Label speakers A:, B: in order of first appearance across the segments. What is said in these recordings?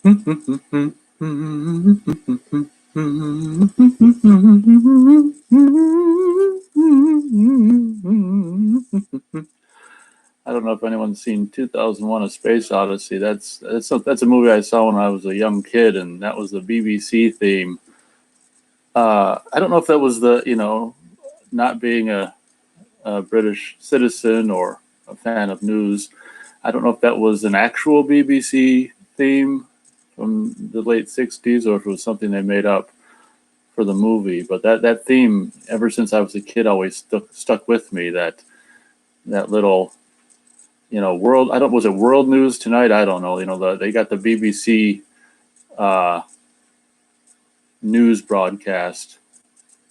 A: I don't know if anyone's seen 2001: A Space Odyssey. That's a movie I saw when I was a young kid, and that was the BBC theme. I don't know if that was not being a British citizen or a fan of news. I don't know if that was an actual BBC theme from the late 60s or if it was something they made up for the movie. But that theme, ever since I was a kid, always stuck with me. That little, world. Was it World News Tonight? I don't know. They got the BBC news broadcast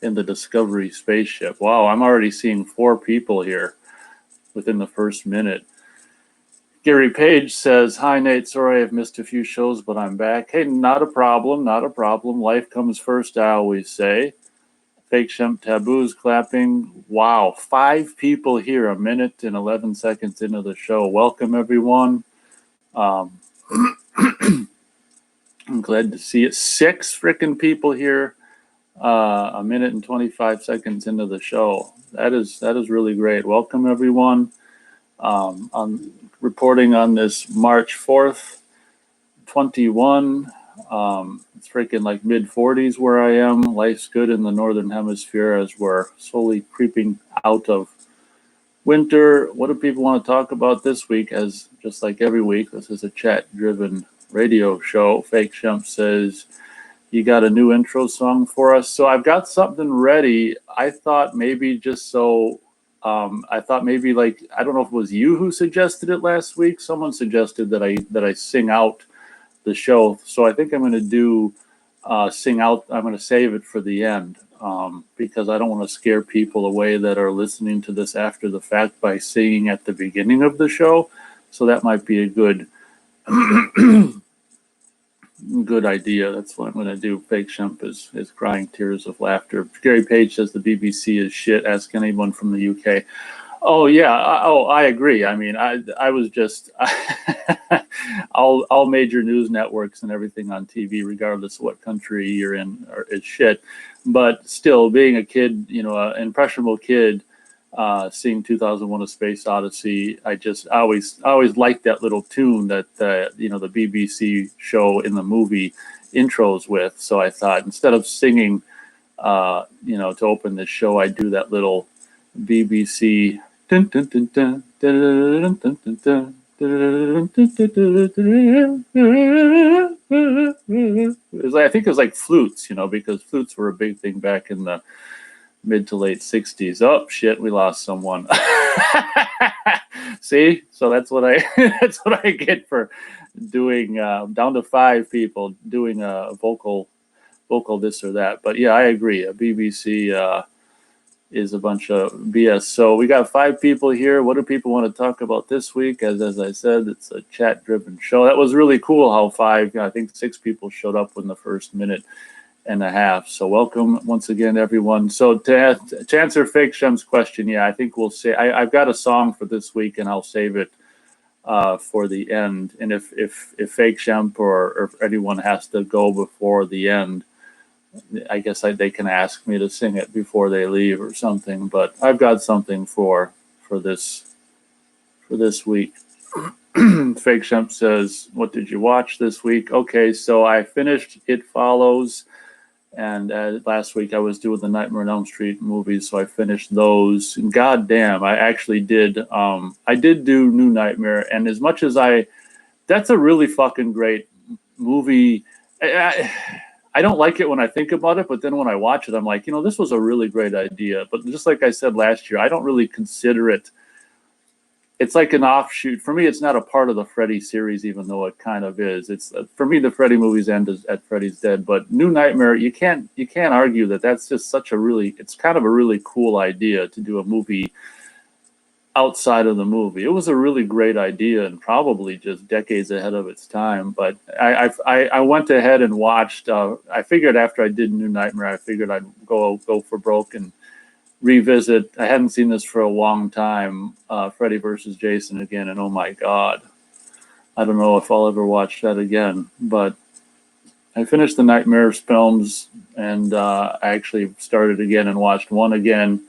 A: in the Discovery spaceship. Wow, I'm already seeing 4 people here within the first minute. Gary Page says, "Hi, Nate. Sorry I've missed a few shows, but I'm back." Hey, not a problem. Not a problem. Life comes first, I always say. Fake Shemp Taboos clapping. Wow, 5 people here, 1 minute and 11 seconds into the show. Welcome, everyone. I'm glad to see it. 6 freaking people here, 1 minute and 25 seconds into the show. That is really great. Welcome, everyone. I'm reporting on this March 4th, 21. It's freaking like mid-40s where I am. Life's good in the Northern Hemisphere as we're slowly creeping out of winter. What do people want to talk about this week? As just like every week, this is a chat-driven radio show. Fake Shemp says, "You got a new intro song for us?" So I've got something ready. I thought maybe like, I don't know if it was you who suggested it last week. Someone suggested that I sing out the show. So I think I'm going to do sing out. I'm going to save it for the end because I don't want to scare people away that are listening to this after the fact by singing at the beginning of the show. So that might be a good good idea. That's what I'm going to do. Fake Shemp is crying tears of laughter. Gary Page says the BBC is shit. Ask anyone from the UK. Oh yeah. I agree. I mean, I was just all major news networks and everything on TV, regardless of what country you're in, is shit. But still, being a kid, an impressionable kid, seeing 2001: A Space Odyssey, I always liked that little tune that the BBC show in the movie intros with. So I thought instead of singing, to open this show, I'd do that little BBC. I think it was like flutes, because flutes were a big thing back in the mid to late 60s. Oh shit, we lost someone. See, so that's what I get for doing down to 5 people doing a vocal this or that. But yeah, I agree. A BBC is a bunch of BS. So we got 5 people here. What do people want to talk about this week? As I said, it's a chat-driven show. That was really cool how 5, I think 6 people showed up in the first minute and a half. So welcome once again, everyone. So to answer Fake Shem's question, yeah, I think we'll say I've got a song for this week, and I'll save it for the end. And if Fake Shemp or anyone has to go before the end, I guess they can ask me to sing it before they leave or something. But I've got something for this week. Fake Shemp says, "What did you watch this week?" Okay, so I finished It Follows, and last week I was doing the Nightmare on Elm Street movies, so I finished those. And God damn, I actually did. I did do New Nightmare, and as much as that's a really fucking great movie. I don't like it when I think about it, but then when I watch it, I'm like, this was a really great idea. But just like I said last year, I don't really consider it. It's like an offshoot. For me, it's not a part of the Freddy series, even though it kind of is. It's for me, the Freddy movies end at Freddy's Dead. But New Nightmare, you can't argue that that's just it's kind of a really cool idea to do a movie outside of the movie. It was a really great idea and probably just decades ahead of its time. But I went ahead and watched. I figured after I did New Nightmare, I figured I'd go for broke and revisit. I hadn't seen this for a long time. Freddy versus Jason again, and oh my god, I don't know if I'll ever watch that again. But I finished the Nightmares films, and I actually started again and watched one again.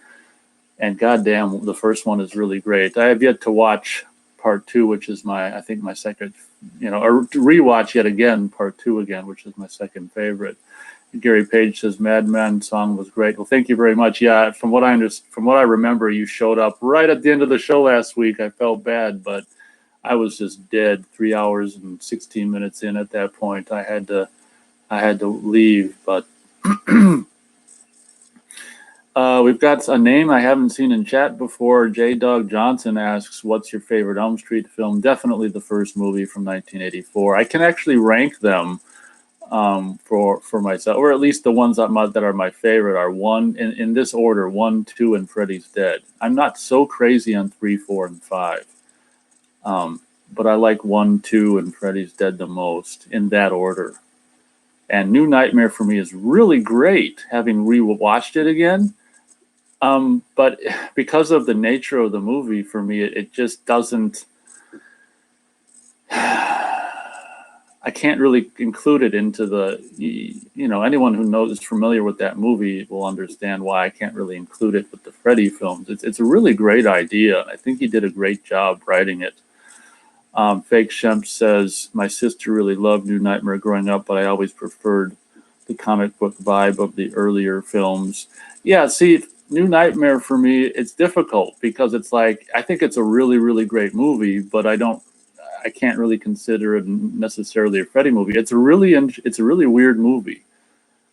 A: And goddamn, the first one is really great. I have yet to watch part 2, which is I think my second, or to rewatch yet again part 2 again, which is my second favorite. Gary Page says Madman song was great. Well, thank you very much. Yeah, from what I remember, you showed up right at the end of the show last week. I felt bad, but I was just dead 3 hours and 16 minutes in at that point. I had to leave, but we've got a name I haven't seen in chat before. J. Doug Johnson asks, what's your favorite Elm Street film? Definitely the first movie from 1984. I can actually rank them for myself, or at least the ones that are my favorite are one in this order: 1, 2, and Freddy's Dead. I'm not so crazy on 3, 4, and 5, but I like 1, 2, and Freddy's Dead the most in that order. And New Nightmare for me is really great, having rewatched it again. But because of the nature of the movie, for me, it just doesn't. I can't really include it into the. Anyone who is familiar with that movie will understand why I can't really include it with the Freddy films. It's a really great idea. I think he did a great job writing it. Fake Shemp says, my sister really loved New Nightmare growing up, but I always preferred the comic book vibe of the earlier films. Yeah, see, New Nightmare for me, it's difficult because it's like, I think it's a really, really great movie, but I can't really consider it necessarily a Freddy movie. It's a really weird movie.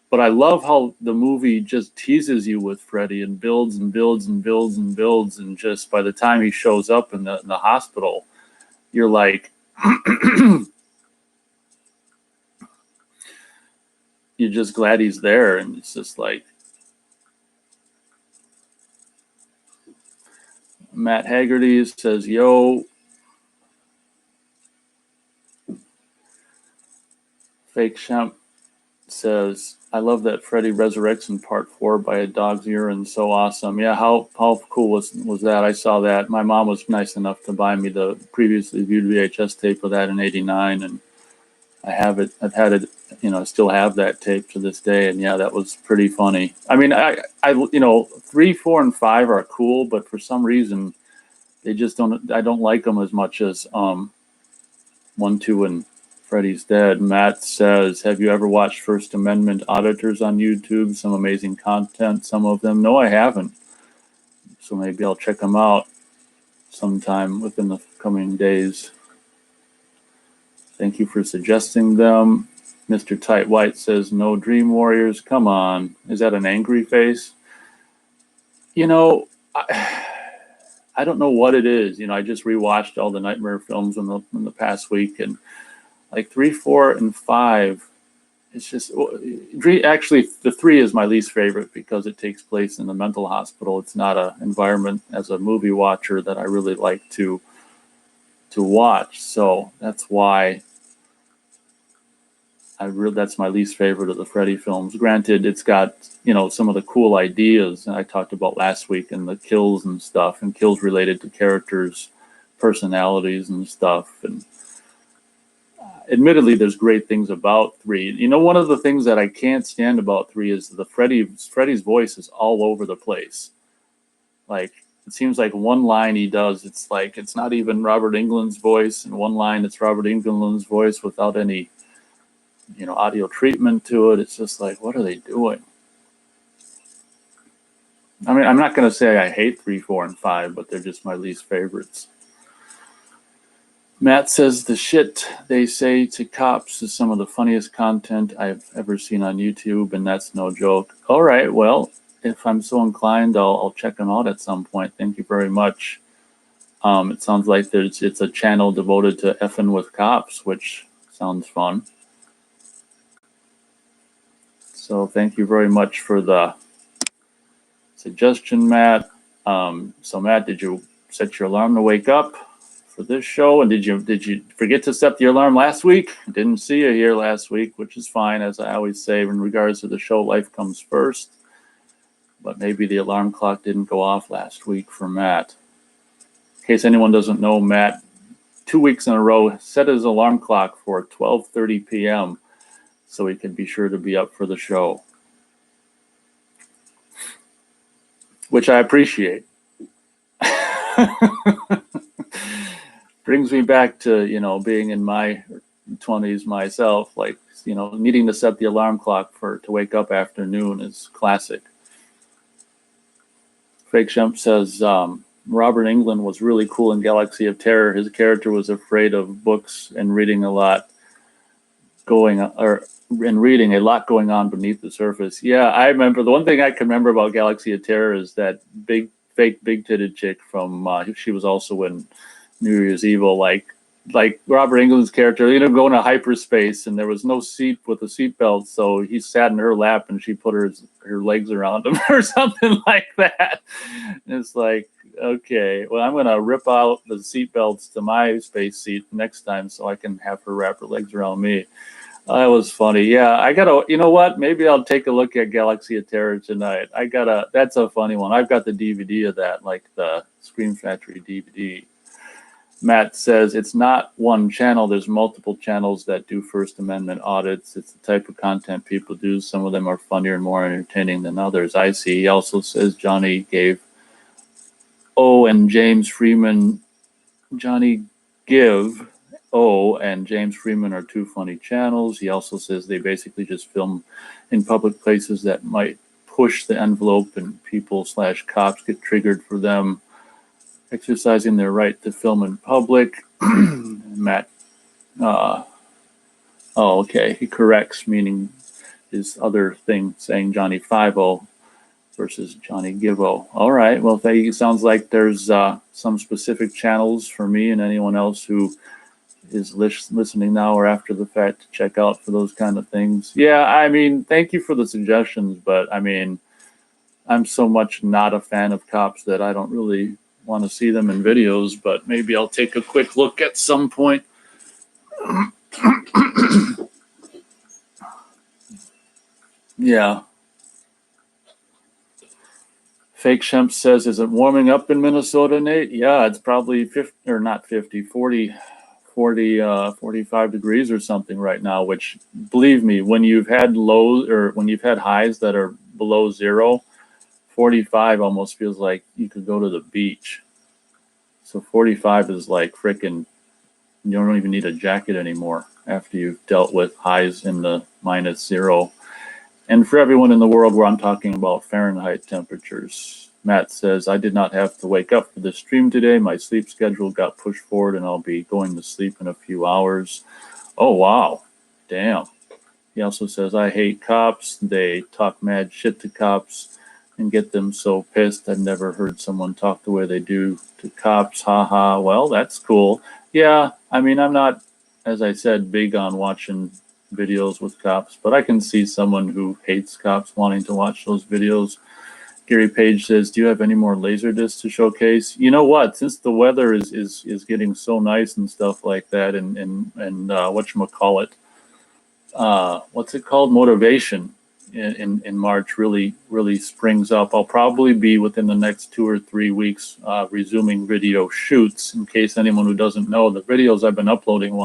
A: But I love how the movie just teases you with Freddy and builds and builds and builds and builds, and just by the time he shows up in the hospital, you're like, you're just glad he's there. And it's just like, Matt Haggerty says, yo. Fake Shemp says, I love that Freddy resurrects in part 4 by a dog's urine. So awesome. Yeah, how cool was that? I saw that. My mom was nice enough to buy me the previously viewed VHS tape of that in '89, and I have it. I've had it. I still have that tape to this day. And yeah, that was pretty funny. I mean, I 3, 4, and 5 are cool, but for some reason, they just don't. I don't like them as much as 1, 2, and Freddy's Dead. Matt says, have you ever watched First Amendment Auditors on YouTube? Some amazing content, some of them. No, I haven't. So maybe I'll check them out sometime within the coming days. Thank you for suggesting them. Mr. Tight White says, no Dream Warriors. Come on. Is that an angry face? I don't know what it is. I just rewatched all the Nightmare films in the past week, and like 3, 4, and 5, it's just actually the 3 is my least favorite because it takes place in the mental hospital. It's not an environment as a movie watcher that I really like to watch. So that's why that's my least favorite of the Freddy films. Granted, it's got some of the cool ideas I talked about last week, and the kills and stuff, and kills related to characters' personalities and stuff, and admittedly, there's great things about 3. One of the things that I can't stand about 3 is the Freddy's voice is all over the place. Like, it seems like one line he does, it's like it's not even Robert Englund's voice, and one line it's Robert Englund's voice without any, audio treatment to it. It's just like, what are they doing? I mean, I'm not going to say I hate 3, 4, and 5, but they're just my least favorites. Matt says, the shit they say to cops is some of the funniest content I've ever seen on YouTube, and that's no joke. All right, well, if I'm so inclined, I'll check them out at some point. Thank you very much. It sounds like it's a channel devoted to effing with cops, which sounds fun. So thank you very much for the suggestion, Matt. So Matt, did you set your alarm to wake up for this show? And did you forget to set the alarm last week? Didn't see you here last week, which is fine. As I always say, in regards to the show, life comes first. But maybe the alarm clock didn't go off last week for Matt. In case anyone doesn't know, Matt, 2 weeks in a row, set his alarm clock for 12:30 p.m. so he can be sure to be up for the show, which I appreciate. Brings me back to, being in my 20s myself, like, needing to set the alarm clock to wake up after noon is classic. Fake Shemp says, Robert Englund was really cool in Galaxy of Terror. His character was afraid of books and reading a lot going on beneath the surface. Yeah, I remember, the one thing I can remember about Galaxy of Terror is that fake big-titted chick from, she was also in New Year's Evil, like Robert Englund's character, going to hyperspace, and there was no seat with a seatbelt, so he sat in her lap and she put her legs around him or something like that. And it's like, okay, well, I'm going to rip out the seatbelts to my space seat next time so I can have her wrap her legs around me. That was funny. Yeah, I gotta, you know what? Maybe I'll take a look at Galaxy of Terror tonight. That's a funny one. I've got the DVD of that, like the Scream Factory DVD. Matt says it's not one channel. There's multiple channels that do First Amendment audits. It's the type of content people do. Some of them are funnier and more entertaining than others. I see. He also says Johnny gave and James Freeman, Johnny Give and James Freeman are two funny channels. He also says they basically just film in public places that might push the envelope, and people/cops get triggered for them exercising their right to film in public. Matt, okay, he corrects, meaning his other thing saying Johnny 5-0 versus Johnny Give-O. All right, well, it sounds like there's some specific channels for me and anyone else who is listening now or after the fact to check out for those kind of things. Yeah, I mean, thank you for the suggestions, but I mean, I'm so much not a fan of cops that I don't really want to see them in videos, but maybe I'll take a quick look at some point. Yeah. Fake Shemp says, is it warming up in Minnesota, Nate? Yeah, it's probably 50, or not 50, 40, 45 degrees or something right now, which, believe me, when you've had lows or when you've had highs that are below zero, 45 almost feels like you could go to the beach. So 45 is like freaking, you don't even need a jacket anymore after you've dealt with highs in the -0. And for everyone in the world where I'm talking about Fahrenheit temperatures, Matt says, I did not have to wake up for this stream today. My sleep schedule got pushed forward and I'll be going to sleep in a few hours. Oh, wow. Damn. He also says, I hate cops. They talk mad shit to cops and get them so pissed. I've never heard someone talk the way they do to cops. Haha. Well, that's cool. Yeah, I mean, I'm not, as I said, big on watching videos with cops, but I can see someone who hates cops wanting to watch those videos. Gary Page says, do you have any more Laserdiscs to showcase? You know what, since the weather is getting so nice and stuff like that, and whatchamacallit, what's it called, Motivation in March really springs up. I'll probably be within the next 2 or 3 weeks resuming video shoots. In case anyone who doesn't know, the videos I've been uploading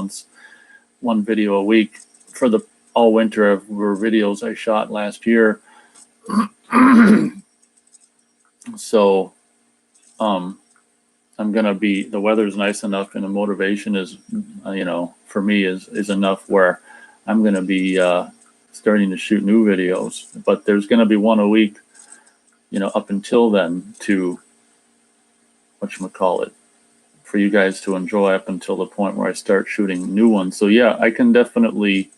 A: one video a week for the all winter were videos I shot last year. So I'm gonna be, the weather's nice enough and the motivation is for me is enough where I'm gonna be starting to shoot new videos, but there's gonna be one a week up until then, to whatchamacallit, for you guys to enjoy up until the point where I start shooting new ones. So yeah, I can definitely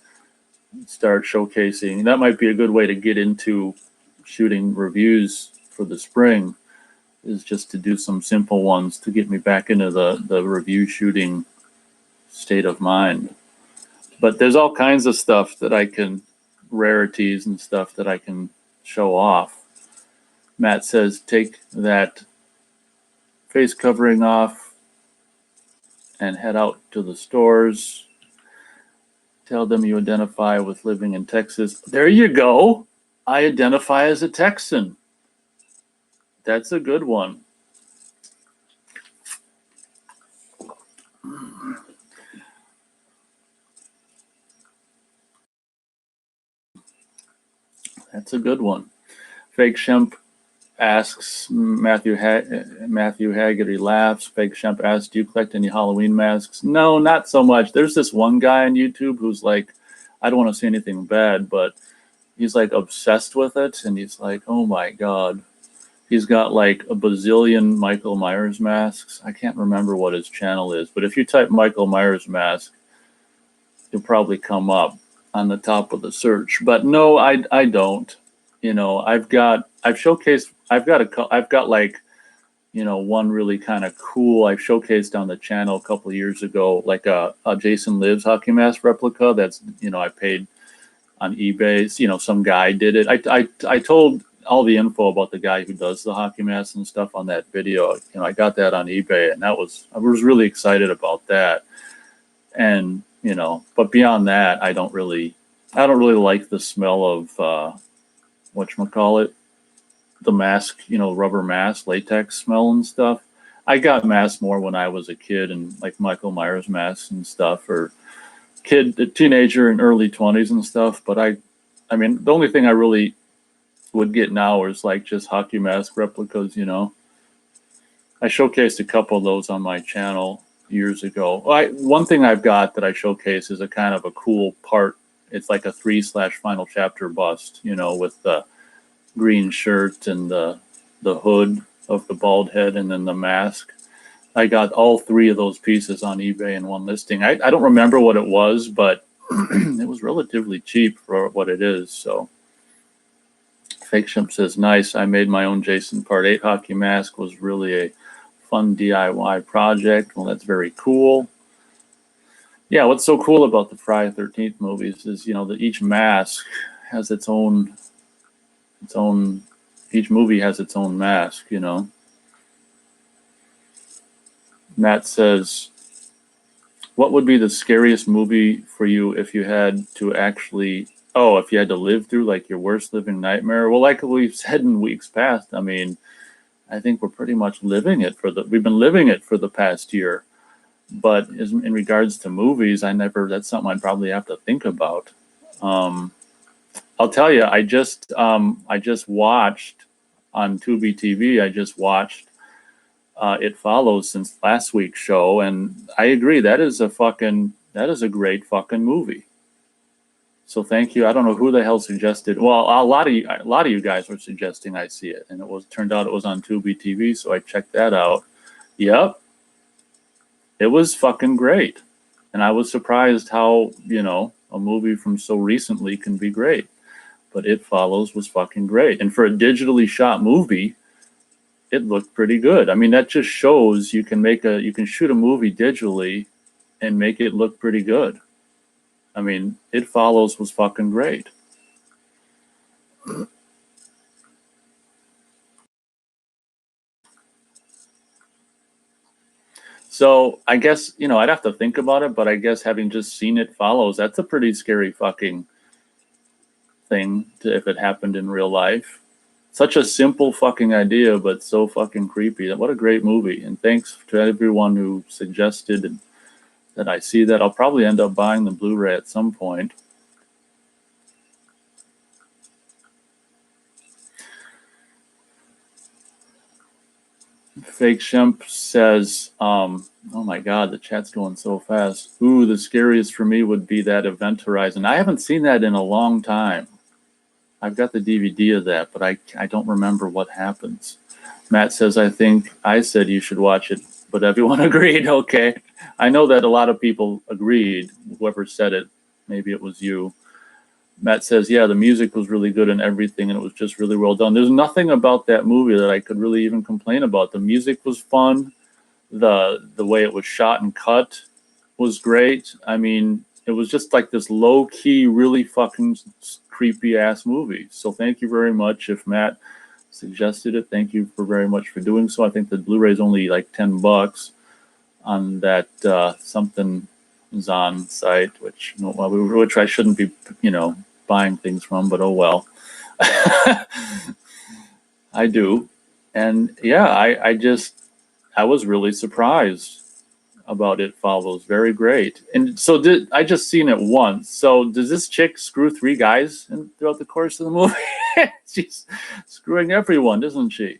A: start showcasing. That might be a good way to get into shooting reviews for the spring, is just to do some simple ones to get me back into the review shooting state of mind. But there's all kinds of stuff that I can, rarities and stuff that I can show off. Matt says, take that face covering off and head out to the stores. Tell them you identify with living in Texas. There you go. I identify as a Texan. That's a good one. That's a good one. Fake Shemp asks Matthew Haggerty laughs. Fake Shemp asks, do you collect any Halloween masks? No, not so much. There's this one guy on YouTube who's like, I don't want to say anything bad, but he's like obsessed with it, and he's like, oh my god. He's got like a bazillion Michael Myers masks. I can't remember what his channel is, but if you type Michael Myers mask, you'll probably come up on the top of the search. But no, I don't. You know, I've got like, you know, one really kind of cool I've showcased on the channel a couple of years ago, like a Jason Lives hockey mask replica that's, you know, I paid on eBay. You know, some guy did it. I told all the info about the guy who does the hockey masks and stuff on that video. You know, I got that on eBay, and I was really excited about that. And, you know, but beyond that, I don't really like the smell of whatchamacallit, the mask, you know, rubber mask, latex smell and stuff. I got masks more when I was a kid, and like Michael Myers masks and stuff, or teenager in early 20s and stuff. But I mean, the only thing I really would get now is like just hockey mask replicas, you know. I showcased a couple of those on my channel years ago. One thing I've got that I showcase is a kind of a cool part. It's like a 3/final chapter bust, you know, with the green shirt and the hood of the bald head and then the mask. I got all three of those pieces on eBay in one listing. I don't remember what it was, but it was relatively cheap for what it is. So Fake Shimp says, nice. I made my own Jason Part 8 hockey mask. Was really a fun DIY project. Well, that's very cool. Yeah, what's so cool about the Friday the 13th movies is, you know, that each mask has its own, each movie has its own mask, you know. Matt says, what would be the scariest movie for you if you had to actually, if you had to live through like your worst living nightmare? Well, like we've said in weeks past, I mean, I think we're pretty much living it we've been living it for the past year. But in regards to movies, that's something I'd probably have to think about. I'll tell you, I just watched on Tubi TV, I just watched It Follows since last week's show, and I agree, that is a great fucking movie. So thank you. I don't know who the hell suggested. Well, a lot of you guys were suggesting I see it, and turned out it was on Tubi TV, so I checked that out. Yep, it was fucking great, and I was surprised how, you know, a movie from so recently can be great. But It Follows was fucking great, and for a digitally shot movie, it looked pretty good. I mean, that just shows you can shoot a movie digitally and make it look pretty good. I mean, It Follows was fucking great. So I guess, you know, I'd have to think about it, but I guess having just seen It Follows, that's a pretty scary fucking thing if it happened in real life. Such a simple fucking idea, but so fucking creepy. What a great movie. And thanks to everyone who suggested that I see that. I'll probably end up buying the Blu-ray at some point. Fake Shemp says, oh my god, the chat's going so fast. Ooh, the scariest for me would be that Event Horizon. I haven't seen that in a long time. I've got the DVD of that, but I don't remember what happens. Matt says, I think I said you should watch it, but everyone agreed. Okay. I know that a lot of people agreed. Whoever said it, maybe it was you. Matt says, yeah, the music was really good and everything, and it was just really well done. There's nothing about that movie that I could really even complain about. The music was fun. The way it was shot and cut was great. I mean, it was just like this low-key, really fucking creepy-ass movie. So thank you very much. If Matt suggested it, thank you very much for doing so. I think the Blu-ray is only like $10 on that something Zon site, which I shouldn't be, you know, buying things from, but oh well. I do. And yeah, I was really surprised. about It Follows. Very great. And so I just seen it once. So does this chick screw 3 guys throughout the course of the movie? She's screwing everyone, doesn't she?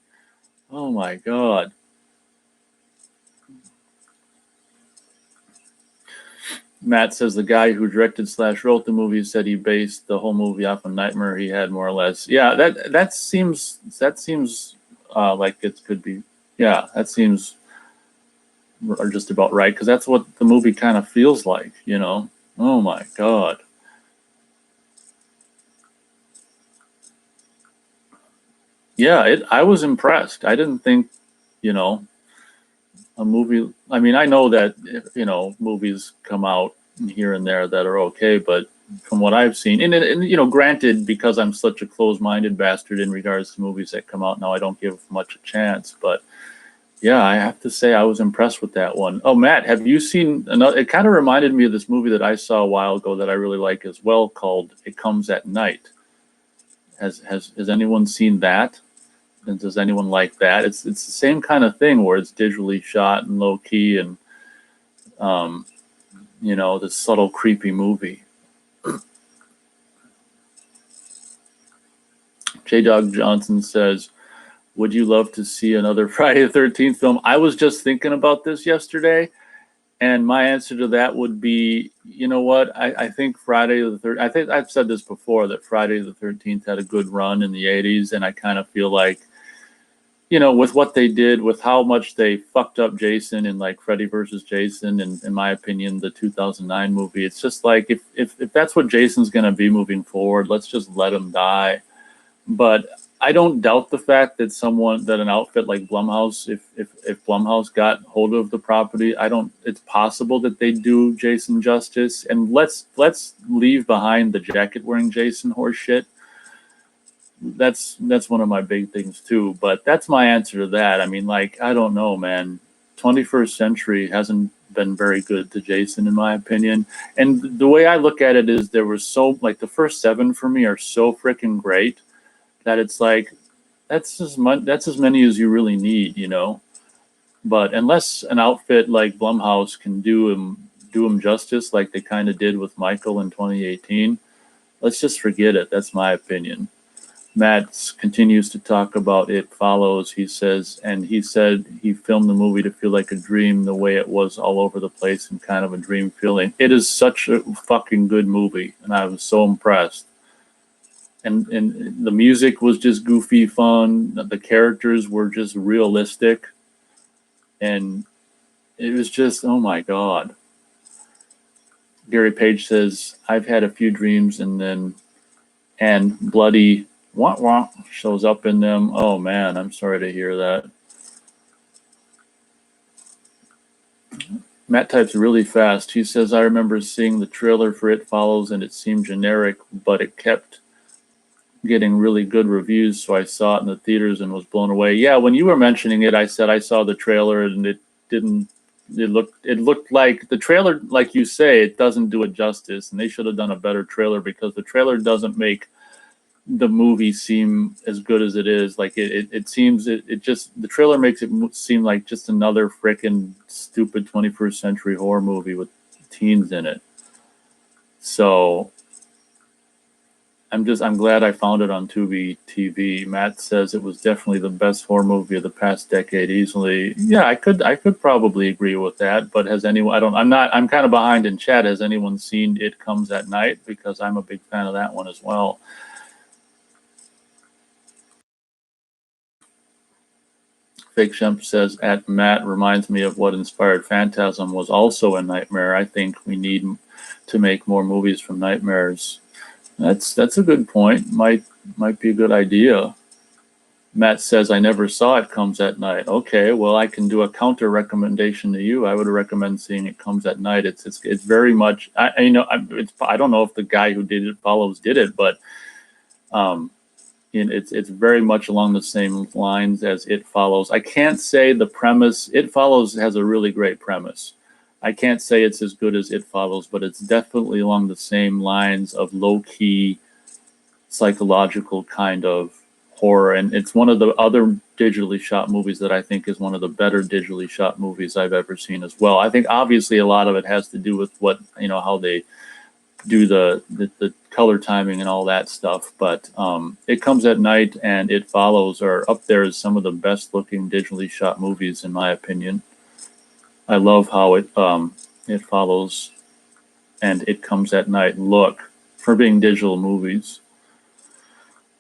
A: Oh my God. Matt says the guy who directed / wrote the movie said he based the whole movie off a nightmare he had, more or less. Yeah, that seems like it could be. Yeah, that seems just about right, because that's what the movie kind of feels like, you know. Oh my God. Yeah, I was impressed. I didn't think, you know, a movie. I mean, I know that, you know, movies come out here and there that are okay, but from what I've seen, and you know, granted, because I'm such a closed-minded bastard in regards to movies that come out now, I don't give much a chance. But yeah, I have to say I was impressed with that one. Oh, Matt, have you seen another? It kind of reminded me of this movie that I saw a while ago that I really like as well, called It Comes at Night. Has anyone seen that? And does anyone like that? It's the same kind of thing where it's digitally shot and low key, and you know, this subtle, creepy movie. J. Dog Johnson says, "Would you love to see another Friday the 13th film?" I was just thinking about this yesterday, and my answer to that would be, you know what? I think Friday the 13th. I think I've said this before, that Friday the 13th had a good run in the 80s, and I kind of feel like, you know, with what they did, with how much they fucked up Jason in like Freddy versus Jason, and in my opinion, the 2009 movie, it's just like, if that's what Jason's going to be moving forward, let's just let him die. But I don't doubt the fact that an outfit like Blumhouse, if Blumhouse got hold of the property, it's possible that they do Jason justice. And let's leave behind the jacket wearing Jason horse shit. That's one of my big things too. But that's my answer to that. I mean, like, I don't know, man. 21st Century hasn't been very good to Jason, in my opinion. And the way I look at it is, there was so, like, the first 7 for me are so freaking great that it's like, that's as many as you really need, you know. But unless an outfit like Blumhouse can do him justice, like they kind of did with Michael in 2018, let's just forget it. That's my opinion. Matt continues to talk about It Follows. He says, and he said he filmed the movie to feel like a dream, the way it was all over the place and kind of a dream feeling. It is such a fucking good movie, and I was so impressed. And the music was just goofy fun. The characters were just realistic, and it was just, oh my God. Gary Page says, I've had a few dreams, and bloody wah wah shows up in them. Oh man, I'm sorry to hear that. Matt types really fast. He says, I remember seeing the trailer for It Follows, and it seemed generic, but it kept getting really good reviews, so I saw it in the theaters and was blown away. Yeah, when you were mentioning it, I said I saw the trailer, and it looked like the trailer, like you say, it doesn't do it justice, and they should have done a better trailer, because the trailer doesn't make the movie seem as good as it is. Like it seems, the trailer makes it seem like just another freaking stupid 21st century horror movie with teens in it. So I'm glad I found it on Tubi TV. Matt says it was definitely the best horror movie of the past decade, easily. Yeah, I could probably agree with that. But has anyone? I'm kind of behind in chat. Has anyone seen It Comes at Night? Because I'm a big fan of that one as well. Fake Shemp says, at Matt reminds me of what inspired Phantasm, was also a nightmare. I think we need to make more movies from nightmares. That's a good point. Might be a good idea. Matt says, I never saw It Comes at Night. Okay, well, I can do a counter recommendation to you. I would recommend seeing It Comes at Night. It's very much, I don't know if the guy who did It Follows did it, but it's very much along the same lines as It Follows. I can't say the premise. It Follows has a really great premise. I can't say it's as good as It Follows, but it's definitely along the same lines of low-key, psychological kind of horror, and it's one of the other digitally shot movies that I think is one of the better digitally shot movies I've ever seen as well. I think obviously a lot of it has to do with what, how they do the color timing and all that stuff, but It Comes at Night and It Follows are up there as some of the best looking digitally shot movies in my opinion. I love how It Follows and It Comes at Night look for being digital movies.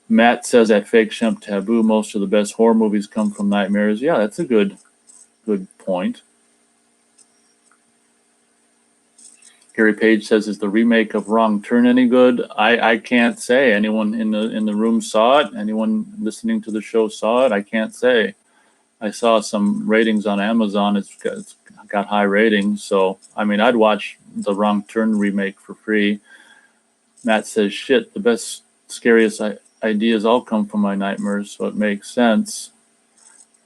A: Matt says at Fake Shemp Taboo, most of the best horror movies come from nightmares. Yeah, that's a good point. Gary Page says, is the remake of Wrong Turn any good? I can't say. Anyone in the room saw it? Anyone listening to the show saw it? I can't say. I saw some ratings on Amazon. It's got high ratings. So, I mean, I'd watch the Wrong Turn remake for free. Matt says, shit, the best, scariest ideas all come from my nightmares, so it makes sense.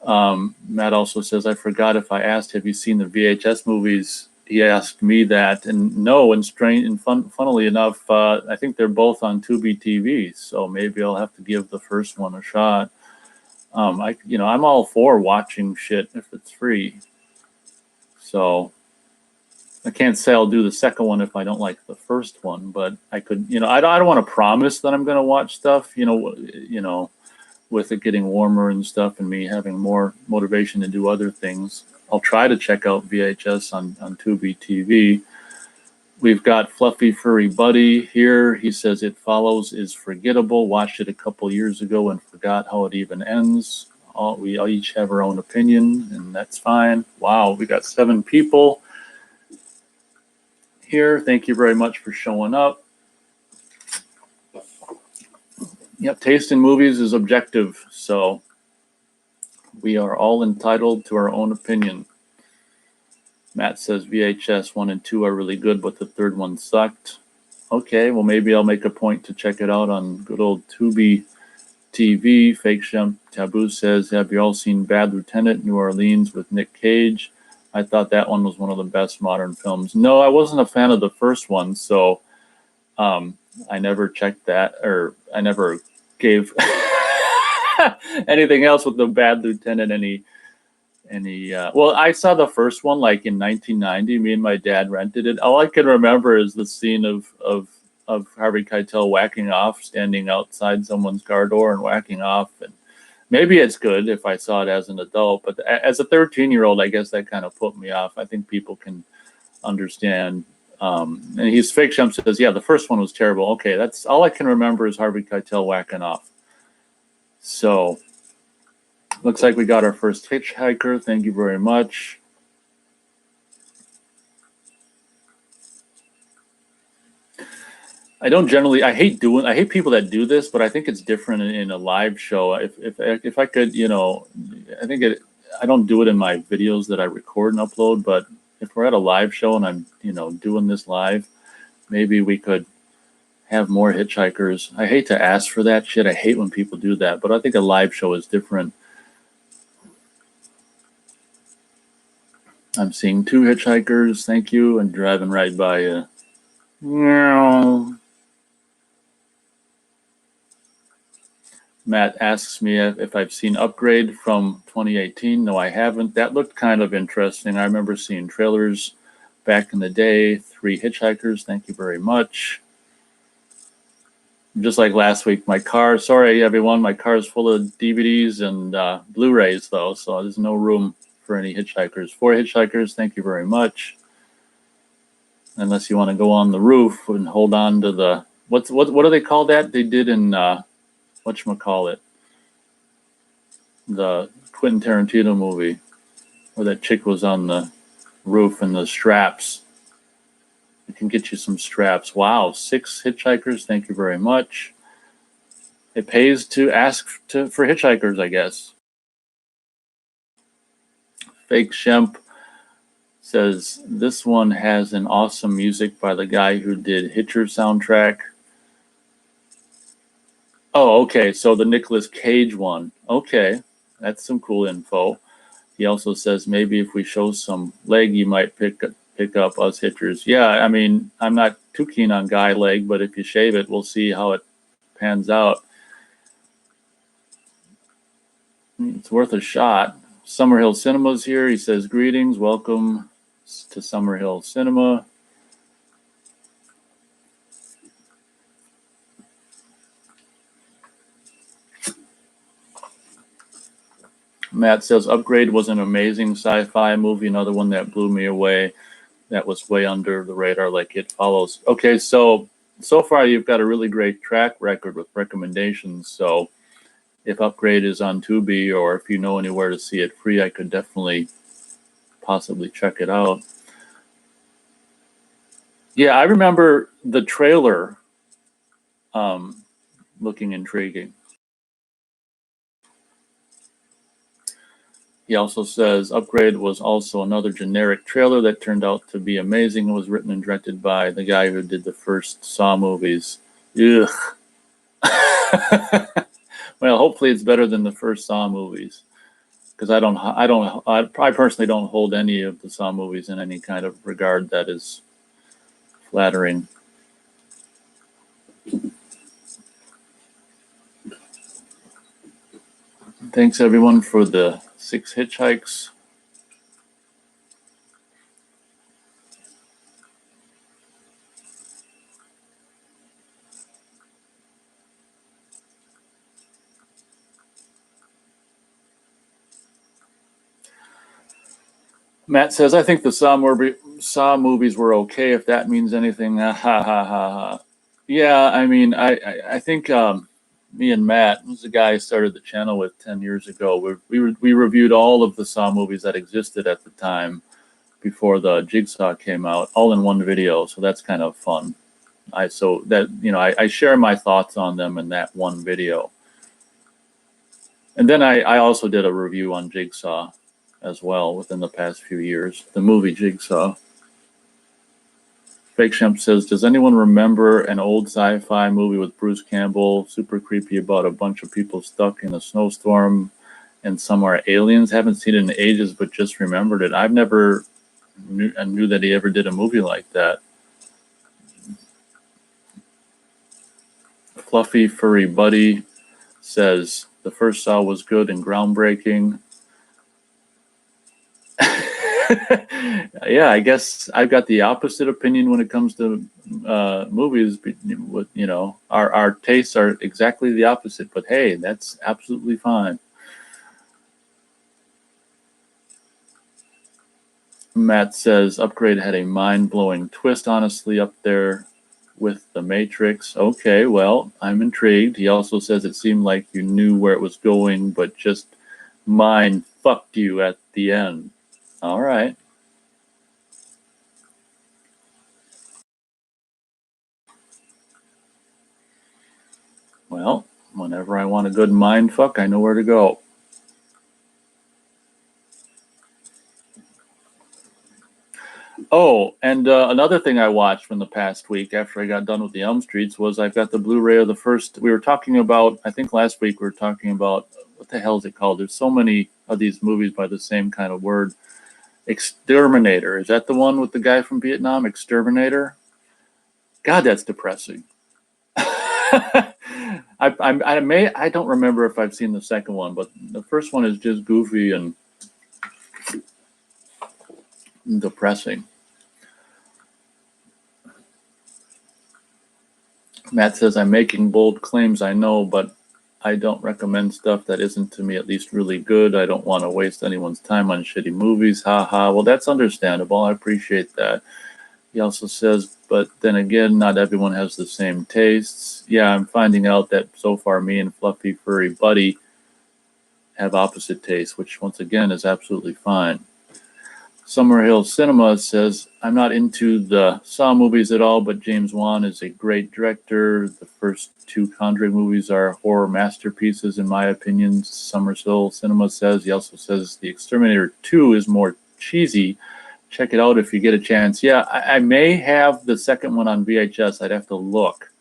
A: Matt also says, I forgot if I asked, have you seen the VHS movies? He asked me that, and no, and funnily enough, I think they're both on Tubi TV, so maybe I'll have to give the first one a shot. I'm all for watching shit if it's free. So I can't say I'll do the second one if I don't like the first one, but I could, I don't want to promise that I'm going to watch stuff, with it getting warmer and stuff and me having more motivation to do other things. I'll try to check out VHS on Tubi TV. We've got Fluffy Furry Buddy here. He says It Follows is forgettable. Watched it a couple years ago and forgot how it even ends. We each have our own opinion, and that's fine. Wow, we got 7 people here. Thank you very much for showing up. Yep, taste in movies is objective, so we are all entitled to our own opinion. Matt says VHS 1 and 2 are really good, but the third one sucked. Okay, well, maybe I'll make a point to check it out on good old Tubi TV. Fake Shemp Taboo says, have you all seen Bad Lieutenant, New Orleans with Nick Cage? I thought that one was one of the best modern films. No, I wasn't a fan of the first one, so I never checked that, or I never gave anything else with the Bad Lieutenant any well, I saw the first one like in 1990. Me and my dad rented it. All I can remember is the scene of Harvey Keitel whacking off, standing outside someone's car door and whacking off. And maybe it's good if I saw it as an adult, but as a 13-year-old, I guess that kind of put me off. I think people can understand. And he's Fake Shemp says, yeah, the first one was terrible. Okay, that's all I can remember is Harvey Keitel whacking off. So looks like we got our first hitchhiker. Thank you very much. I hate people that do this, but I think it's different in a live show. If I could, I don't do it in my videos that I record and upload, but if we're at a live show and I'm, doing this live, maybe we could have more hitchhikers. I hate to ask for that shit. I hate when people do that, but I think a live show is different. I'm seeing 2 hitchhikers. Thank you. And driving right by you. Matt asks me if I've seen Upgrade from 2018. No, I haven't. That looked kind of interesting. I remember seeing trailers back in the day. 3 hitchhikers. Thank you very much. Just like last week, sorry everyone, my car is full of DVDs and Blu-rays though, so there's no room for any hitchhikers. 4 hitchhikers, thank you very much. Unless you want to go on the roof and hold on to the what do they call that? They did in whatchamacallit, the Quentin Tarantino movie where that chick was on the roof and the straps. It can get you some straps. Wow, 6 hitchhikers, thank you very much. It pays to ask for hitchhikers, I guess. Fake Shemp says, this one has an awesome music by the guy who did Hitcher soundtrack. Oh, okay, so the Nicolas Cage one. Okay, that's some cool info. He also says, maybe if we show some leg, you might pick up us hitchers. Yeah, I mean, I'm not too keen on guy leg, but if you shave it, we'll see how it pans out. It's worth a shot. Summerhill Cinema's here. He says, greetings, welcome to Summerhill Cinema. Matt says, Upgrade was an amazing sci-fi movie, another one that blew me away. That was way under the radar, like It Follows. Okay, so far you've got a really great track record with recommendations. So if Upgrade is on Tubi, or if you know anywhere to see it free, I could definitely possibly check it out. Yeah, I remember the trailer looking intriguing. He also says Upgrade was also another generic trailer that turned out to be amazing. It was written and directed by the guy who did the first Saw movies. Ugh. Well, hopefully it's better than the first Saw movies, because I personally don't hold any of the Saw movies in any kind of regard that is flattering. Thanks everyone for the 6 hitchhikes. Matt says, I think the Saw movies were okay, if that means anything. Ha ha ha ha. Yeah, I mean, I think me and Matt, who's the guy I started the channel with 10 years ago, we reviewed all of the Saw movies that existed at the time before the Jigsaw came out, all in one video. So that's kind of fun. I share my thoughts on them in that one video. And then I also did a review on Jigsaw as well within the past few years, the movie Jigsaw. Fake Shemp says, does anyone remember an old sci-fi movie with Bruce Campbell, super creepy, about a bunch of people stuck in a snowstorm and some are aliens? Haven't seen it in ages, but just remembered it. I've never knew that he ever did a movie like that. Fluffy Furry Buddy says, the first Saw was good and groundbreaking. Yeah, I guess I've got the opposite opinion when it comes to movies. Our tastes are exactly the opposite, but hey, that's absolutely fine. Matt says Upgrade had a mind-blowing twist, honestly, up there with The Matrix. Okay, well, I'm intrigued. He also says it seemed like you knew where it was going, but just mind fucked you at the end. All right. Well, whenever I want a good mind fuck, I know where to go. Oh, and another thing I watched from the past week after I got done with the Elm Streets was I've got the Blu-ray of the first. We were talking about, I think last week we were talking about, what the hell is it called? There's so many of these movies by the same kind of word. Exterminator. Is that the one with the guy from Vietnam? Exterminator? God, that's depressing. I don't remember if I've seen the second one, but the first one is just goofy and depressing. Matt says, I'm making bold claims, I know, but I don't recommend stuff that isn't, to me at least, really good. I don't want to waste anyone's time on shitty movies. Ha ha. Well, that's understandable. I appreciate that. He also says, but then again, not everyone has the same tastes. Yeah, I'm finding out that so far me and Fluffy Furry Buddy have opposite tastes, which once again is absolutely fine. Summerhill Cinema says, I'm not into the Saw movies at all, but James Wan is a great director. The first 2 Conjuring movies are horror masterpieces, in my opinion. Summerhill Cinema says. He also says The Exterminator 2 is more cheesy. Check it out if you get a chance. Yeah, I may have the second one on VHS. I'd have to look.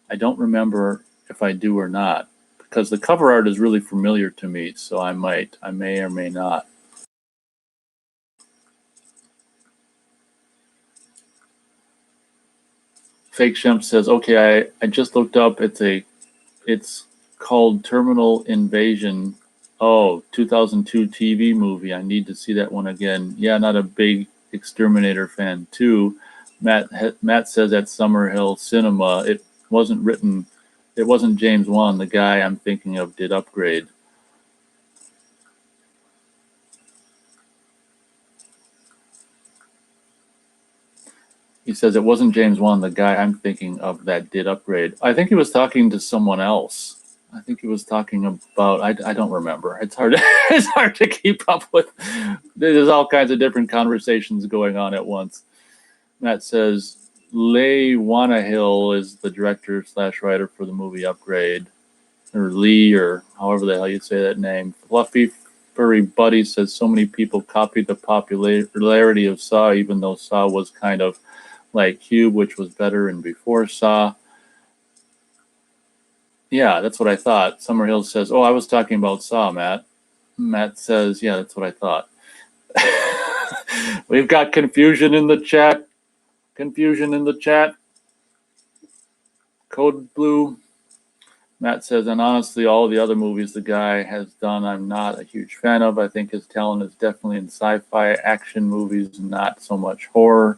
A: I don't remember if I do or not, because the cover art is really familiar to me, so I may or may not. Fake Shemp says, okay, I just looked up. It's called Terminal Invasion Oh, 2002 TV movie. I need to see that one again. Yeah, not a big Exterminator fan too. Matt says at Summerhill Cinema, it wasn't written. It wasn't James Wan. The guy I'm thinking of did Upgrade. He says it wasn't James Wan, the guy I'm thinking of that did Upgrade. I think he was talking to someone else. I think he was talking about. I don't remember. It's hard. It's hard to keep up with. There's all kinds of different conversations going on at once. Matt says Leigh Whanahill is the director / writer for the movie Upgrade, or Lee, or however the hell you say that name. Fluffy Furry Buddy says so many people copied the popularity of Saw, even though Saw was kind of like Cube, which was better and before Saw. Yeah, that's what I thought. Summerhill says, oh, I was talking about Saw, Matt. Matt says, yeah, that's what I thought. We've got confusion in the chat. Confusion in the chat. Code Blue. Matt says, and honestly, all the other movies the guy has done, I'm not a huge fan of. I think his talent is definitely in sci-fi action movies, not so much horror.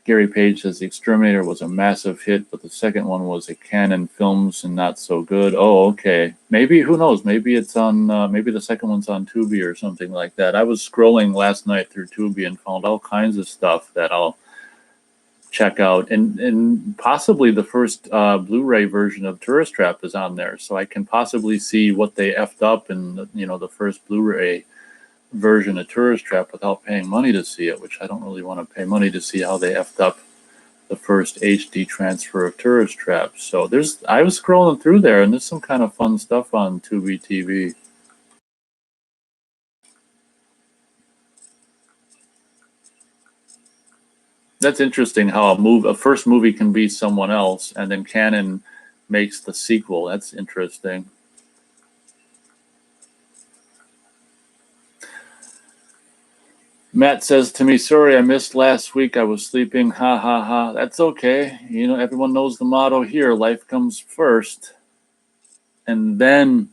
A: Gary Page says The Exterminator was a massive hit, but the second one was a Canon Films and not so good. Oh, okay. Maybe, who knows? Maybe it's on, maybe the second one's on Tubi or something like that. I was scrolling last night through Tubi and found all kinds of stuff that I'll check out. And possibly the first Blu-ray version of Tourist Trap is on there. So I can possibly see what they effed up in, you know, the first Blu-ray version of Tourist Trap without paying money to see it, which I don't really want to pay money to see how they effed up the first HD transfer of Tourist Trap. So I was scrolling through there, and there's some kind of fun stuff on Tubi TV. That's interesting how a first movie can be someone else, and then Canon makes the sequel. That's interesting. Matt says to me, sorry, I missed last week. I was sleeping. Ha, ha, ha. That's okay. You know, everyone knows the motto here. Life comes first. And then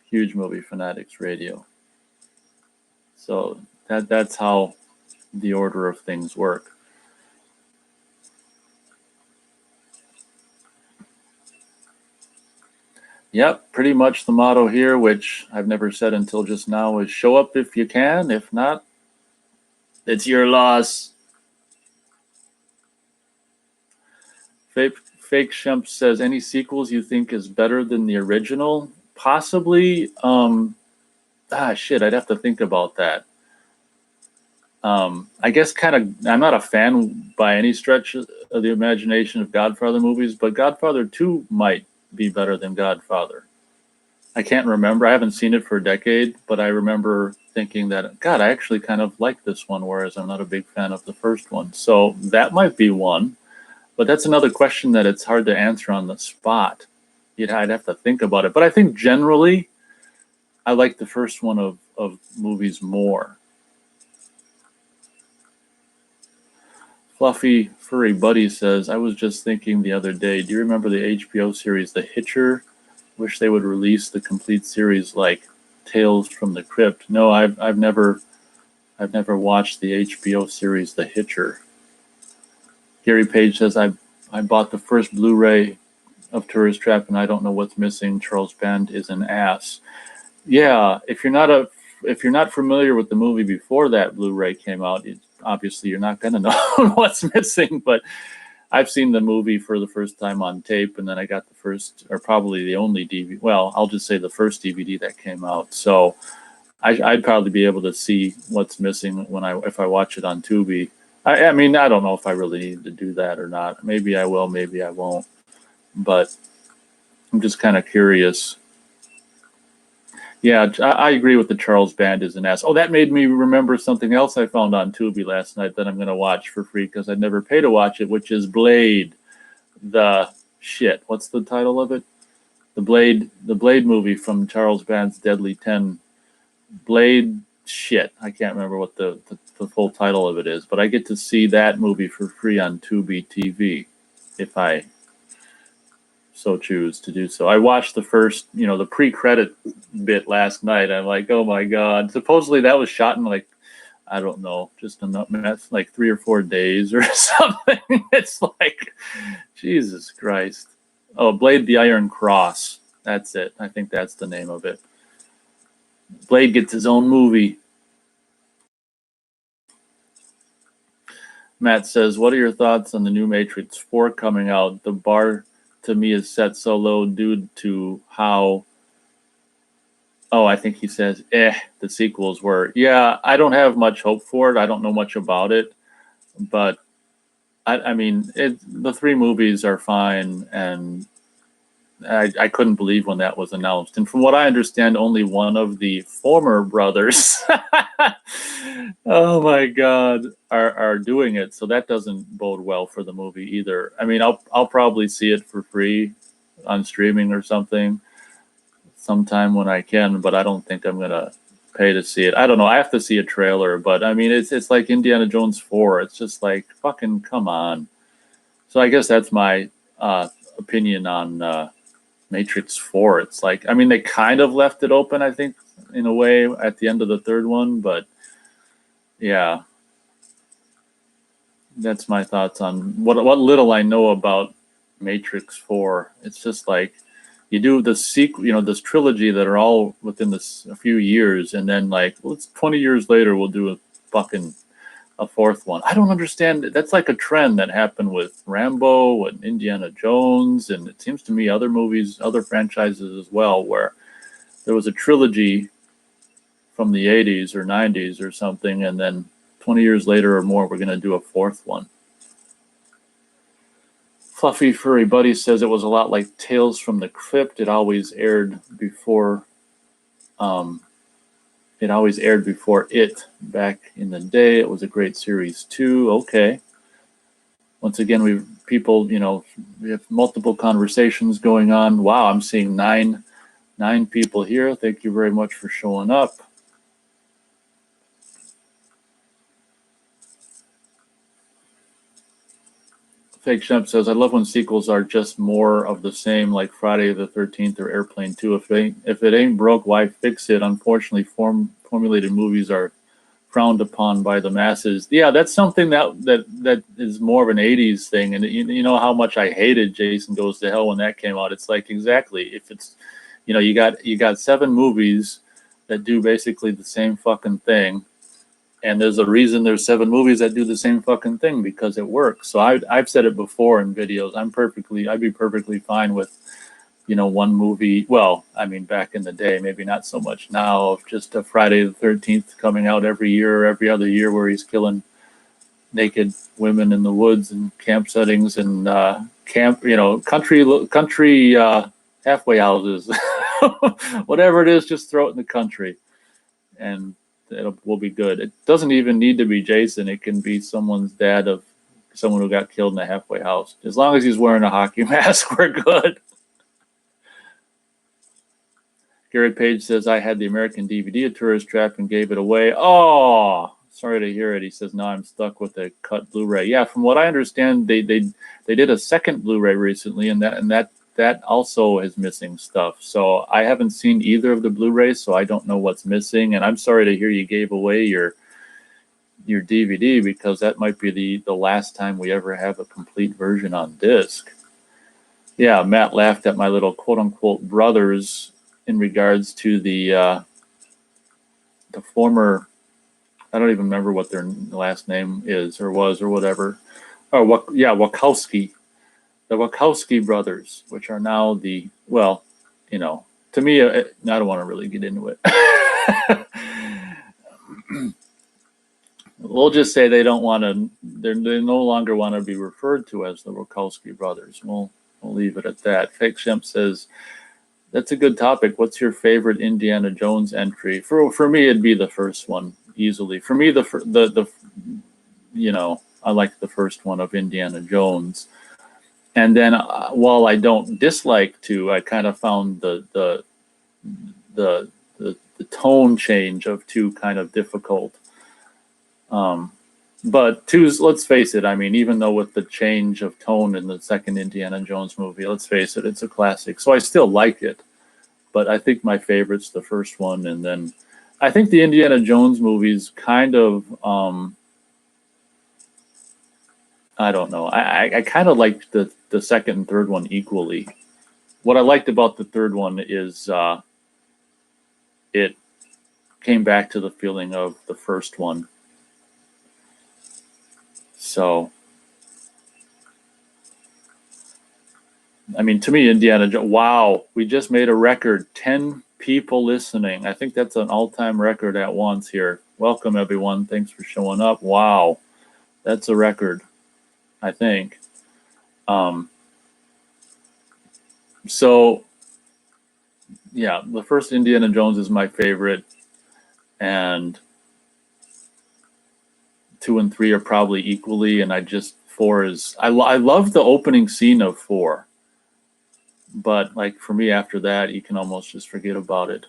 A: Huge Movie Fanatics Radio. So that's how the order of things work. Yep, pretty much the motto here, which I've never said until just now, is show up if you can. If not, it's your loss. Fake Shemp says, any sequels you think is better than the original? Possibly. Shit, I'd have to think about that. I guess kind of, I'm not a fan by any stretch of the imagination of Godfather movies, but Godfather 2 might be better than Godfather. I can't remember. I haven't seen it for a decade, but I remember thinking that, God, I actually kind of like this one, whereas I'm not a big fan of the first one. So that might be one. But that's another question that it's hard to answer on the spot. I'd have to think about it. But I think generally, I like the first one of movies more. Fluffy Furry Buddy says, I was just thinking the other day, do you remember the HBO series The Hitcher? Wish they would release the complete series like Tales from the Crypt. No, I've never watched the HBO series The Hitcher. Gary Page says, I bought the first Blu-ray of Tourist Trap and I don't know what's missing. Charles Band is an ass. Yeah, if you're not familiar with the movie before that Blu-ray came out, obviously you're not going to know what's missing. But I've seen the movie for the first time on tape, and then I got the first, or probably the only DVD. Well, I'll just say the first DVD that came out. So I'd probably be able to see what's missing if I watch it on Tubi. I mean, I don't know if I really need to do that or not. Maybe I will, maybe I won't. But I'm just kind of curious. Yeah, I agree with the Charles Band is an ass. Oh, that made me remember something else I found on Tubi last night that I'm going to watch for free because I'd never pay to watch it, which is Blade. What's the title of it? The Blade movie from Charles Band's Deadly 10. Blade shit. I can't remember what the full title of it is, but I get to see that movie for free on Tubi TV if I so choose to do so. I watched the first, the pre-credit bit last night. I'm like, oh my God. Supposedly that was shot in like, I don't know, just that's like 3 or 4 days or something. It's like, Jesus Christ. Oh, Blade the Iron Cross. That's it. I think that's the name of it. Blade gets his own movie. Matt says, what are your thoughts on the new Matrix 4 coming out? The bar to me is set so low due to how, I think he says, the sequels were. Yeah, I don't have much hope for it. I don't know much about it. But, I mean, the 3 movies are fine, and I couldn't believe when that was announced. And from what I understand, only one of the former brothers, oh my God, are doing it. So that doesn't bode well for the movie either. I mean, I'll probably see it for free on streaming or something sometime when I can, but I don't think I'm gonna pay to see it. I don't know. I have to see a trailer, but I mean, it's like Indiana Jones 4. It's just like, fucking come on. So I guess that's my opinion on Matrix 4. It's like, I mean, they kind of left it open, I think, in a way at the end of the third one, but yeah, that's my thoughts on what little I know about Matrix 4. It's just like, you do the sequel, this trilogy that are all within a few years, and then like, well, it's 20 years later, we'll do a fourth one. I don't understand. That's like a trend that happened with Rambo and Indiana Jones, and it seems to me other movies, other franchises as well, where there was a trilogy from the 80s or 90s or something, and then 20 years later or more, we're going to do a fourth one. Fluffy Furry Buddy says it was a lot like Tales from the Crypt. It always aired before it back in the day. It was a great series too. Okay. Once again, we have multiple conversations going on. Wow, I'm seeing nine people here. Thank you very much for showing up. Fake Shemp says, I love when sequels are just more of the same, like Friday the 13th or Airplane 2. If it ain't broke, why fix it? Unfortunately, formulated movies are frowned upon by the masses. Yeah, that's something that is more of an 80s thing. And you know how much I hated Jason Goes to Hell when that came out. It's like, exactly, if it's, you got 7 movies that do basically the same fucking thing. And there's a reason there's 7 movies that do the same fucking thing, because it works. So I've said it before in videos. I'd be perfectly fine with, one movie. Well, I mean, back in the day, maybe not so much now, of just a Friday the 13th coming out every year or every other year, where he's killing naked women in the woods and camp settings and country halfway houses, whatever it is, just throw it in the country, and will be good. It doesn't even need to be Jason. It can be someone's dad of someone who got killed in a halfway house. As long as he's wearing a hockey mask, we're good. Garrett Page says, I had the American DVD at Tourist Trap and gave it away. Oh, sorry to hear it. He says, now I'm stuck with a cut Blu-ray. Yeah, from what I understand, they did a second Blu-ray recently, and that also is missing stuff. So I haven't seen either of the Blu-rays, so I don't know what's missing. And I'm sorry to hear you gave away your DVD, because that might be the last time we ever have a complete version on disc. Yeah, Matt laughed at my little quote-unquote brothers in regards to the former, I don't even remember what their last name is or was or whatever. Oh, Wachowski. The Wachowski brothers, which are now to me, I don't want to really get into it. We'll just say they no longer want to be referred to as the Wachowski brothers. We'll leave it at that. Fake Shemp says, that's a good topic. What's your favorite Indiana Jones entry? For me, it'd be the first one, easily. For me, I like the first one of Indiana Jones. And then, while I don't dislike 2, I kind of found the tone change of 2 kind of difficult. But two's, let's face it, I mean, even though with the change of tone in the second Indiana Jones movie, let's face it, it's a classic. So I still like it. But I think my favorite's the first one. And then I think the Indiana Jones movies kind of, I don't know. I kind of liked the second and third one equally. What I liked about the third one is it came back to the feeling of the first one. So, I mean, to me, Indiana Jones, wow, we just made a record. 10 people listening. I think that's an all-time record at once here. Welcome, everyone. Thanks for showing up. Wow, that's a record, I think. So, yeah, the first Indiana Jones is my favorite, and 2 and 3 are probably equally, and 4 is, I love the opening scene of 4. But like for me, after that, you can almost just forget about it.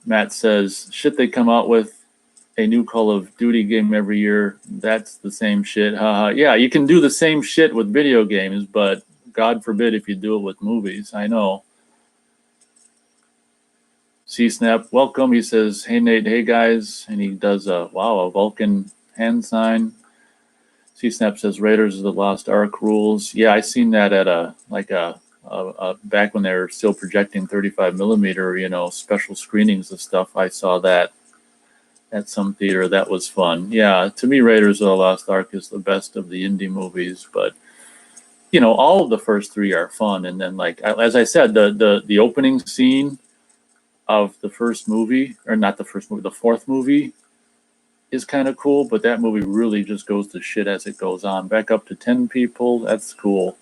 A: Matt says, shit, they come out with a new Call of Duty game every year. That's the same shit. Yeah, you can do the same shit with video games, but God forbid if you do it with movies. I know. C-Snap, welcome. He says, hey, Nate, hey, guys. And he does a Vulcan hand sign. C-Snap says, Raiders of the Lost Ark rules. Yeah, I seen that at back when they were still projecting 35 millimeter, special screenings of stuff. I saw that at some theater. That was fun. Yeah, to me, Raiders of the Lost Ark is the best of the indie movies, but all of the first 3 are fun. And then, like as I said, the opening scene of the first movie, or not the first movie, the fourth movie, is kind of cool, but that movie really just goes to shit as it goes on. Back up to 10 people, that's cool.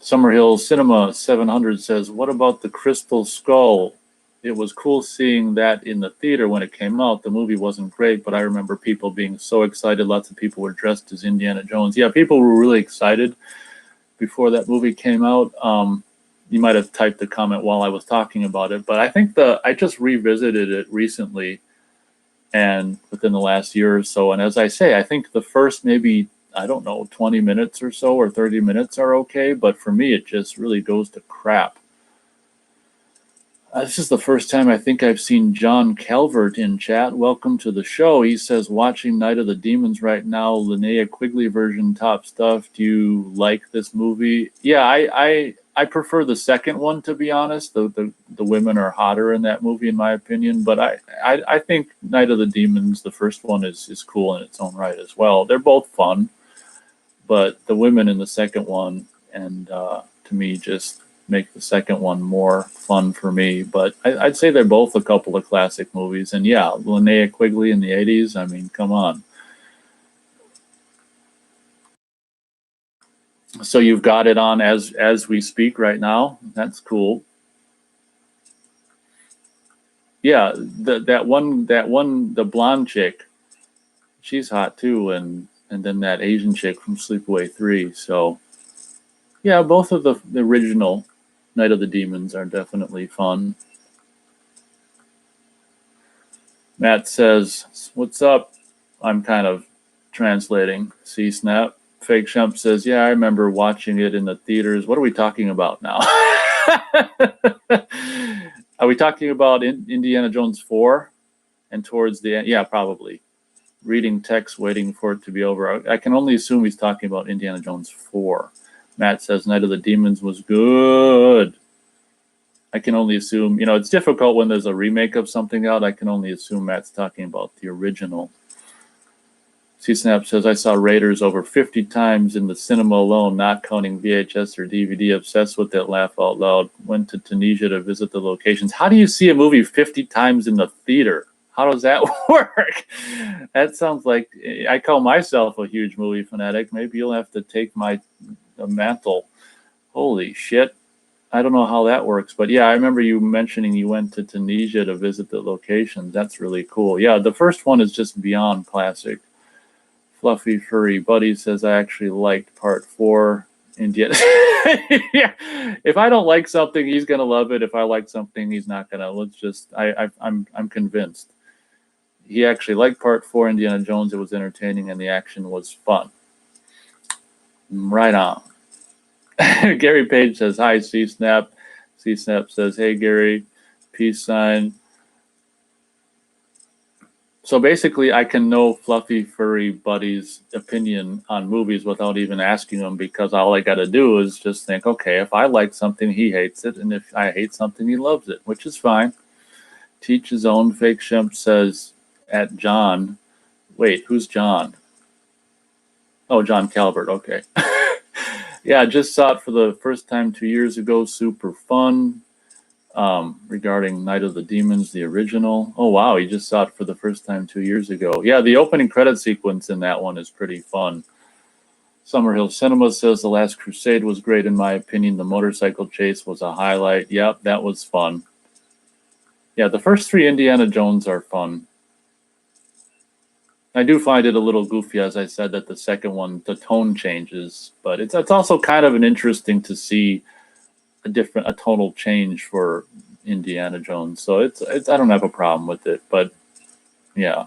A: Summerhill Cinema 700 says, what about the Crystal Skull? It was cool seeing that in the theater when it came out. The movie wasn't great, but I remember people being so excited. Lots of people were dressed as Indiana Jones. Yeah, people were really excited before that movie came out. You might have typed the comment while I was talking about it, but I think I just revisited it recently and within the last year or so. And as I say, I think the first maybe, I don't know, 20 minutes or so or 30 minutes are okay. But for me, it just really goes to crap. This is the first time I think I've seen John Calvert in chat. Welcome to the show. He says, watching Night of the Demons right now, Linnea Quigley version, top stuff. Do you like this movie? Yeah, I prefer the second one, to be honest. The women are hotter in that movie, in my opinion. But I think Night of the Demons, the first one, is cool in its own right as well. They're both fun, but the women in the second one, and to me, just make the second one more fun for me. But I'd say they're both a couple of classic movies. And yeah, Linnea Quigley in the 80s, I mean, come on. So you've got it on as we speak right now. That's cool. Yeah, that one, the blonde chick, she's hot too, and then that Asian chick from Sleepaway 3. So yeah, both of the original Night of the Demons are definitely fun. Matt says, what's up? I'm kind of translating. C-Snap. Fake Shump says, yeah, I remember watching it in the theaters. What are we talking about now? Are we talking about Indiana Jones 4 and towards the end? Yeah, probably. Reading text, waiting for it to be over. I can only assume he's talking about Indiana Jones 4. Matt says Night of the Demons was good. I can only assume, it's difficult when there's a remake of something out. I can only assume Matt's talking about the original. C-Snap says, I saw Raiders over 50 times in the cinema alone, not counting VHS or DVD. Obsessed with it, laugh out loud. Went to Tunisia to visit the locations. How do you see a movie 50 times in the theater? How does that work? That sounds like, I call myself a huge movie fanatic. Maybe you'll have to take the mantle. Holy shit. I don't know how that works, but yeah, I remember you mentioning you went to Tunisia to visit the locations. That's really cool. Yeah, the first one is just beyond classic. Fluffy Furry Buddy says, I actually liked part 4. Indiana. Yeah. If I don't like something, he's gonna love it. If I like something, he's not gonna. I'm convinced. he actually liked part 4 Indiana Jones. It was entertaining and the action was fun. Right on. Gary Page says, hi, C-Snap. C-Snap says, hey, Gary, peace sign. So basically, I can know Fluffy Furry Buddy's opinion on movies without even asking him, because all I got to do is just think, okay, if I like something, he hates it, and if I hate something, he loves it, which is fine. Teach his own. Fake Shemp says, at John. Wait, who's John? Oh, John Calvert, okay. Yeah, I just saw it for the first time 2 years ago. Super fun. Regarding Night of the Demons, the original. Oh, wow, you just saw it for the first time 2 years ago. Yeah, the opening credit sequence in that one is pretty fun. Summerhill Cinema says, The Last Crusade was great in my opinion. The motorcycle chase was a highlight. Yep, that was fun. Yeah, the first 3 Indiana Jones are fun. I do find it a little goofy, as I said, that the second one, the tone changes, but it's also kind of an interesting to see a tonal change for Indiana Jones. So it's I don't have a problem with it, but yeah.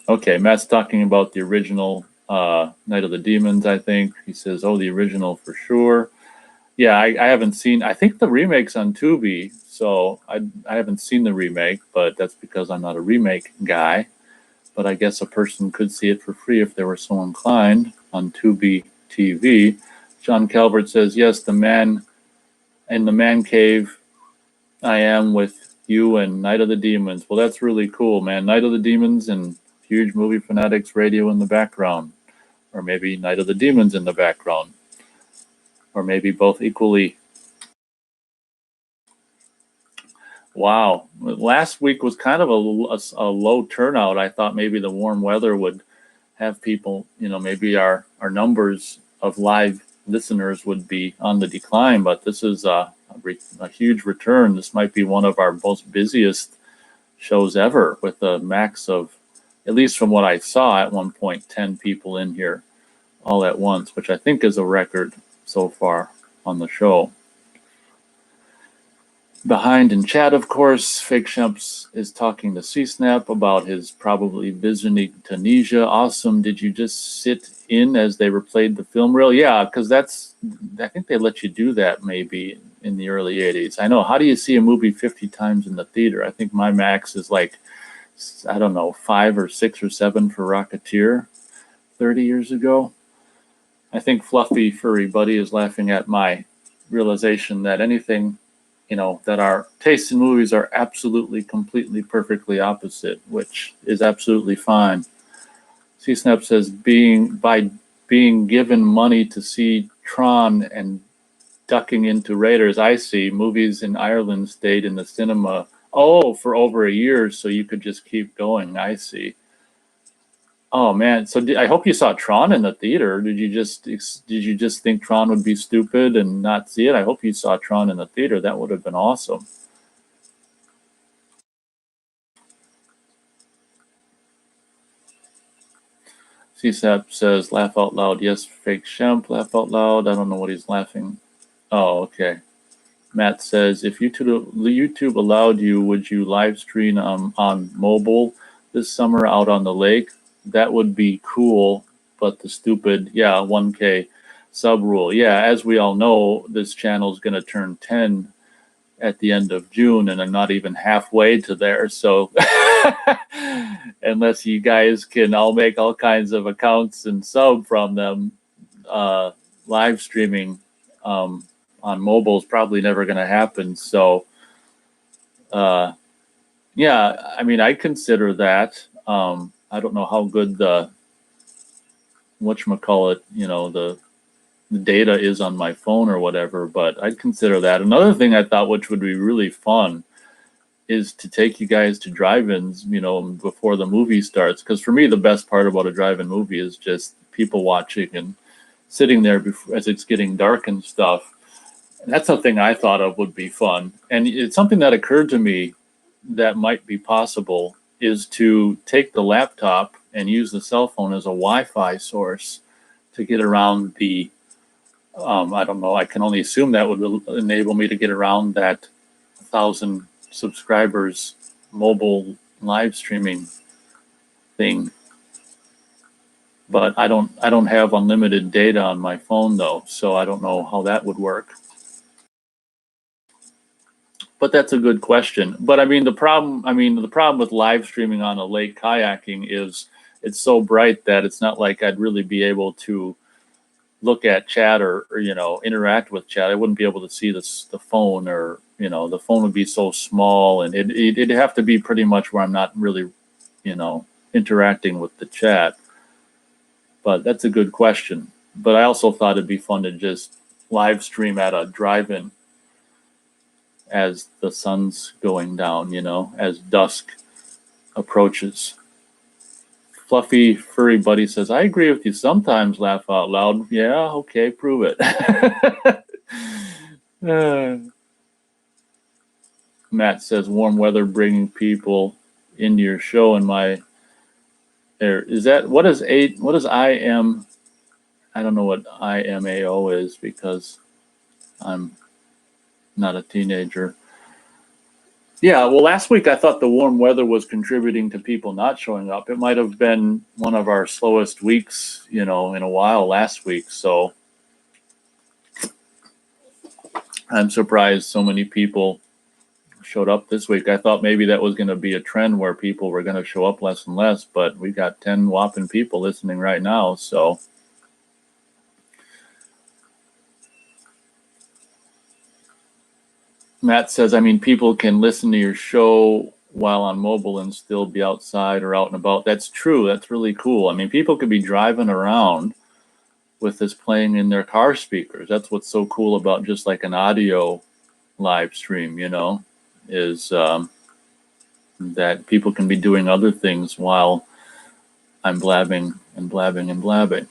A: Okay, Matt's talking about the original Night of the Demons, I think. He says, oh, the original for sure. Yeah, I haven't seen, I think the remake's on Tubi, so I haven't seen the remake, but that's because I'm not a remake guy. But I guess a person could see it for free if they were so inclined on Tubi TV. John Calvert says, yes, the man in the man cave, I am with you and Night of the Demons. Well, that's really cool, man. Night of the Demons and huge movie fanatics radio in the background. Or maybe Night of the Demons in the background. Or maybe both equally. Wow. Last week was kind of a low turnout. I thought maybe the warm weather would have people, maybe our numbers of live listeners would be on the decline, but this is a huge return. This might be one of our most busiest shows ever, with a max of, at least from what I saw at one point, 10 people in here all at once, which I think is a record so far on the show. Behind in chat, of course, Fake Shemps is talking to C-Snap about his probably visiting Tunisia. Awesome. Did you just sit in as they replayed the film reel? Yeah, because I think they let you do that maybe in the early 80s. I know. How do you see a movie 50 times in the theater? I think my max is like, I don't know, 5 or 6 or 7 for Rocketeer 30 years ago. I think Fluffy Furry Buddy is laughing at my realization that anything, that our tastes in movies are absolutely, completely, perfectly opposite, which is absolutely fine. C-Snap says, by being given money to see Tron and ducking into Raiders, I see movies in Ireland stayed in the cinema, for over a year, so you could just keep going. I see. Oh man, so I hope you saw Tron in the theater. Did you just think Tron would be stupid and not see it? I hope you saw Tron in the theater. That would have been awesome. CSAP says, laugh out loud. Yes, Fake Shemp, laugh out loud. I don't know what he's laughing. Oh, okay. Matt says, if YouTube allowed you, would you live stream on mobile this summer out on the lake? That would be cool, but the stupid, 1K sub rule. Yeah, as we all know, this channel is going to turn 10 at the end of June, and I'm not even halfway to there. So unless you guys can all make all kinds of accounts and sub from them, live streaming on mobile is probably never going to happen. So, I mean, I consider that. I don't know how good the data is on my phone or whatever, but I'd consider that. Another thing I thought, which would be really fun, is to take you guys to drive-ins, before the movie starts. Because for me, the best part about a drive-in movie is just people watching and sitting there as it's getting dark and stuff. And that's something I thought of would be fun. And it's something that occurred to me that might be possible, is to take the laptop and use the cell phone as a Wi-Fi source to get around the, I don't know, I can only assume that would enable me to get around that 1,000 subscribers mobile live streaming thing. But I don't have unlimited data on my phone though, so I don't know how that would work. But that's a good question. But I mean the problem with live streaming on a lake kayaking is it's so bright that it's not like I'd really be able to look at chat or interact with chat. I wouldn't be able to see the phone, or the phone would be so small, and it'd have to be pretty much where I'm not really interacting with the chat. But that's a good question. But I also thought it'd be fun to just live stream at a drive-in as the sun's going down, as dusk approaches. Fluffy Furry Buddy says, I agree with you sometimes, laugh out loud. Yeah, okay, prove it. Matt says, warm weather bringing people into your show in my air. What is IM? I don't know what IMAO is because I'm not a teenager. Yeah, well, last week I thought the warm weather was contributing to people not showing up. It might have been one of our slowest weeks, in a while last week. So I'm surprised so many people showed up this week. I thought maybe that was going to be a trend where people were going to show up less and less, but we got 10 whopping people listening right now. So Matt says, people can listen to your show while on mobile and still be outside or out and about. That's true. That's really cool. People could be driving around with this playing in their car speakers. That's what's so cool about just like an audio live stream, is that people can be doing other things while I'm blabbing and blabbing and blabbing.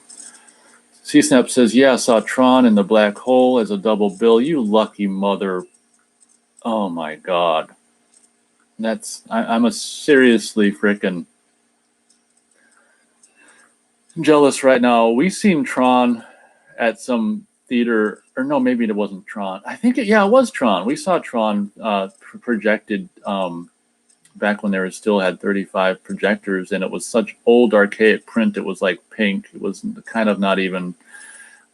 A: C-Snap says, yeah, I saw Tron in the black hole as a double bill. You lucky mother. Oh my God. I'm a seriously freaking jealous right now. We seen Tron at some theater, or no, maybe it wasn't Tron. I think it was Tron. We saw Tron projected back when there still had 35 projectors, and it was such old archaic print. It was like pink. It was kind of not even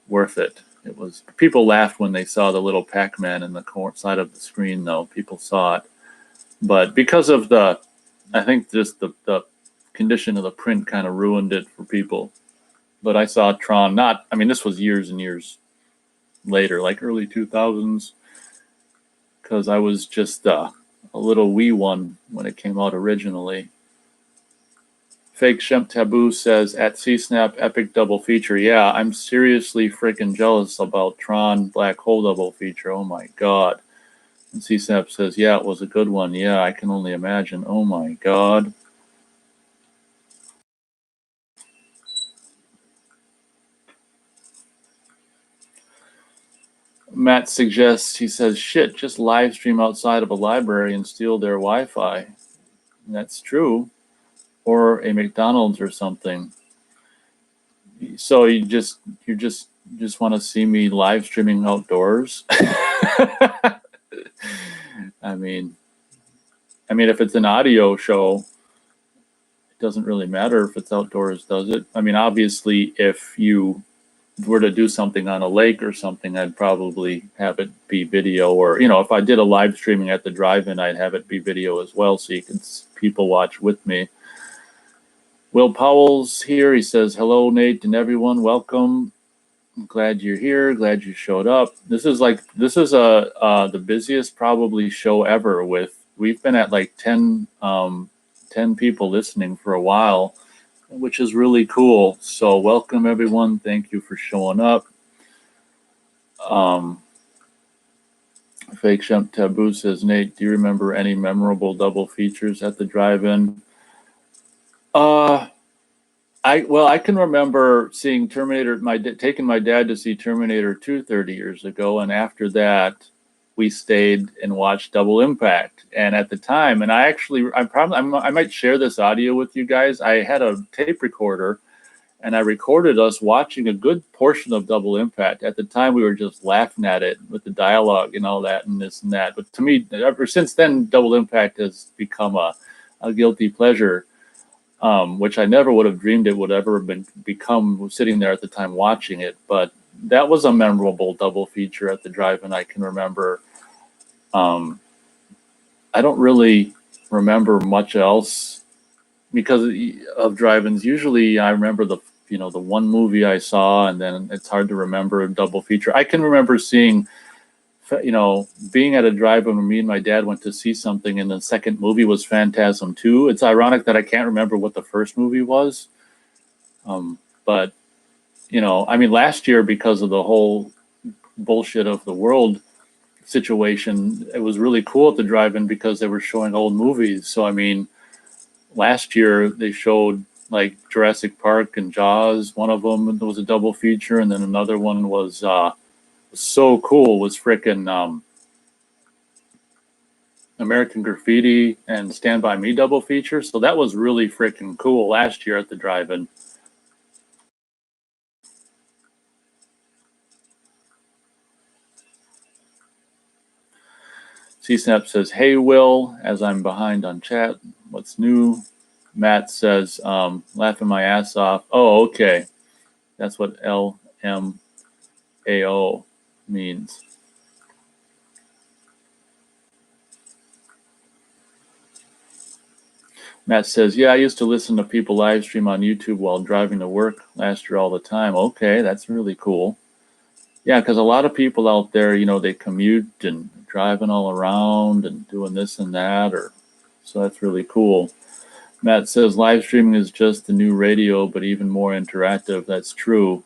A: worth it. It was, people laughed when they saw the little Pac-Man in the side of the screen, though. People saw it. But because of I think just the condition of the print kind of ruined it for people. But I saw Tron, this was years and years later, like early 2000s, because I was just a little wee one when it came out originally. Fake Shemp Taboo says, at C-Snap, epic double feature. Yeah, I'm seriously freaking jealous about Tron Black Hole double feature. Oh my God. And C-Snap says, yeah, it was a good one. Yeah, I can only imagine. Oh my God. Matt suggests, he says, shit, just live stream outside of a library and steal their Wi-Fi. And that's true. Or a McDonald's or something. So you just want to see me live streaming outdoors? If it's an audio show, it doesn't really matter if it's outdoors, does it? Obviously, if you were to do something on a lake or something, I'd probably have it be video, or if I did a live streaming at the drive-in, I'd have it be video as well, so you can people watch with me. Will Powell's here. He says, hello, Nate, and everyone. Welcome. I'm glad you're here. Glad you showed up. This is the busiest probably show ever. We've been at like 10 people listening for a while, which is really cool. So welcome, everyone. Thank you for showing up. Fake Shemp Taboo says, Nate, do you remember any memorable double features at the drive-in? I can remember seeing Terminator, taking my dad to see Terminator 2 30 years ago, and after that, we stayed and watched Double Impact. And at the time, and I might share this audio with you guys. I had a tape recorder, and I recorded us watching a good portion of Double Impact. At the time, we were just laughing at it with the dialogue and all that and this and that. But to me, ever since then, Double Impact has become a a guilty pleasure, which I never would have dreamed it would ever become sitting there at the time watching it. But that was a memorable double feature at the drive-in I can remember. I don't really remember much else because of drive-ins. Usually I remember the one movie I saw, and then it's hard to remember a double feature. I can remember seeing, being at a drive-in when me and my dad went to see something, and the second movie was Phantasm 2. It's ironic that I can't remember what the first movie was. But, last year, because of the whole bullshit of the world situation, it was really cool at the drive-in because they were showing old movies. So, last year they showed like Jurassic Park and Jaws. One of them was a double feature, and then another one was so cool was frickin' American Graffiti and Stand By Me double feature. So that was really frickin' cool last year at the drive-in. C-Snap says, "Hey, Will, as I'm behind on chat, what's new?" Matt says, "Laughing my ass off." Oh, okay. That's what LMAO means. Matt says, "Yeah, I used to listen to people live stream on YouTube while driving to work last year all the time." Okay, that's really cool. Yeah, because a lot of people out there, they commute and driving all around and doing this and that, so that's really cool. Matt says, "Live streaming is just the new radio, but even more interactive." That's true.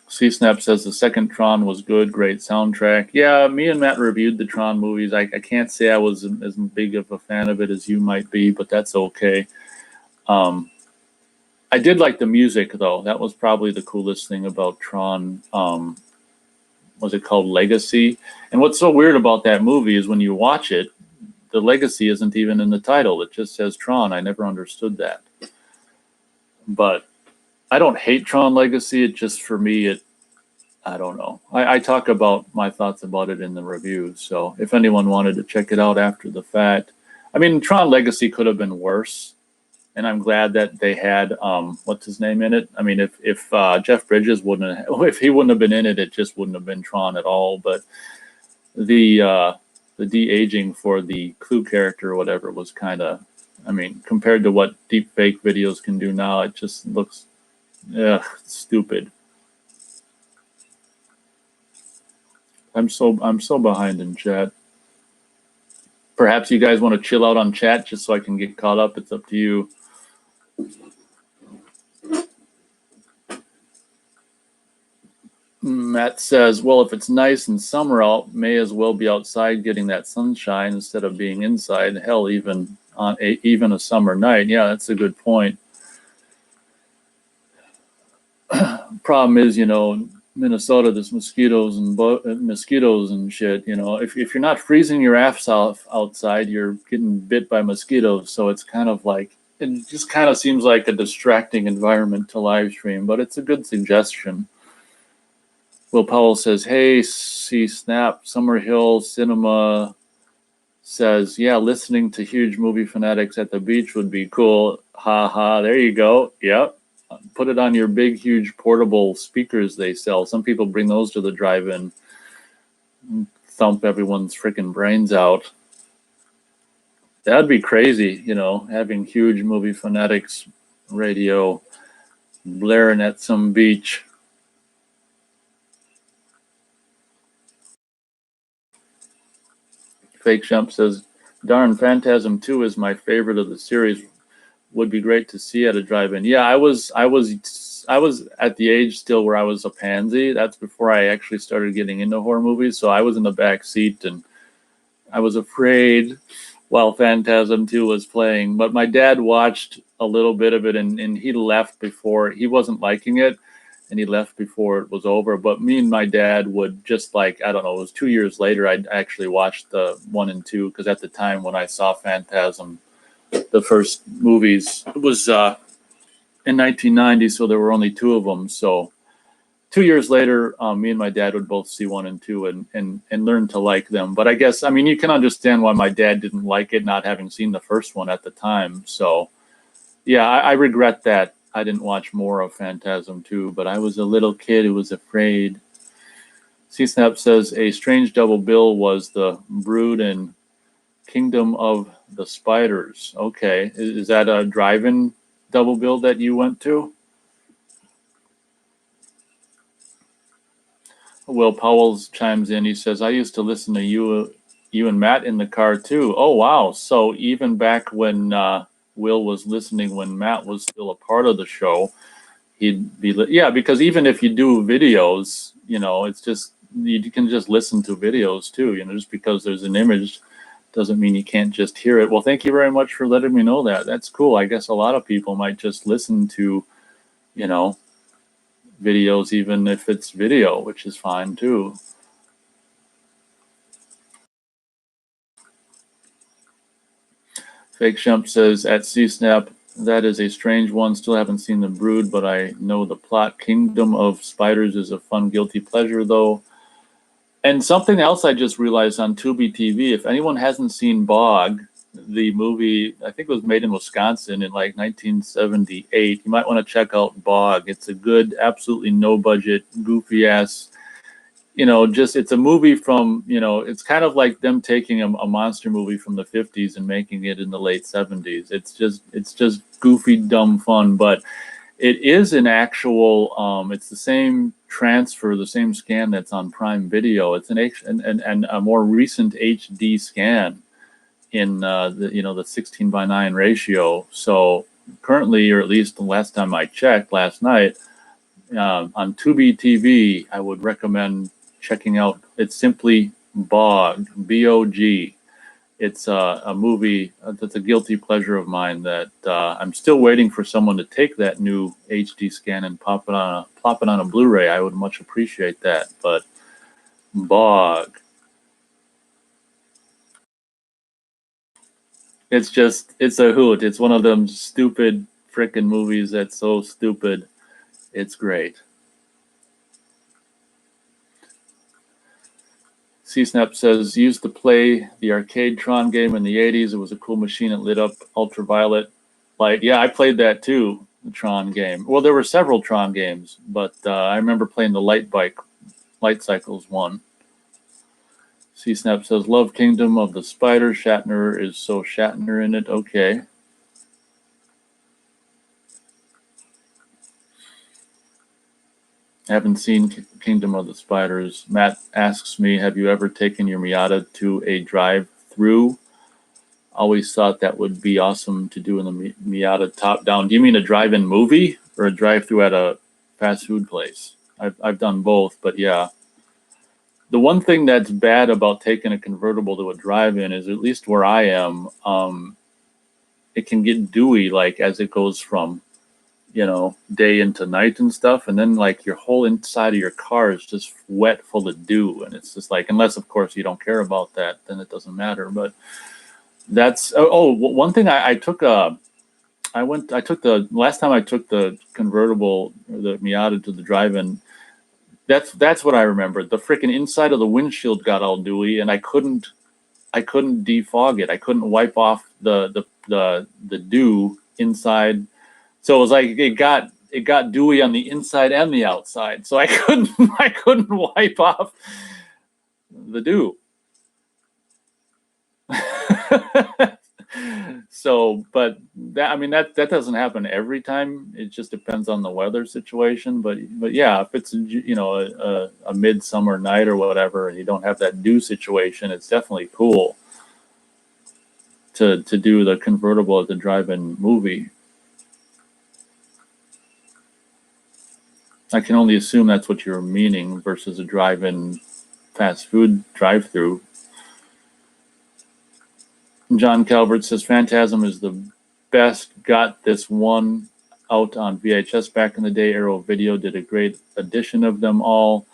A: C-Snap says, "The second Tron was good, great soundtrack." Yeah, me and Matt reviewed the Tron movies. I can't say I was as big of a fan of it as you might be, but that's okay. I did like the music, though. That was probably the coolest thing about Tron. Was it called Legacy? And what's so weird about that movie is when you watch it, the Legacy isn't even in the title. It just says Tron. I never understood that. But I don't hate Tron Legacy. It just, for me, I don't know. I talk about my thoughts about it in the review. So if anyone wanted to check it out after the fact, Tron Legacy could have been worse. And I'm glad that they had what's his name in it. If Jeff Bridges if he wouldn't have been in it, it just wouldn't have been Tron at all. But the de-aging for the Clue character or whatever was kind of, compared to what deep fake videos can do now, it just looks stupid. I'm so behind in chat. Perhaps you guys want to chill out on chat just so I can get caught up. It's up to you. Matt says, "Well, if it's nice and summer out, may as well be outside getting that sunshine instead of being inside. Hell, even on even a summer night." Yeah, that's a good point. Problem is, Minnesota, there's mosquitoes and shit. If you're not freezing your ass off outside, you're getting bit by mosquitoes. So it's kind of like, it just kind of seems like a distracting environment to live stream, but it's a good suggestion. Will Powell says, "Hey, C-Snap, Summerhill Cinema says, yeah, listening to huge movie fanatics at the beach would be cool. Ha ha, there you go. Yep. Put it on your big, huge portable speakers they sell. Some people bring those to the drive-in, thump everyone's freaking brains out. That'd be crazy, having huge movie fanatics radio blaring at some beach. Fake Jump says, "Darn, Phantasm 2 is my favorite of the series. Would be great to see at a drive-in." Yeah, I was at the age still where I was a pansy. That's before I actually started getting into horror movies. So I was in the back seat and I was afraid while Phantasm 2 was playing. But my dad watched a little bit of it and he left before. He wasn't liking it and he left before it was over. But me and my dad would just I don't know, it was 2 years later, I actually watched the 1 and 2 because at the time when I saw Phantasm, the first movies, it was in 1990, so there were only 2 of them. So 2 years later, me and my dad would both see 1 and 2 and learn to like them. But I guess, I mean, you can understand why my dad didn't like it, not having seen the first one at the time. So yeah, I regret that I didn't watch more of Phantasm 2, but I was a little kid who was afraid. C-Snap says a strange double bill was the Brood and Kingdom of the Spiders. Okay, is that a drive-in double bill that you went to? Will Powell chimes in. He says, I used to listen to you and Matt in the car too. Oh, wow. So even back when Will was listening, when Matt was still a part of the show, he'd be, yeah, because even if you do videos, you know, it's just, you can just listen to videos too, you know, just because there's an image doesn't mean you can't just hear it. Well, thank you very much for letting me know that. That's cool. I guess a lot of people might just listen to, you know, videos, even if it's video, which is fine too. Fake Shump says at CSNAP, that is a strange one. Still haven't seen The Brood, but I know the plot. Kingdom of Spiders is a fun guilty pleasure though. And something else I just realized on Tubi TV, if anyone hasn't seen Bog, the movie, I think it was made in Wisconsin in like 1978, you might want to check out Bog. It's a good, absolutely no budget, goofy ass, you know, just, it's a movie from, you know, it's kind of like them taking a monster movie from the 50s and making it in the late 70s. It's just goofy, dumb fun, but it is an actual, it's the same transfer, the same scan that's on Prime Video. It's an and a more recent HD scan in the, you know, the 16:9 ratio. So currently, or at least the last time I checked last night, on Tubi TV, I would recommend checking out. It's simply Bog, B-O-G. It's a movie that's a guilty pleasure of mine that I'm still waiting for someone to take that new HD scan and plop it on a Blu-ray. I would much appreciate that. But Bog, it's a hoot. It's one of them stupid frickin' movies that's so stupid. It's great. C-Snap says, used to play the arcade Tron game in the 80s. It was a cool machine. It lit up ultraviolet light. Yeah, I played that too, the Tron game. Well, there were several Tron games, but I remember playing the Light Cycles one. C-Snap says, love Kingdom of the Spider. Shatner is so Shatner in it. Okay. I haven't seen Kingdom of the Spiders. Matt asks me, have you ever taken your Miata to a drive-through? Always thought that would be awesome to do in the Miata top-down. Do you mean a drive-in movie or a drive-through at a fast food place? I've done both, but yeah. The one thing that's bad about taking a convertible to a drive-in is, at least where I am, it can get dewy, like as it goes from, you know, day into night and stuff, and then like your whole inside of your car is just wet, full of dew, and it's just like, unless of course you don't care about that, then it doesn't matter. But that's one thing I took the last time I took the convertible, the Miata, to the drive-in. That's what I remember. The freaking inside of the windshield got all dewy, and I couldn't defog it. I couldn't wipe off the dew inside. So it was like it got dewy on the inside and the outside. So I couldn't wipe off the dew. So, but that, I mean, that doesn't happen every time. It just depends on the weather situation. But yeah, if it's, you know, a midsummer night or whatever, and you don't have that dew situation, it's definitely cool to do the convertible at the drive-in movie. I can only assume that's what you're meaning versus a drive-in fast food drive-through. John Calvert says Phantasm is the best. Got this one out on VHS back in the day. Arrow Video did a great edition of them all.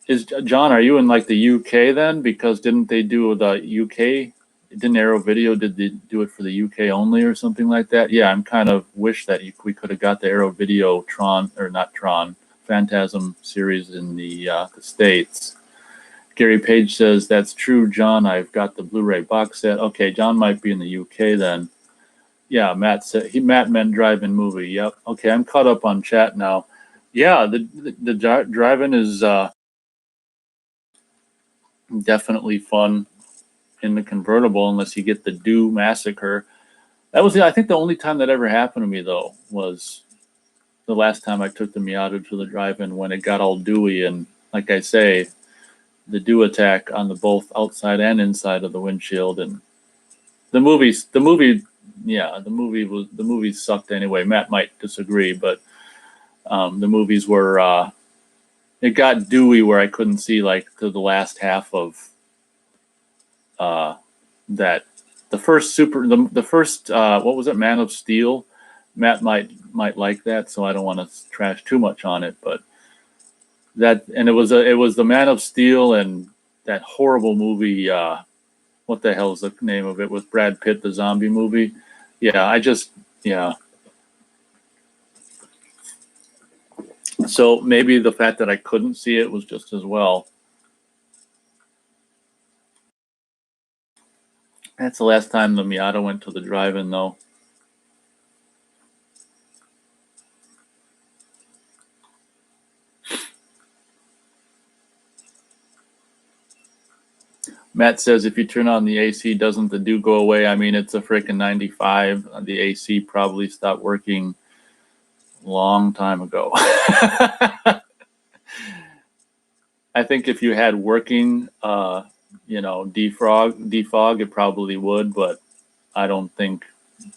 A: Is John, are you in like the UK then? Because didn't they do the UK? Didn't Arrow Video, did they do it for the UK only or something like that? Yeah, I'm kind of wish that we could have got the Arrow Video Tron, or not Tron, Phantasm series in the States. Gary Page says, that's true, John. I've got the Blu-ray box set. Okay, John might be in the UK then. Yeah, Matt said Matt meant drive-in movie. Yep. Okay, I'm caught up on chat now. Yeah, the drive-in is definitely fun in the convertible, unless you get the Dew Massacre. That was I think the only time that ever happened to me though was the last time I took the Miata to the drive-in when it got all dewy, and like I say, the dew attack on the both outside and inside of the windshield. And the movie sucked anyway. Matt might disagree, but the movies were it got dewy where I couldn't see like to the last half of that. The first what was it, Man of Steel? Matt might like that, so I don't want to trash too much on it, but that, and it was the Man of Steel and that horrible movie. What the hell is the name of it with Brad Pitt, the zombie movie? Yeah, So maybe the fact that I couldn't see it was just as well. That's the last time the Miata went to the drive-in, though. Matt says, if you turn on the AC, doesn't the dew go away? I mean, it's a freaking 95. The AC probably stopped working a long time ago. I think if you had working, defog, it probably would, but I don't think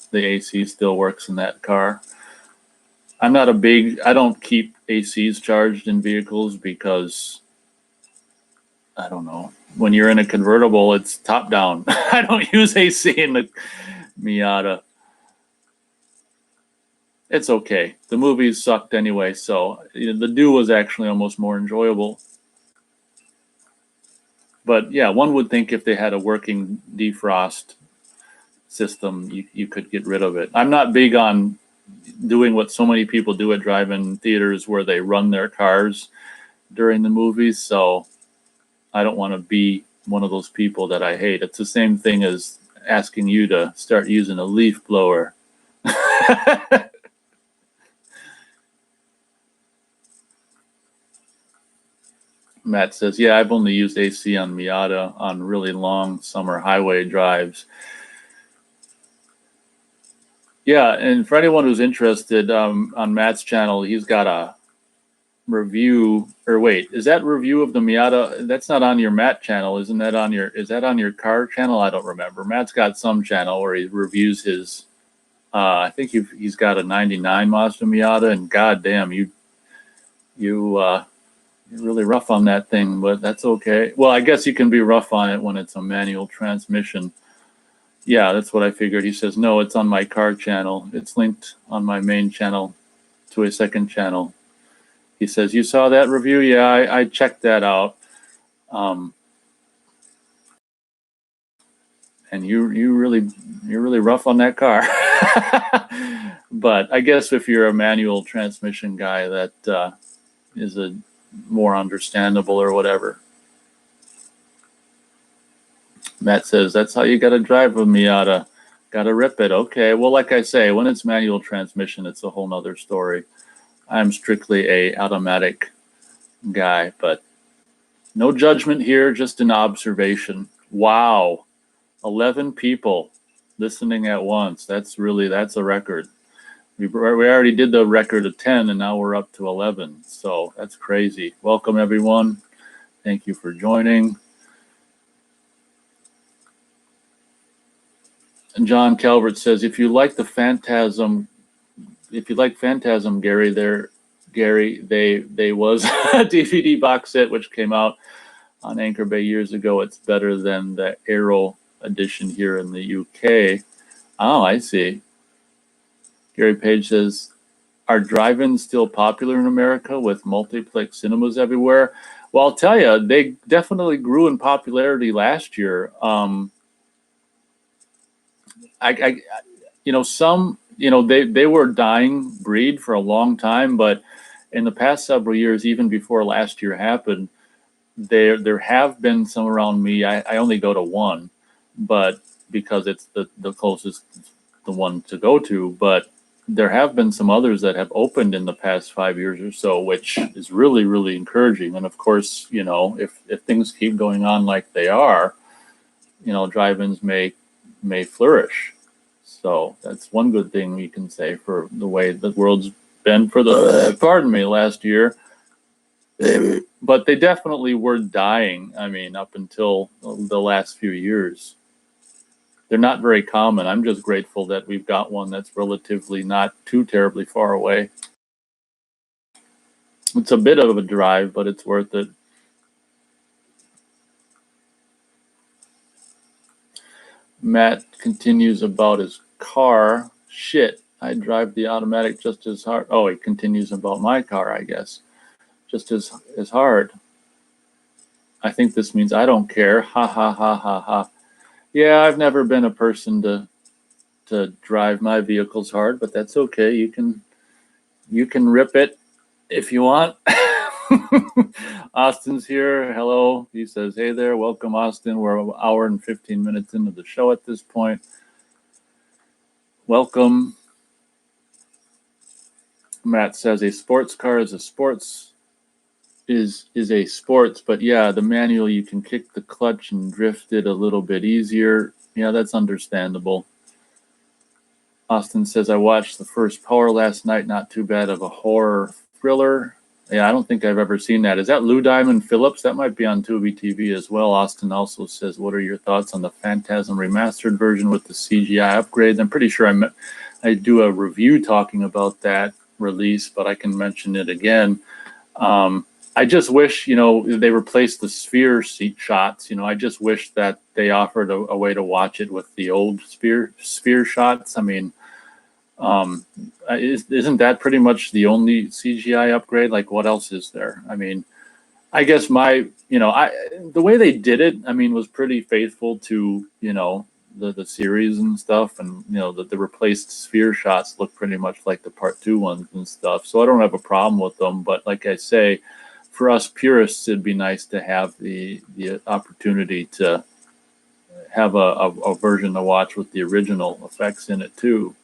A: the AC still works in that car. I don't keep ACs charged in vehicles because, I don't know, when you're in a convertible, it's top down. I don't use AC in the Miata. It's okay. The movies sucked anyway, so the dew was actually almost more enjoyable. But yeah, one would think if they had a working defrost system, you could get rid of it. I'm not big on doing what so many people do at drive-in theaters where they run their cars during the movies, so I don't want to be one of those people that I hate. It's the same thing as asking you to start using a leaf blower. Matt says, yeah, I've only used AC on Miata on really long summer highway drives. Yeah, and for anyone who's interested, on Matt's channel, he's got a review, or wait, is that review of the Miata? That's not on your Matt channel, isn't that on your, is that on your car channel? I don't remember. Matt's got some channel where he reviews his, I think he's got a 99 Mazda Miata, and goddamn, you're really rough on that thing, but that's okay. Well, I guess you can be rough on it when it's a manual transmission. Yeah, that's what I figured. He says, no, it's on my car channel. It's linked on my main channel to a second channel. He says, you saw that review? Yeah, I checked that out. And you're really rough on that car. But I guess if you're a manual transmission guy, that is a more understandable or whatever. Matt says, that's how you got to drive a Miata. Got to rip it. Okay, well, like I say, when it's manual transmission, it's a whole nother story. I'm strictly a automatic guy, but no judgment here, just an observation. Wow, 11 people listening at once. That's a record. We already did the record of 10, and now we're up to 11. So that's crazy. Welcome, everyone. Thank you for joining. And John Calvert says, if you like Phantasm, Gary, there was a DVD box set which came out on Anchor Bay years ago. It's better than the Aero edition here in the UK. Oh, I see. Gary Page says, are drive-ins still popular in America with multiplex cinemas everywhere? Well, I'll tell you, they definitely grew in popularity last year. They were dying breed for a long time, but in the past several years, even before last year happened, there have been some around me. I only go to one, but because it's the closest, the one to go to. But there have been some others that have opened in the past 5 years or so, which is really, really encouraging. And of course, if things keep going on like they are, drive-ins may flourish. So that's one good thing we can say for the way the world's been for the last year. But they definitely were dying. I mean, up until the last few years. They're not very common. I'm just grateful that we've got one that's relatively not too terribly far away. It's a bit of a drive, but it's worth it. Matt continues about his car. Shit, I drive the automatic just as hard. Oh, he continues about my car, I guess. Just as hard. I think this means I don't care. Ha ha ha ha ha. Yeah, I've never been a person to drive my vehicles hard, but that's okay. You can rip it if you want. Austin's here. Hello. He says, hey there. Welcome, Austin. We're an hour and 15 minutes into the show at this point. Welcome. Matt says a sports car is a sports, but yeah, the manual, you can kick the clutch and drift it a little bit easier. Yeah, that's understandable. Austin says, I watched the first Power last night. Not too bad of a horror thriller. Yeah, I don't think I've ever seen that. Is that Lou Diamond Phillips? That might be on Tubi TV as well. Austin also says, what are your thoughts on the Phantasm remastered version with the CGI upgrades? I'm pretty sure I do a review talking about that release, but I can mention it again. I just wish, they replaced the sphere seat shots. I just wish that they offered a way to watch it with the old sphere shots. I mean, isn't that pretty much the only CGI upgrade? Like, what else is there? I mean, I guess the way they did it, I mean, was pretty faithful to, the series and stuff. And, the replaced sphere shots look pretty much like the part 2 ones and stuff. So I don't have a problem with them. But like I say, for us purists, it'd be nice to have the opportunity to have a version to watch with the original effects in it too.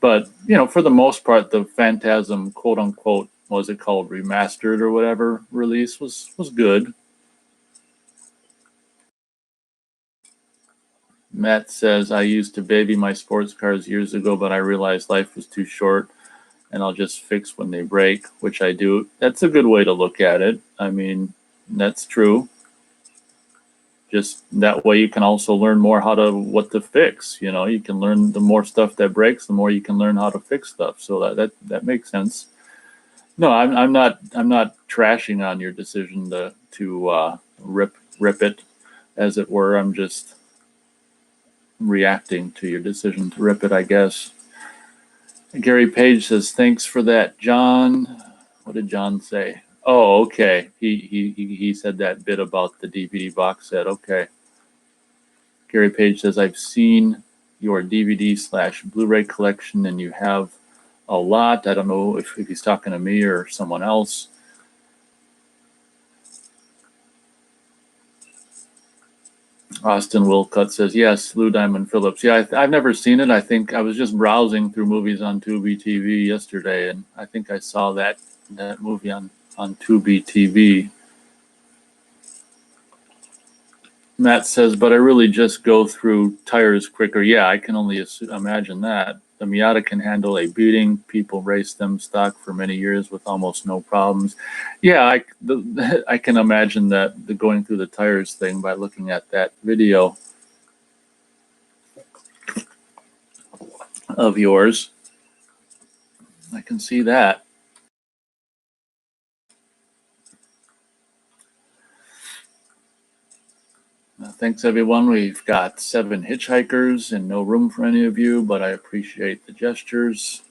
A: But, for the most part, the Phantasm, quote unquote, what was it called, remastered or whatever release was good. Matt says, I used to baby my sports cars years ago, but I realized life was too short and I'll just fix when they break, which I do. That's a good way to look at it. I mean, that's true. Just that way you can also learn more what to fix. You can learn the more stuff that breaks, the more you can learn how to fix stuff. So that makes sense. No, I'm not trashing on your decision to rip it, as it were. I'm just reacting to your decision to rip it, I guess. Gary Page says, thanks for that, John. What did John say? Oh, okay. He said that bit about the DVD box set. Okay. Gary Page says, I've seen your DVD/Blu-ray collection, and you have a lot. I don't know if he's talking to me or someone else. Austin Wilcutt says, yes, Lou Diamond Phillips. Yeah, I've never seen it. I think I was just browsing through movies on Tubi TV yesterday, and I think I saw that movie on Tubi TV. Matt says, but I really just go through tires quicker. Yeah, I can only imagine that. The Miata can handle a beating. People race them stock for many years with almost no problems. Yeah, I can imagine that, the going through the tires thing, by looking at that video of yours. I can see that. Thanks, everyone. We've got 7 hitchhikers and no room for any of you, but I appreciate the gestures.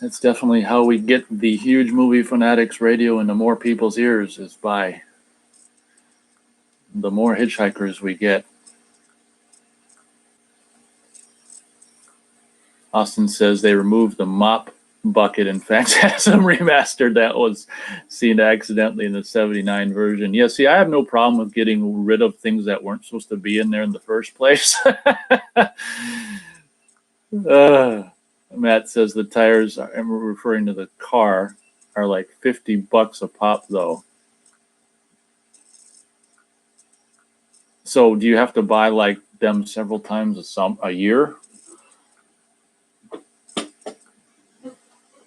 A: That's definitely how we get the huge Movie Fanatics radio into more people's ears, is by the more hitchhikers we get. Austin says they removed the mop bucket in Phantasm Remastered that was seen accidentally in the 79 version. Yeah, see, I have no problem with getting rid of things that weren't supposed to be in there in the first place. Matt says the tires, I'm referring to the car, are like $50 a pop though. So do you have to buy like them several times a year?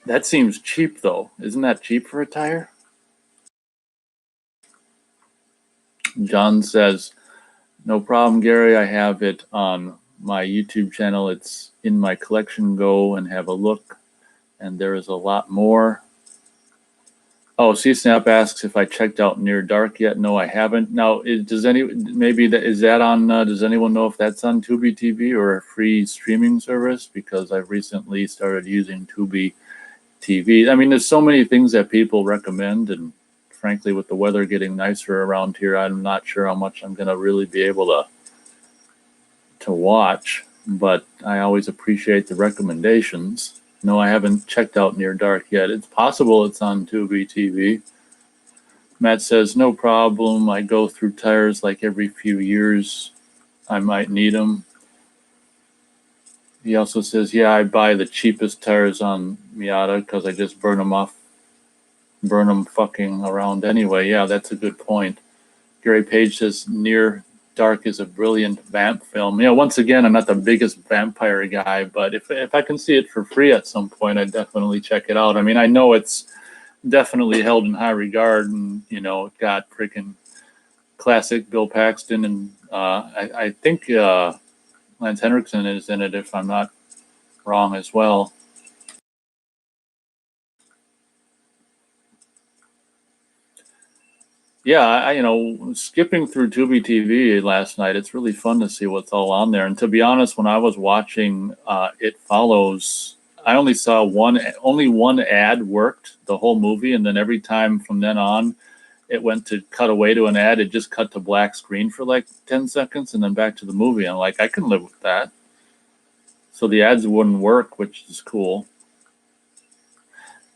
A: That seems cheap though. Isn't that cheap for a tire? John says, no problem, Gary. I have it on my YouTube channel. It's in my collection. Go and have a look. And there is a lot more. Oh, C-Snap asks if I checked out Near Dark yet. No, I haven't. Now, does anyone know if that's on Tubi TV or a free streaming service? Because I've recently started using Tubi TV. I mean, there's so many things that people recommend, and frankly, with the weather getting nicer around here, I'm not sure how much I'm going to really be able to watch, but I always appreciate the recommendations. No, I haven't checked out Near Dark yet. It's possible it's on Tubi TV. Matt says, no problem. I go through tires like every few years. I might need them. He also says, yeah, I buy the cheapest tires on Miata because I just burn them fucking around anyway. Yeah, that's a good point. Gary Page says, Near Dark is a brilliant vamp film. Once again, I'm not the biggest vampire guy, but if I can see it for free at some point, I'd definitely check it out. I mean, I know it's definitely held in high regard, and it got freaking classic Bill Paxton, and I think Lance Henriksen is in it, if I'm not wrong as well. Yeah, skipping through Tubi TV last night, it's really fun to see what's all on there. And to be honest, when I was watching It Follows, I only saw only one ad worked the whole movie, and then every time from then on, it went to cut away to an ad. It just cut to black screen for like 10 seconds, and then back to the movie. I'm like, I can live with that. So the ads wouldn't work, which is cool.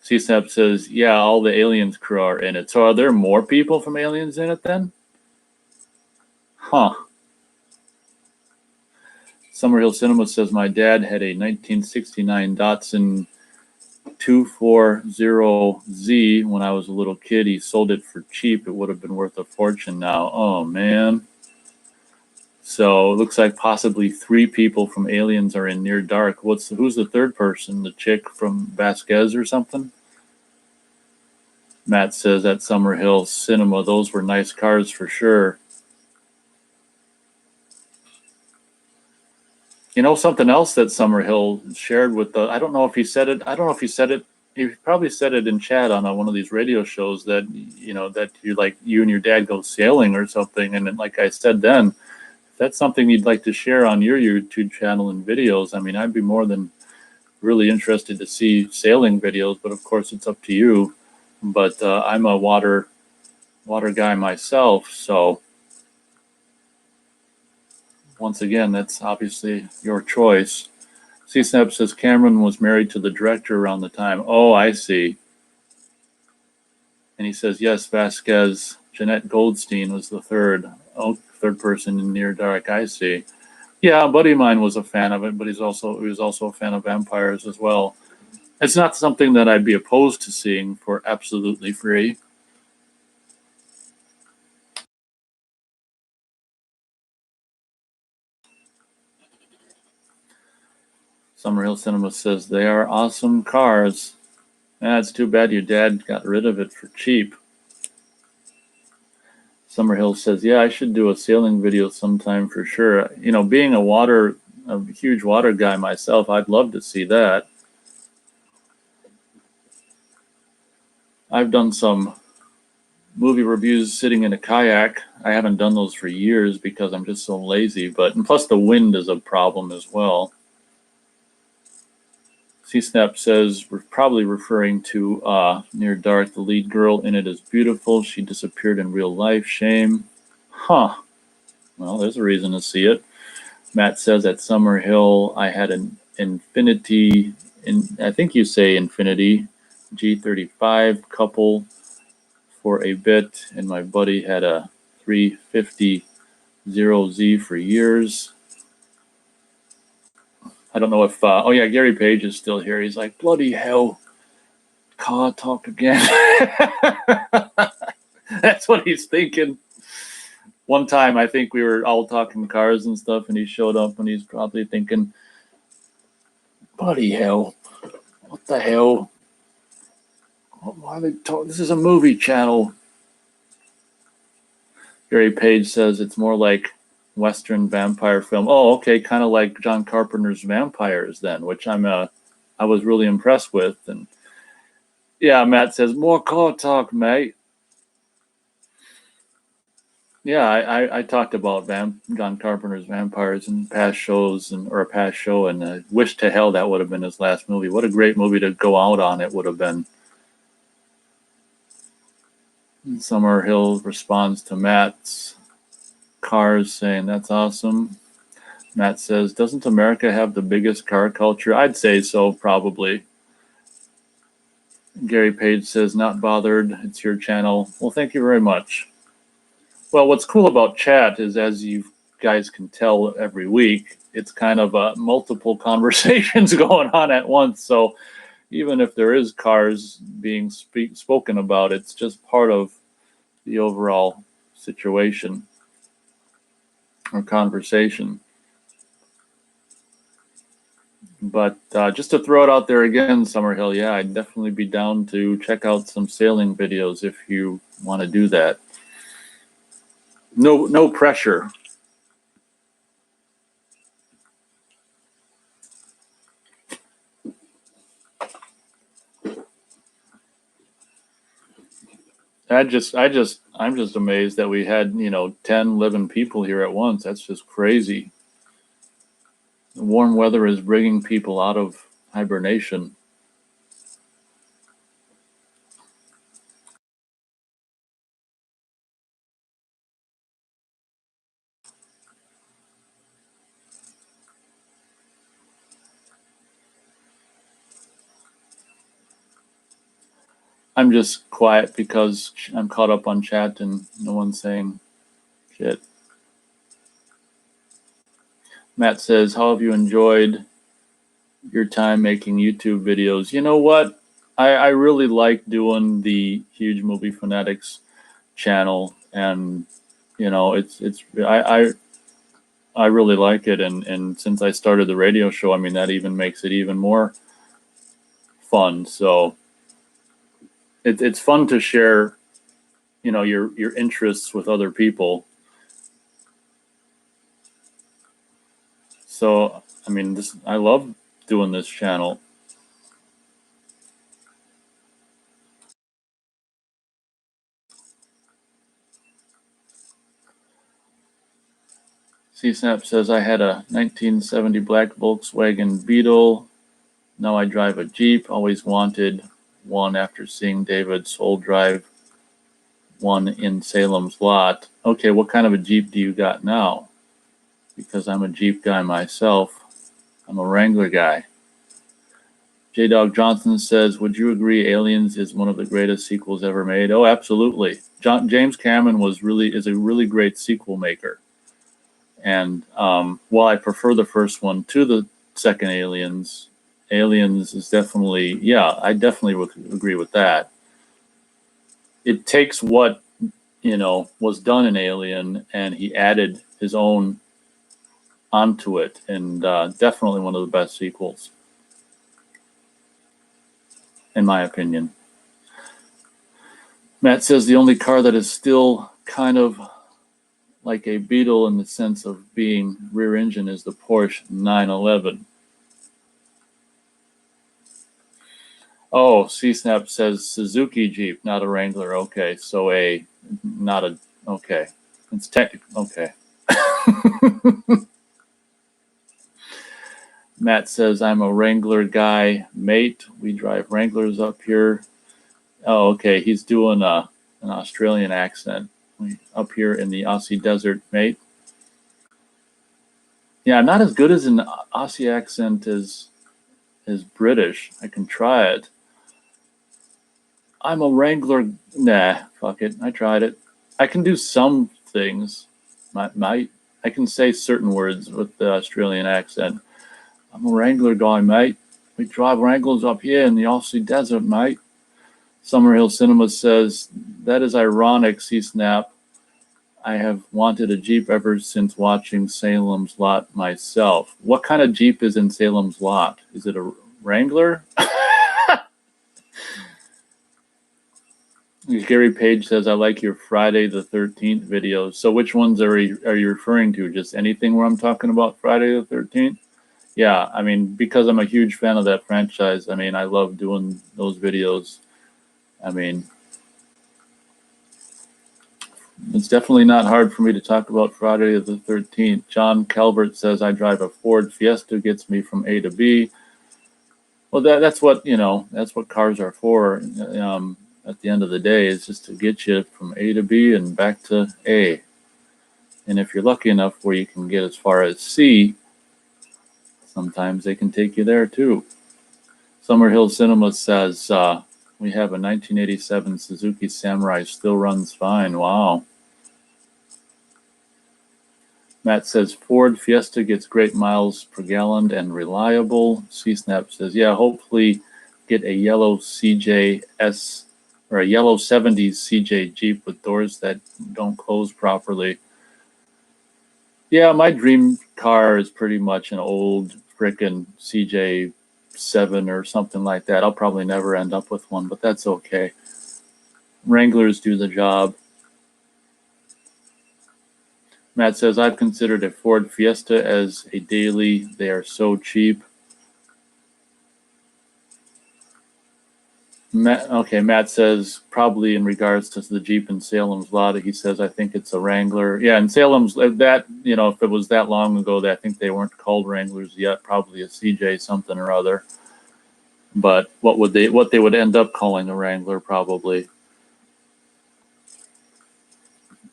A: CSAP says, yeah, all the Aliens crew are in it. So are there more people from Aliens in it then? Huh. Summerhill Cinema says, my dad had a 1969 Datsun 240Z when I was a little kid. He sold it for cheap. It would have been worth a fortune now. Oh, man. So it looks like possibly 3 people from Aliens are in Near Dark. Who's the third person? The chick from Vasquez or something? Matt says at Summerhill Cinema, those were nice cars for sure. Something else that Summerhill shared with I don't know if he said it. He probably said it in chat on one of these radio shows that, that you and your dad go sailing or something. And then, like I said then, if that's something you'd like to share on your YouTube channel and videos, I mean, I'd be more than really interested to see sailing videos, but of course it's up to you. But I'm a water guy myself, so once again, that's obviously your choice. C-Snap says Cameron was married to the director around the time. Oh, I see. And he says, yes, Vasquez, Jeanette Goldstein was the third person in Near Dark. I see. Yeah, a buddy of mine was a fan of it, but he was also a fan of vampires as well. It's not something that I'd be opposed to seeing for absolutely free. Summerhill Cinema says they are awesome cars. It's too bad your dad got rid of it for cheap. Summerhill says, yeah, I should do a sailing video sometime for sure. Being a huge water guy myself, I'd love to see that. I've done some movie reviews sitting in a kayak. I haven't done those for years because I'm just so lazy, and plus the wind is a problem as well. C-Snap says we're probably referring to Near Dark. The lead girl in it is beautiful. She disappeared in real life. Shame. Huh. Well, there's a reason to see it. Matt says at Summerhill, I had an Infinity, I think you say Infinity G35 couple for a bit, and my buddy had a 350 0Z for years. I don't know if, oh yeah, Gary Page is still here. He's like, bloody hell, car talk again. That's what he's thinking. One time, I think we were all talking cars and stuff, and he showed up, and he's probably thinking, bloody hell, what the hell? Why are they talking? This is a movie channel. Gary Page says it's more like Western vampire film. Oh, okay, kind of like John Carpenter's Vampires then, which I was really impressed with. And yeah, Matt says more car talk, mate. Yeah, I talked about John Carpenter's Vampires in past shows or a past show, and wish to hell that would have been his last movie. What a great movie to go out on it would have been. And Summer Hill responds to Matt's cars saying, that's awesome. Matt says, doesn't America have the biggest car culture? I'd say so, probably. Gary Page says, not bothered. It's your channel. Well, thank you very much. Well, what's cool about chat is, as you guys can tell every week, it's kind of multiple conversations going on at once. So even if there is cars being spoken about, it's just part of the overall situation or conversation. But just to throw it out there again, Summerhill, yeah, I'd definitely be down to check out some sailing videos if you want to do that. No pressure. I'm just amazed that we had 10 living people here at once. That's just crazy. The warm weather is bringing people out of hibernation. I'm just quiet because I'm caught up on chat and no one's saying shit. Matt says, how have you enjoyed your time making YouTube videos? You know what? I really like doing the Huge Movie Fanatics channel, and I really like it, and since I started the radio show, I mean, that even makes it even more fun. So it's fun to share your interests with other people. So I mean, I love doing this channel. CSnap says, I had a 1970 black Volkswagen Beetle. Now I drive a Jeep. Always wanted one after seeing David Soul drive one in Salem's lot. Okay, what kind of a Jeep do you got now? Because I'm a Jeep guy myself. I'm a Wrangler guy. J-Dog Johnson says, would you agree Aliens is one of the greatest sequels ever made? Oh, absolutely. James Cameron is a really great sequel maker. And while I prefer the first one to the second Aliens is definitely, yeah, I definitely would agree with that. It takes what, was done in Alien, and he added his own onto it, and definitely one of the best sequels, in my opinion. Matt says the only car that is still kind of like a Beetle in the sense of being rear engine is the Porsche 911. Oh, CSnap says Suzuki Jeep, not a Wrangler. Okay, so okay. It's technical. Okay. Matt says, I'm a Wrangler guy, mate. We drive Wranglers up here. Oh, okay. He's doing an Australian accent. Up here in the Aussie desert, mate. Yeah, I'm not as good as an Aussie accent as British. I can try it. I'm a Wrangler. Nah, fuck it. I tried it. I can do some things. I can say certain words with the Australian accent. I'm a Wrangler guy, mate. We drive Wranglers up here in the Aussie desert, mate. Summerhill Cinema says, that is ironic, C-Snap. I have wanted a Jeep ever since watching Salem's Lot myself. What kind of Jeep is in Salem's Lot? Is it a Wrangler? Gary Page says, I like your Friday the 13th videos. So which ones are you referring to? Just anything where I'm talking about Friday the 13th? Yeah, I mean, because I'm a huge fan of that franchise, I mean, I love doing those videos. I mean, it's definitely not hard for me to talk about Friday the 13th. John Calvert says, I drive a Ford Fiesta, gets me from A to B. Well, that's what, that's what cars are for. At the end of the day, is just to get you from A to B and back to A. And if you're lucky enough where you can get as far as C, sometimes they can take you there too. Summerhill Cinema says, we have a 1987 Suzuki Samurai, still runs fine. Wow. Matt says, Ford Fiesta gets great miles per gallon and reliable. C-Snap says, yeah, hopefully get a yellow CJS or a yellow 70s CJ Jeep with doors that don't close properly. Yeah, my dream car is pretty much an old frickin' CJ7 or something like that. I'll probably never end up with one, but that's okay. Wranglers do the job. Matt says, I've considered a Ford Fiesta as a daily. They are so cheap. Matt says, probably in regards to the Jeep in Salem's Lot, he says, I think it's a Wrangler. Yeah, in Salem's, that, if it was that long ago, I think they weren't called Wranglers yet, probably a CJ something or other. But what they would end up calling a Wrangler, probably.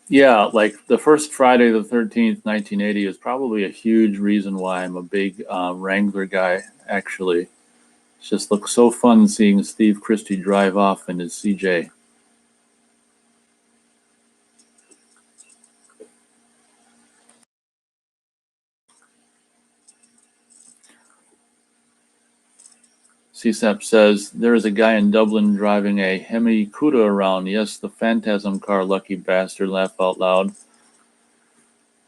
A: Yeah, like the first Friday the 13th, 1980 is probably a huge reason why I'm a big Wrangler guy, actually. It just looks so fun seeing Steve Christie drive off in his CJ. CSAP says, there is a guy in Dublin driving a Hemi Cuda around. Yes, the Phantasm car, lucky bastard, laugh out loud.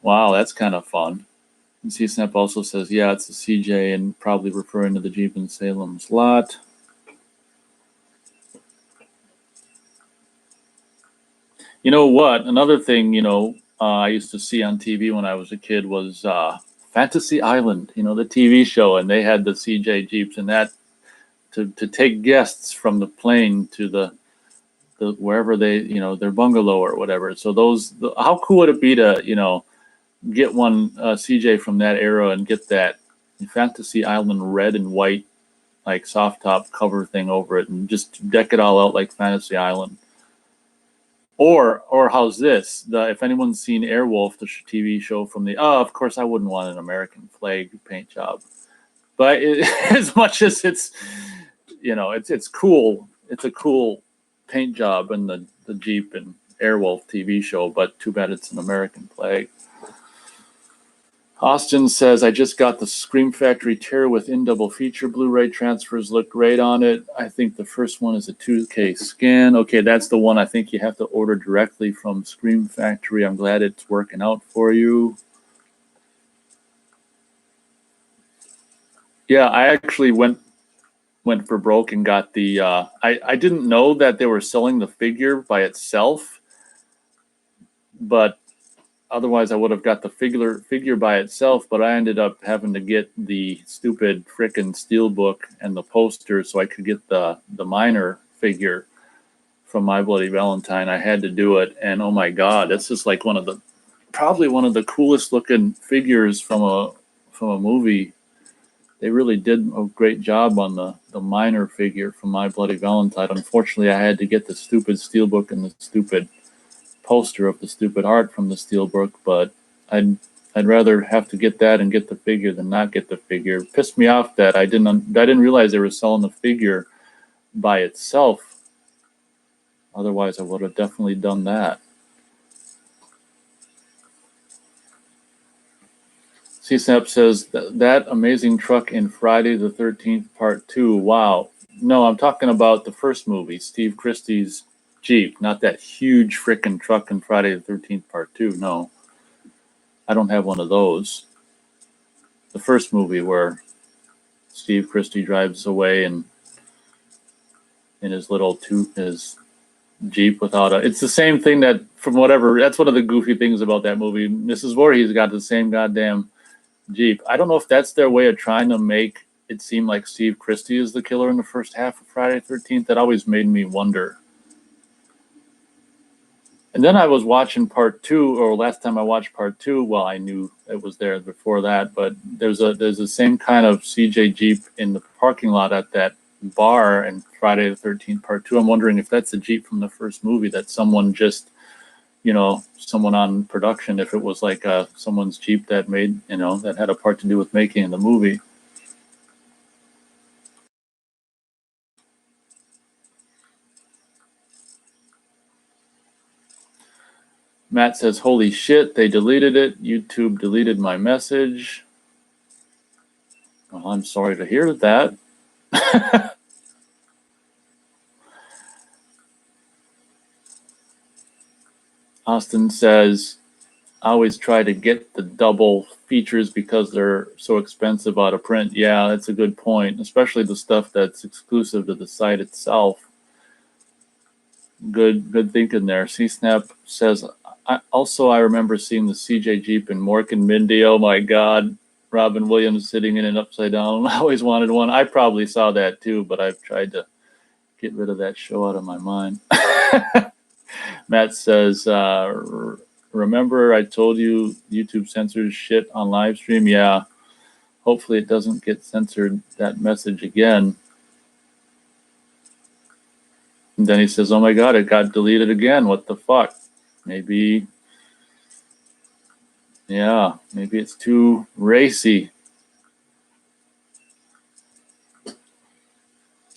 A: Wow, that's kind of fun. And CSNAP also says, yeah, it's a CJ and probably referring to the Jeep in Salem's Lot. You know what? Another thing, I used to see on TV when I was a kid was Fantasy Island, the TV show, and they had the CJ Jeeps and that to take guests from the plane to the wherever they, their bungalow or whatever. So how cool would it be to, get one CJ from that era and get that Fantasy Island red and white, like soft top cover thing over it and just deck it all out like Fantasy Island. Or how's this? If anyone's seen Airwolf, the TV show from of course I wouldn't want an American flag paint job, but as much as it's, it's cool. It's a cool paint job in the Jeep and Airwolf TV show, but too bad it's an American flag. Austin says, I just got the Scream Factory Terror with in-double feature Blu-ray transfers. Look great on it. I think the first one is a 2K scan. Okay, that's the one I think you have to order directly from Scream Factory. I'm glad it's working out for you. Yeah, I actually went for broke and got the I didn't know that they were selling the figure by itself, but otherwise I would have got the figure by itself, but I ended up having to get the stupid frickin' steelbook and the poster so I could get the minor figure from My Bloody Valentine. I had to do it, and oh my god, this is like probably one of the coolest looking figures from a movie. They really did a great job on the minor figure from My Bloody Valentine. Unfortunately, I had to get the stupid steelbook and the stupid poster of the stupid art from the steelbook, but I'd rather have to get that and get the figure than not get the figure. It pissed me off that I didn't realize they were selling the figure by itself. Otherwise, I would have definitely done that. CSNAP says that amazing truck in Friday the 13th Part 2. Wow. No, I'm talking about the first movie, Steve Christie's Jeep, not that huge frickin' truck in Friday the 13th Part 2. No, I don't have one of those. The first movie where Steve Christie drives away and in his his Jeep without a. It's the same thing that from whatever. That's one of the goofy things about that movie. Mrs. Voorhees got the same goddamn Jeep. I don't know if that's their way of trying to make it seem like Steve Christie is the killer in the first half of Friday the 13th. That always made me wonder. And then I was watching Part 2, or last time I watched Part 2. Well, I knew it was there before that, but there's the same kind of CJ Jeep in the parking lot at that bar in Friday the 13th Part 2. I'm wondering if that's a Jeep from the first movie that someone just, someone on production, if it was like someone's Jeep that made, that had a part to do with making the movie. Matt says, holy shit, they deleted it. YouTube deleted my message. Well, I'm sorry to hear that. Austin says, I always try to get the double features because they're so expensive out of print. Yeah, that's a good point, especially the stuff that's exclusive to the site itself. Good thinking there. CSnap says, I remember seeing the CJ Jeep in Mork and Mindy. Oh my God, Robin Williams sitting in an upside down. I always wanted one. I probably saw that too, but I've tried to get rid of that show out of my mind. Matt says, remember I told you YouTube censors shit on live stream? Yeah. Hopefully it doesn't get censored, that message again. And then he says, oh my God, it got deleted again. What the fuck? Maybe it's too racy.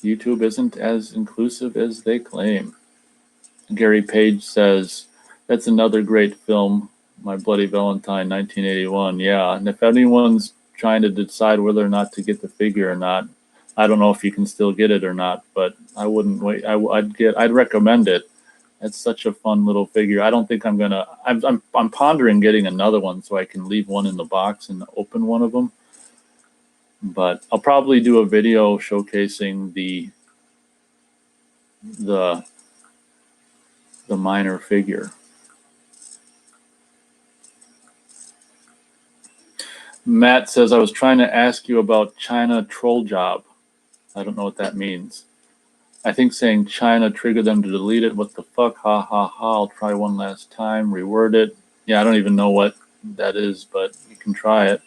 A: YouTube isn't as inclusive as they claim. Gary Page says, that's another great film, My Bloody Valentine, 1981. Yeah, and if anyone's trying to decide whether or not to get the figure or not, I don't know if you can still get it or not, but I wouldn't wait. I'd recommend it. It's such a fun little figure. I don't think I'm gonna. I'm pondering getting another one so I can leave one in the box and open one of them. But I'll probably do a video showcasing the minor figure. Matt says, I was trying to ask you about China troll job. I don't know what that means. I think saying China triggered them to delete it. What the fuck? Ha ha ha. I'll try one last time. Reword it. Yeah, I don't even know what that is, but you can try it.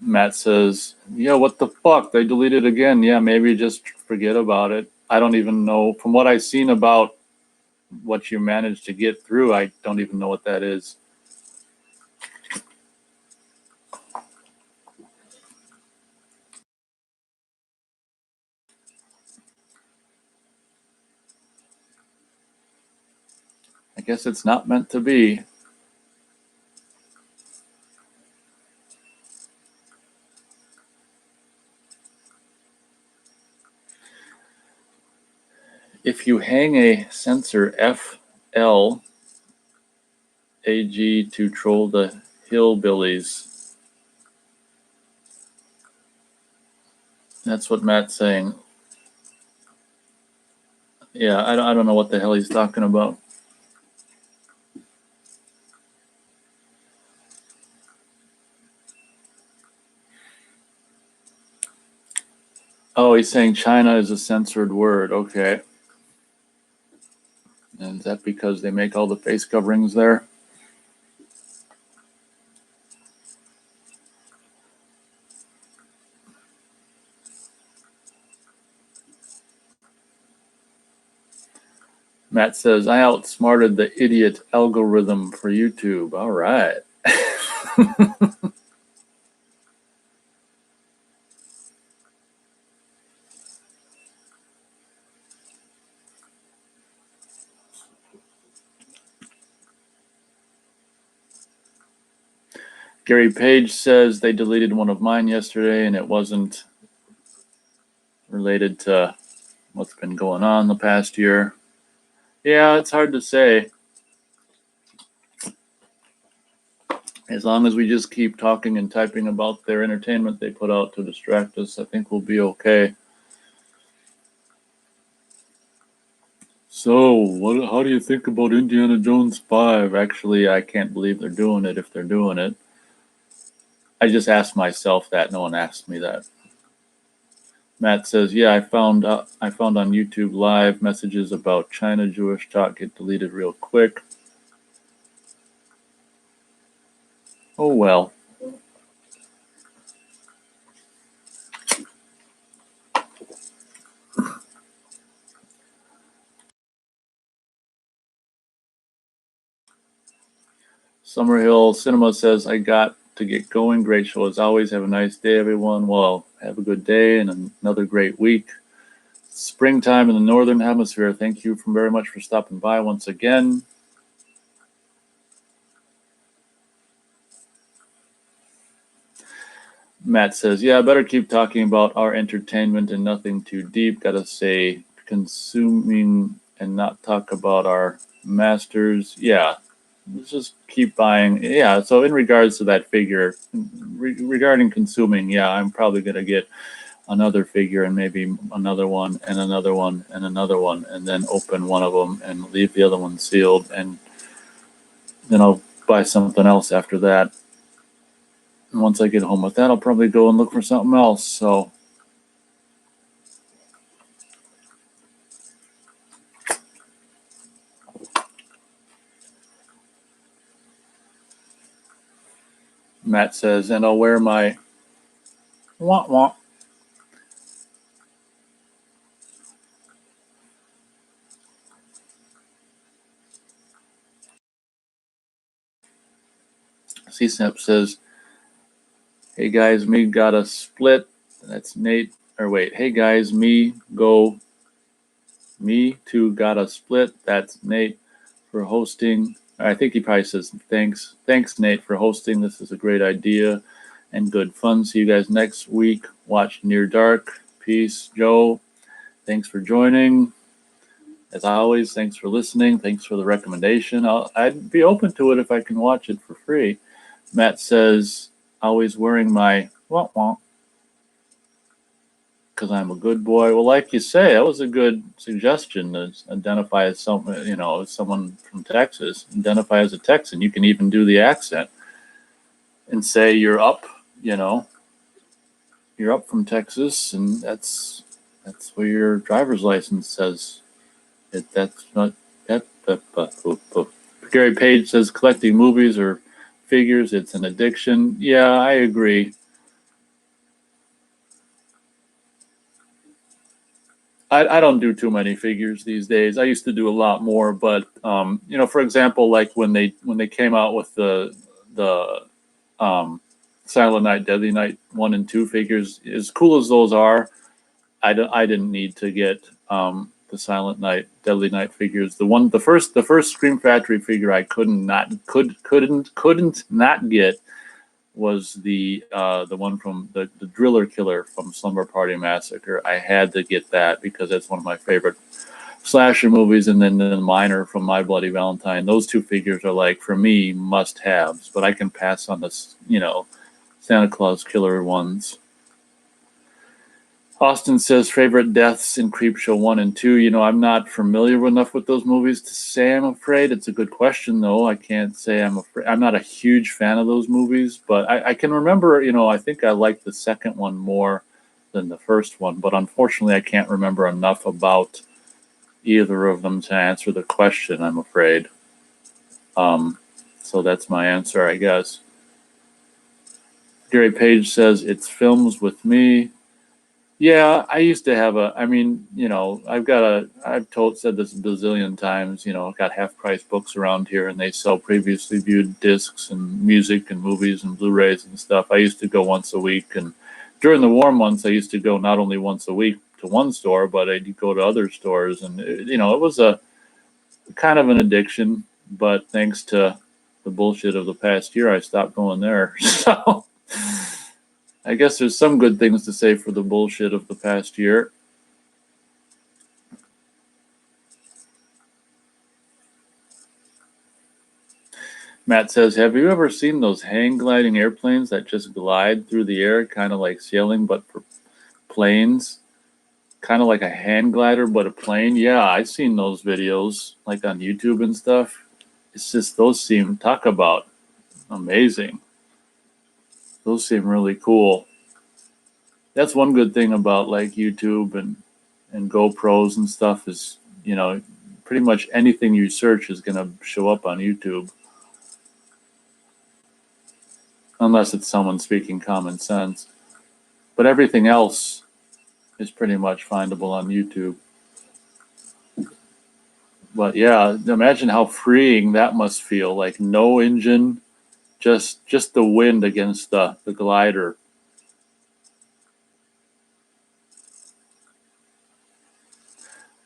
A: Matt says, yeah, what the fuck? They deleted it again. Yeah, maybe just forget about it. I don't even know. From what I've seen about what you managed to get through, I don't even know what that is. I guess it's not meant to be. If you hang a sensor FL AG to troll the hillbillies, that's what Matt's saying. Yeah, I don't know what the hell he's talking about. Oh, he's saying China is a censored word. Okay. And is that because they make all the face coverings there? Matt says, I outsmarted the idiot algorithm for YouTube. All right. Gary Page says they deleted one of mine yesterday and it wasn't related to what's been going on the past year. Yeah, it's hard to say. As long as we just keep talking and typing about their entertainment they put out to distract us, I think we'll be okay. So, how do you think about Indiana Jones 5? Actually, I can't believe they're doing it if they're doing it. I just asked myself that. No one asked me that. Matt says, yeah, I found on YouTube Live messages about China Jewish talk get deleted real quick. Oh, well. Summerhill Cinema says, I got to get going. Great show as always. Have a nice day, everyone. Well, have a good day and another great week. Springtime in the Northern Hemisphere. Thank you very much for stopping by once again. Matt says, yeah, I better keep talking about our entertainment and nothing too deep. Gotta say consuming and not talk about our masters. Yeah, let's just keep buying. Yeah, so in regards to that figure, regarding consuming, yeah, I'm probably going to get another figure and maybe another one and another one and another one and then open one of them and leave the other one sealed and then I'll buy something else after that. And once I get home with that, I'll probably go and look for something else. So Matt says, and I'll wear my wah-wah. CSNAP says, hey guys, me got a split. That's Nate. Or wait, hey guys, me too got a split. That's Nate for hosting. I think he probably says thanks. Thanks, Nate, for hosting. This is a great idea and good fun. See you guys next week. Watch Near Dark. Peace. Joe, thanks for joining. As always, thanks for listening. Thanks for the recommendation. I'd be open to it if I can watch it for free. Matt says, always wearing my wah-wah because I'm a good boy. Well, like you say, that was a good suggestion to identify as someone, as someone from Texas. Identify as a Texan. You can even do the accent and say you're up, you're up from Texas, and that's what your driver's license says. That's not that. Gary Page says collecting movies or figures, it's an addiction. Yeah, I agree. I don't do too many figures these days. I used to do a lot more, but for example, like when they came out with the Silent Night, Deadly Night 1 and 2 figures, as cool as those are, I didn't need to get the Silent Night, Deadly Night figures. The first Scream Factory figure I couldn't not get was the one from the Driller Killer from Slumber Party Massacre. I had to get that because that's one of my favorite slasher movies, and then the Miner from My Bloody Valentine. Those two figures are like, for me, must-haves, but I can pass on the Santa Claus Killer ones. Austin says favorite deaths in Creepshow 1 and 2. I'm not familiar enough with those movies to say I'm afraid. It's a good question, though. I can't say I'm afraid. I'm not a huge fan of those movies, but I can remember, I think I liked the second one more than the first one, but unfortunately I can't remember enough about either of them to answer the question, I'm afraid. So that's my answer, I guess. Gary Page says, it's films with me. Yeah, I used to have I mean, you know, I've said this a bazillion times, you know, I've got half price books around here and they sell previously viewed discs and music and movies and Blu-rays and stuff. I used to go once a week, and during the warm months, I used to go not only once a week to one store, but I'd go to other stores. And, you know, it was a kind of an addiction, but thanks to the bullshit of the past year, I stopped going there. So I guess there's some good things to say for the bullshit of the past year. Matt says, have you ever seen those hang gliding airplanes that just glide through the air, kind of like sailing, but for planes? Kind of like a hand glider, but a plane? Yeah, I've seen those videos, like on YouTube and stuff. It's just, those seem, talk about amazing. Those seem really cool. That's one good thing about like YouTube and GoPros and stuff is, you know, pretty much anything you search is going to show up on YouTube. Unless it's someone speaking common sense. But everything else is pretty much findable on YouTube. But yeah, imagine how freeing that must feel. Like no engine, just the wind against the glider.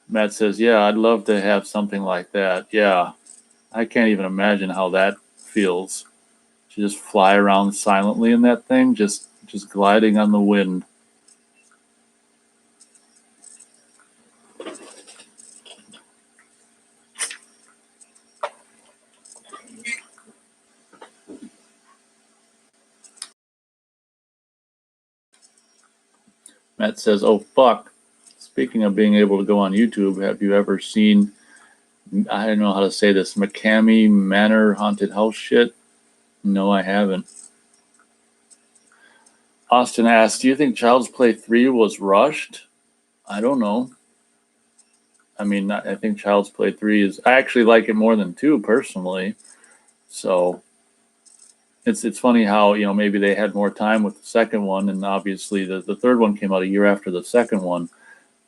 A: Matt says, yeah, I'd love to have something like that. Yeah, I can't even imagine how that feels. To just fly around silently in that thing, just gliding on the wind. Matt says, oh, fuck. Speaking of being able to go on YouTube, have you ever seen, I don't know how to say this, McCamey Manor haunted house shit? No, I haven't. Austin asks, do you think Child's Play 3 was rushed? I don't know. I mean, I think Child's Play 3 is, I actually like it more than 2 personally. So it's funny how, you know, maybe they had more time with the second one, and obviously the third one came out a year after the second one.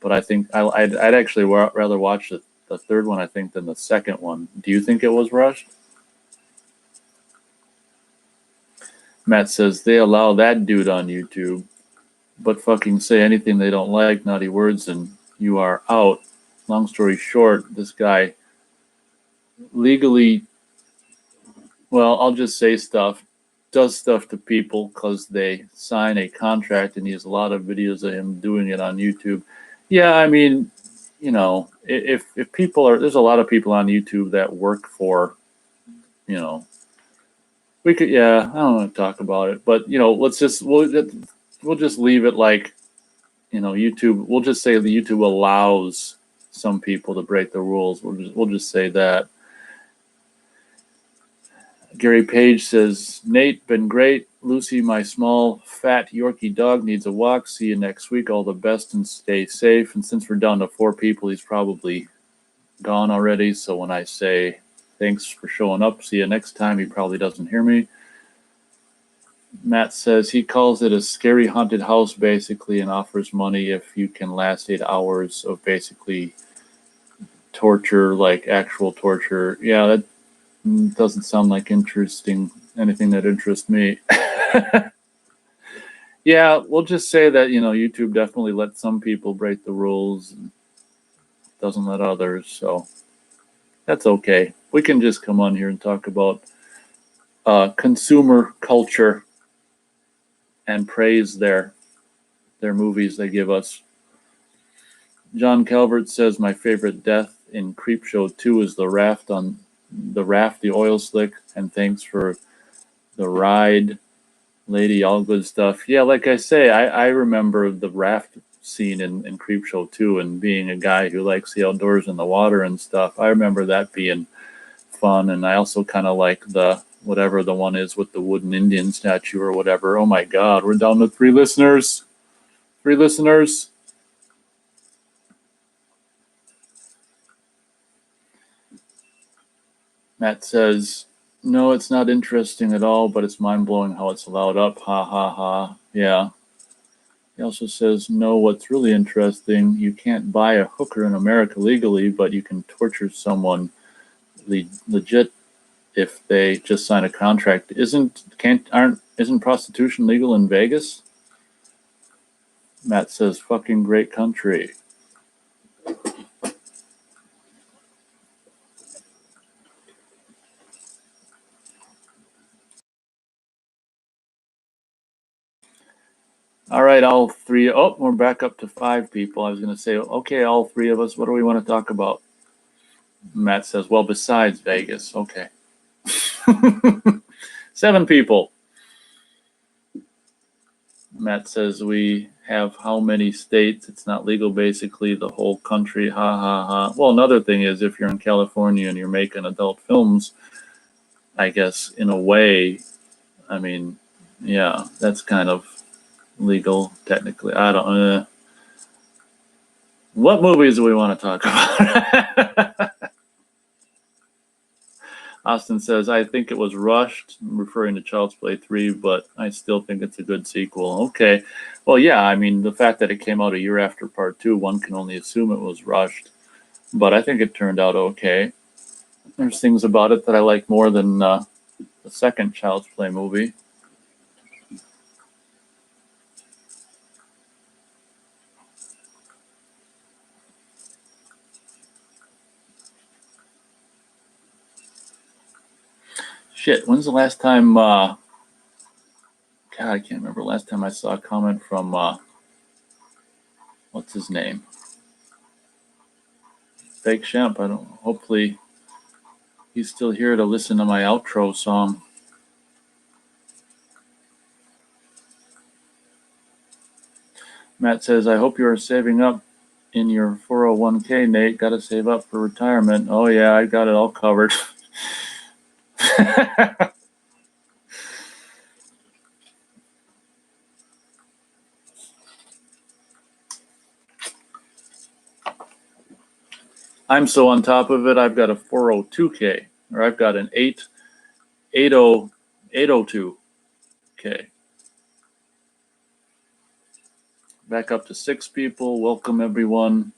A: But I think I'd actually rather watch the third one, I think, than the second one. Do you think it was rushed? Matt says they allow that dude on YouTube, but fucking say anything they don't like, naughty words, and you are out. Long story short, this guy legally, well, I'll just say stuff, does stuff to people because they sign a contract, and he has a lot of videos of him doing it on YouTube. Yeah, I mean, you know, if people are, there's a lot of people on YouTube that work for, you know, we could, yeah, I don't want to talk about it, but you know, we'll just leave it like, you know, YouTube. We'll just say the YouTube allows some people to break the rules. We'll just say that. Gary Page says, Nate, been great. Lucy, my small, fat Yorkie dog needs a walk. See you next week. All the best and stay safe. And since we're down to 4 people, he's probably gone already. So when I say thanks for showing up, see you next time, he probably doesn't hear me. Matt says he calls it a scary haunted house, basically, and offers money if you can last 8 hours of basically torture, like actual torture. Yeah, that doesn't sound like anything that interests me. Yeah, we'll just say that, you know, YouTube definitely lets some people break the rules and doesn't let others, so that's okay. We can just come on here and talk about consumer culture and praise their movies they give us. John Calvert says my favorite death in Creepshow 2 is the raft, the oil slick, and thanks for the ride, lady, all good stuff. Yeah, like I say, I remember the raft scene in Creepshow 2, and being a guy who likes the outdoors and the water and stuff, I remember that being fun. And I also kind of like the, whatever the one is with the wooden Indian statue or whatever. Oh my God, we're down to 3 listeners. 3 listeners. Matt says, no, it's not interesting at all, but it's mind-blowing how it's allowed up. Ha, ha, ha. Yeah. He also says, no, what's really interesting, you can't buy a hooker in America legally, but you can torture someone legit if they just sign a contract. Isn't prostitution legal in Vegas? Matt says, fucking great country. All right, all three. Oh, we're back up to 5 people. I was going to say, okay, all 3 of us, what do we want to talk about? Matt says, well, besides Vegas. Okay. 7 people. Matt says, we have how many states? It's not legal, basically, the whole country. Ha, ha, ha. Well, another thing is, if you're in California and you're making adult films, I guess, in a way, I mean, yeah, that's kind of legal, technically. I don't what movies do we want to talk about? Austin says, I think it was rushed, referring to Child's Play 3, but I still think it's a good sequel. Okay. Well, yeah, I mean, the fact that it came out a year after Part 2, one can only assume it was rushed, but I think it turned out okay. There's things about it that I like more than the second Child's Play movie. Shit, when's the last time, God, I can't remember last time I saw a comment from, what's his name? Fake Shemp. I don't, hopefully he's still here to listen to my outro song. Matt says, I hope you are saving up in your 401k, Nate. Got to save up for retirement. Oh, yeah, I got it all covered. I'm so on top of it, I've got a 402k, or I've got an 802k. Back up to 6 people. Welcome, everyone.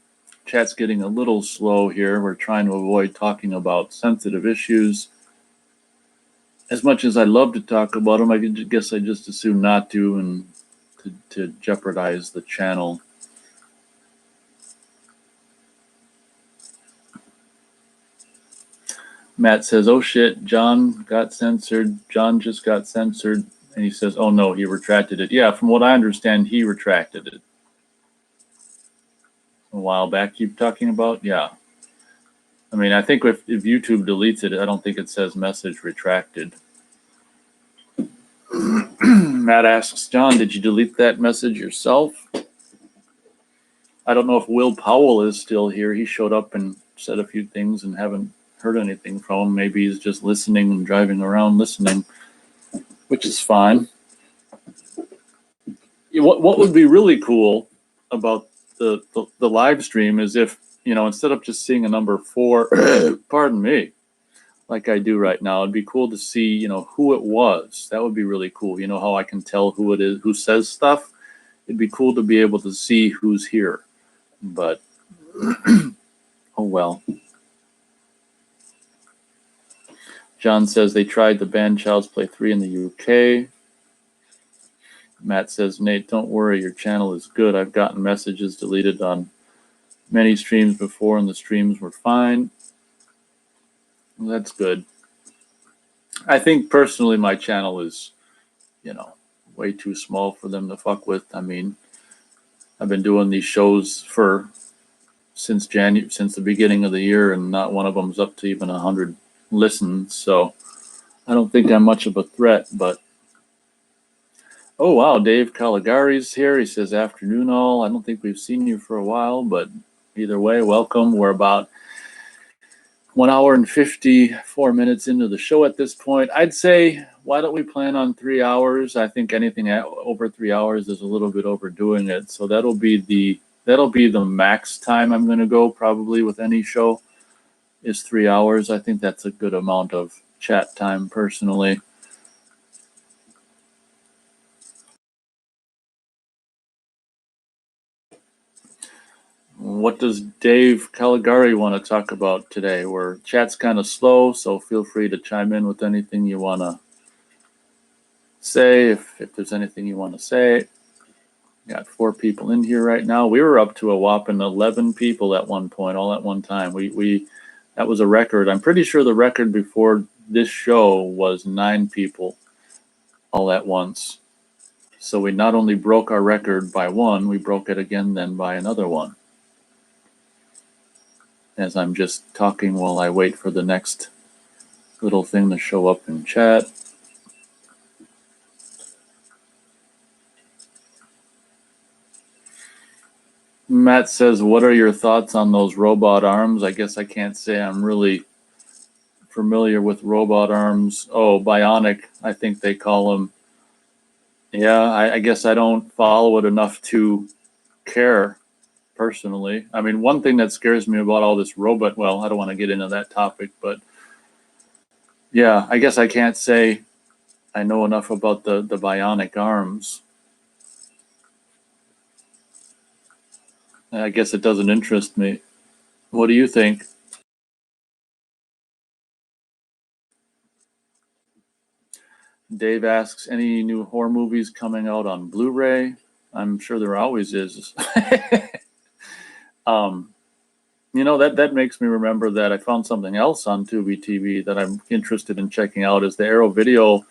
A: Chat's getting a little slow here. We're trying to avoid talking about sensitive issues. As much as I love to talk about them, I guess I just assume not to, and to jeopardize the channel. Matt says, oh shit, John got censored. John just got censored. And he says, oh no, he retracted it. Yeah, from what I understand, he retracted it. A while back, you're talking about? Yeah. I mean, I think if YouTube deletes it, I don't think it says message retracted. Matt asks, John, did you delete that message yourself? I don't know if Will Powell is still here. He showed up and said a few things and haven't heard anything from him. Maybe he's just listening and driving around listening, which is fine. What would be really cool about the live stream is if, instead of just seeing a number 4, pardon me, like I do right now, it'd be cool to see, who it was. That would be really cool. You know how I can tell who it is, who says stuff? It'd be cool to be able to see who's here. But, oh well. John says they tried to ban Child's Play 3 in the UK. Matt says, Nate, don't worry, your channel is good. I've gotten messages deleted on many streams before, and the streams were fine. Well, that's good. I think personally my channel is, way too small for them to fuck with. I mean, I've been doing these shows since the beginning of the year, and not one of them's up to even 100 listens. So I don't think I'm much of a threat, but oh wow, Dave Caligari's here. He says, afternoon all. I don't think we've seen you for a while, but either way, welcome. We're about 1 hour and 54 minutes into the show at this point. I'd say, why don't we plan on 3 hours? I think anything over 3 hours is a little bit overdoing it. So that'll be the max time I'm going to go probably with any show is 3 hours. I think that's a good amount of chat time personally. What does Dave Caligari want to talk about today? Where chat's kind of slow, so feel free to chime in with anything you want to say, if there's anything you want to say. Got 4 people in here right now. We were up to a whopping 11 people at one point, all at one time. We that was a record. I'm pretty sure the record before this show was 9 people all at once. So we not only broke our record by one, we broke it again then by another one. As I'm just talking while I wait for the next little thing to show up in chat. Matt says, what are your thoughts on those robot arms? I guess I can't say I'm really familiar with robot arms. Oh, bionic, I think they call them. Yeah, I guess I don't follow it enough to care personally. I mean, one thing that scares me about all this robot, well, I don't want to get into that topic, but yeah, I guess I can't say I know enough about the bionic arms. I guess it doesn't interest me. What do you think? Dave asks, any new horror movies coming out on Blu-ray? I'm sure there always is. You know, that makes me remember that I found something else on Tubi TV that I'm interested in checking out. Is the Arrow Video.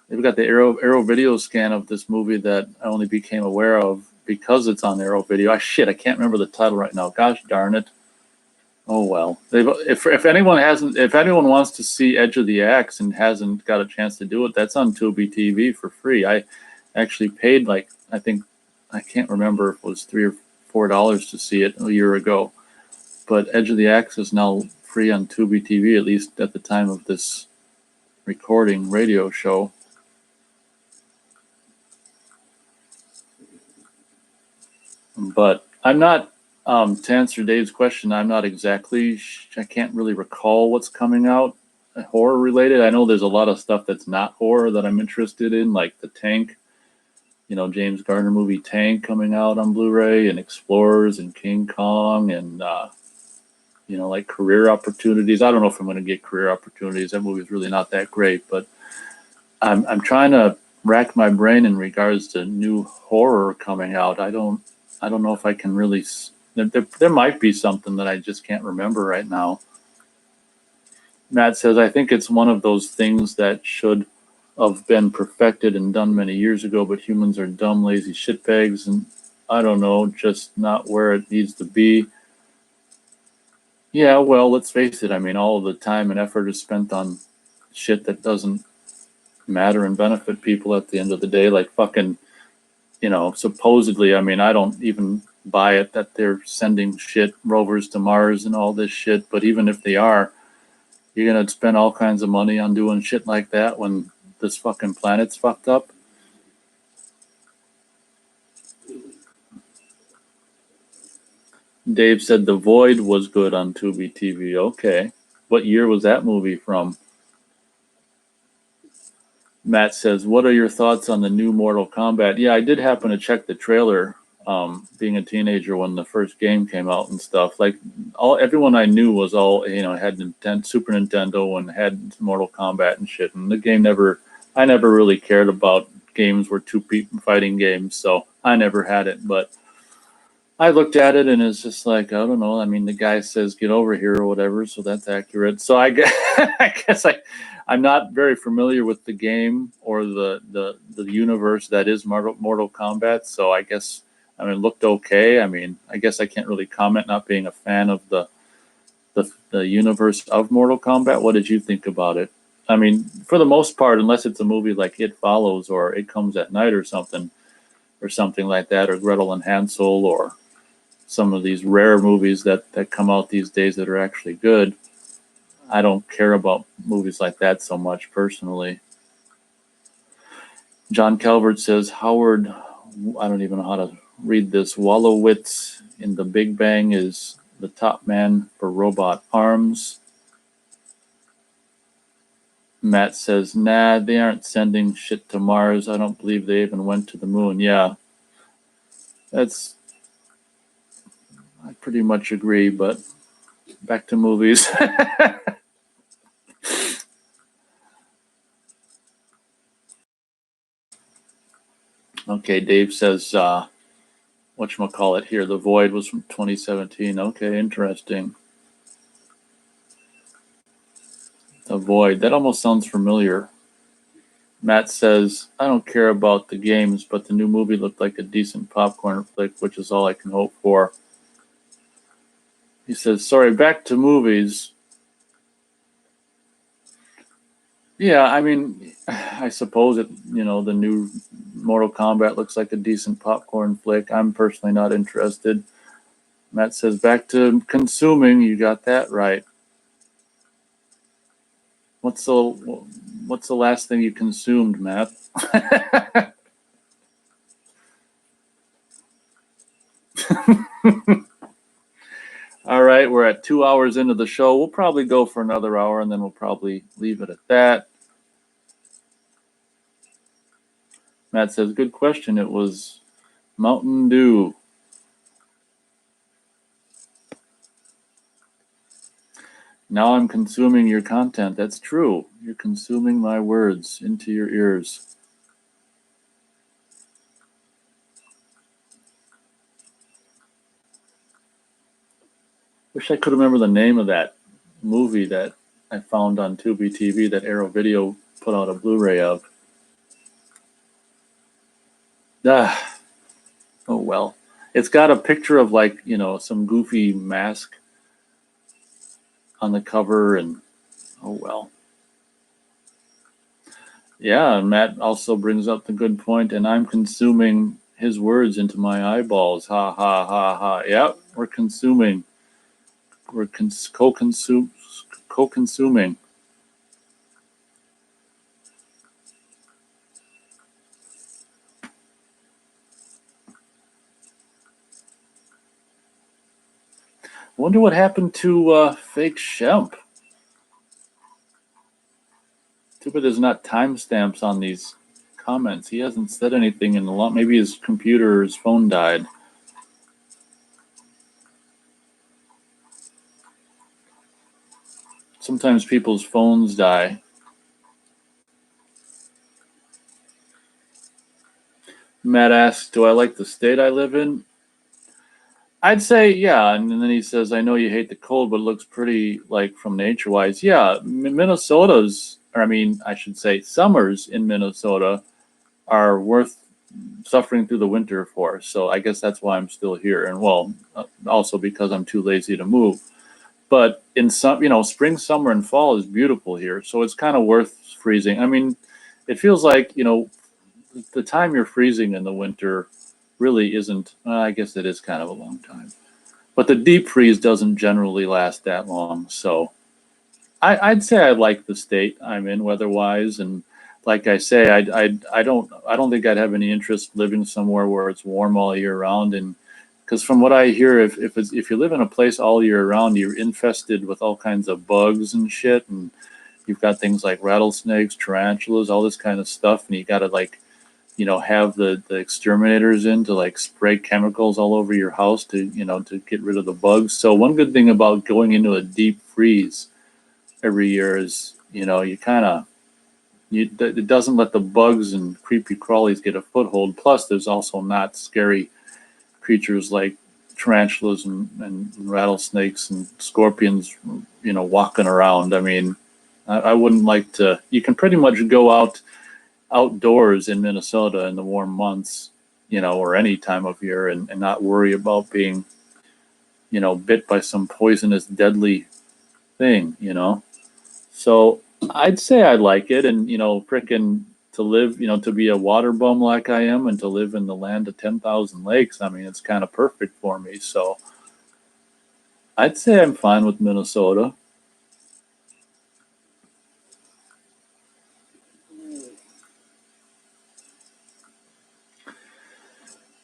A: They've got the Arrow Video scan of this movie that I only became aware of because it's on Arrow Video. I can't remember the title right now. Gosh darn it. Oh well. If anyone wants to see Edge of the Axe and hasn't got a chance to do it, that's on Tubi TV for free. I actually paid I can't remember if it was $3 or $4 to see it a year ago. But Edge of the Axe is now free on Tubi TV, at least at the time of this recording radio show. But I'm not, to answer Dave's question, I'm not exactly, I can't really recall what's coming out horror related. I know there's a lot of stuff that's not horror that I'm interested in, like the Tank, James Garner movie Tank coming out on Blu-ray, and Explorers and King Kong, and like career opportunities. I don't know if I'm going to get career opportunities. That movie is really not that great, but I'm trying to rack my brain in regards to new horror coming out. I don't know if I can really. There might be something that I just can't remember right now. Matt says, I think it's one of those things that should have been perfected and done many years ago, but humans are dumb, lazy shitbags, and I don't know, just not where it needs to be. Yeah, well, let's face it. I mean, all of the time and effort is spent on shit that doesn't matter and benefit people at the end of the day. Like fucking, supposedly, I mean, I don't even buy it that they're sending rovers to Mars and all this shit. But even if they are, you're going to spend all kinds of money on doing shit like that when this fucking planet's fucked up. Dave said The Void was good on Tubi TV. Okay. What year was that movie from? Matt says, what are your thoughts on the new Mortal Kombat? Yeah, I did happen to check the trailer, being a teenager when the first game came out and stuff. Like, everyone I knew was all, had Super Nintendo and had Mortal Kombat and shit. And the game I never really cared about games where two people fighting games, so I never had it. But I looked at it and it's just like, I don't know. I mean, the guy says, get over here or whatever, so that's accurate. So I guess I'm not very familiar with the game or the universe that is Mortal Kombat. So I guess, it looked okay. I mean, I guess I can't really comment, not being a fan of the universe of Mortal Kombat. What did you think about it? I mean, for the most part, unless it's a movie like It Follows or It Comes at Night or something like that, or Gretel and Hansel, or some of these rare movies that come out these days that are actually good. I don't care about movies like that so much personally. John Calvert says, Howard, I don't even know how to read this, Wolowitz in The Big Bang is the top man for robot arms. Matt says, nah, they aren't sending shit to Mars. I don't believe they even went to the moon. Yeah, I pretty much agree, but back to movies. Okay, Dave says, whatchamacallit here, The Void was from 2017. Okay, interesting. The Void, that almost sounds familiar. Matt says, I don't care about the games, but the new movie looked like a decent popcorn flick, which is all I can hope for. He says, sorry, back to movies. Yeah, I mean, I suppose it, the new Mortal Kombat looks like a decent popcorn flick. I'm personally not interested. Matt says, back to consuming. You got that right. What's the last thing you consumed, Matt? All right, we're at 2 hours into the show. We'll probably go for another hour, and then we'll probably leave it at that. Matt says, good question. It was Mountain Dew. Now I'm consuming your content. That's true. You're consuming my words into your ears. Wish I could remember the name of that movie that I found on Tubi TV that Arrow Video put out a Blu-ray of. Ah, oh well. It's got a picture of some goofy mask on the cover, and oh well. Yeah, and Matt also brings up the good point, and I'm consuming his words into my eyeballs. Ha ha ha ha. Yep, we're consuming. We're co-consuming. Wonder what happened to Fake Shemp. Too bad there's not timestamps on these comments. He hasn't said anything in a long. Maybe his computer or his phone died. Sometimes people's phones die. Matt asks, do I like the state I live in? I'd say, yeah. And then he says, I know you hate the cold, but it looks pretty, from nature-wise. Yeah, I should say summers in Minnesota are worth suffering through the winter for. So I guess that's why I'm still here. And, also because I'm too lazy to move. But in spring, summer, and fall is beautiful here. So it's kind of worth freezing. I mean, it feels like, the time you're freezing in the winter really isn't, I guess it is kind of a long time. But the deep freeze doesn't generally last that long. So I'd say I like the state I'm in weather-wise. And like I say, I don't think I'd have any interest living somewhere where it's warm all year round. And because from what I hear, if you live in a place all year round, you're infested with all kinds of bugs and shit. And you've got things like rattlesnakes, tarantulas, all this kind of stuff. And you got to have the exterminators in to spray chemicals all over your house to get rid of the bugs. So one good thing about going into a deep freeze every year is it doesn't let the bugs and creepy crawlies get a foothold. Plus, there's also not scary creatures like tarantulas and rattlesnakes and scorpions, walking around. I mean, I wouldn't like to. You can pretty much go outdoors in Minnesota in the warm months, or any time of year, and not worry about being, bit by some poisonous, deadly thing, So I'd say I like it, and frickin' to live, to be a water bum like I am, and to live in the land of 10,000 lakes. I mean, it's kind of perfect for me. So I'd say I'm fine with Minnesota.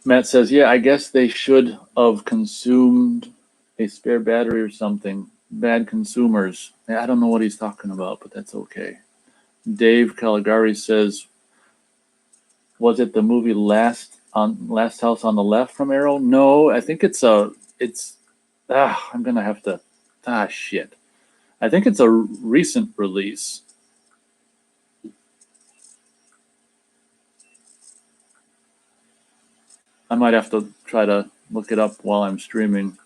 A: Matt says, yeah, I guess they should have consumed a spare battery or something. Bad consumers. I don't know what he's talking about, but that's okay. Dave Caligari says, was it the movie Last House on the Left from Arrow? No, I think it's I'm gonna have to. Shit. I think it's a recent release. I might have to try to look it up while I'm streaming.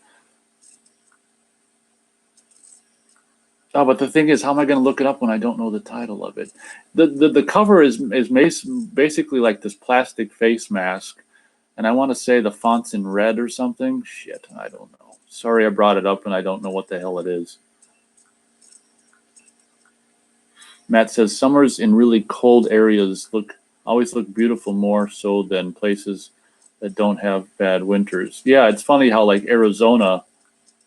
A: Oh, but the thing is, how am I going to look it up when I don't know the title of it? The cover is basically like this plastic face mask, and I want to say the font's in red or something. Shit, I don't know. Sorry I brought it up and I don't know what the hell it is. Matt says summers in really cold areas always look beautiful, more so than places that don't have bad winters. Yeah, it's funny how like Arizona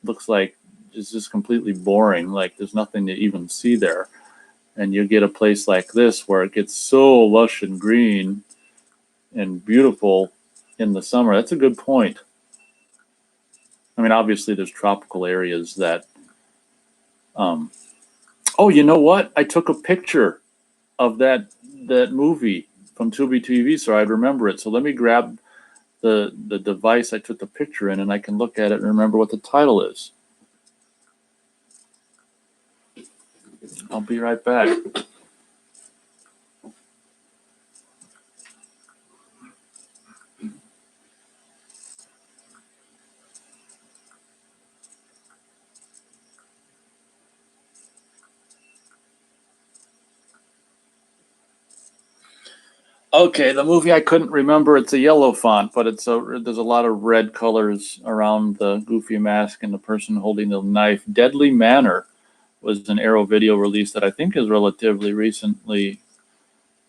A: looks like it's just completely boring. Like there's nothing to even see there. And you get a place like this where it gets so lush and green and beautiful in the summer. That's a good point. I mean, obviously there's tropical areas that oh, you know what? I took a picture of that movie from Tubi TV so I'd remember it. So let me grab the device I took the picture in and I can look at it and remember what the title is. I'll be right back. Okay, the movie I couldn't remember. It's a yellow font, but there's a lot of red colors around the goofy mask and the person holding the knife. Deadly Manor was an Arrow Video release that I think is relatively recently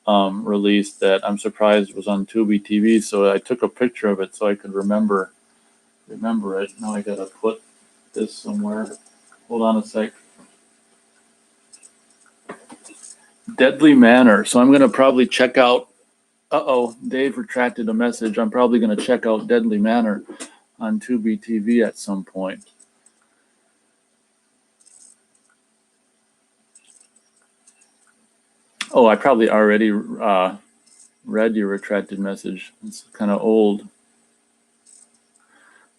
A: released. That I'm surprised was on Tubi TV. So I took a picture of it so I could remember it. Now I gotta put this somewhere. Hold on a sec. Deadly Manor. So I'm gonna probably check out. Dave retracted a message. I'm probably going to check out Deadly Manor on Tubi TV at some point. Oh, I probably already read your retracted message. It's kind of old.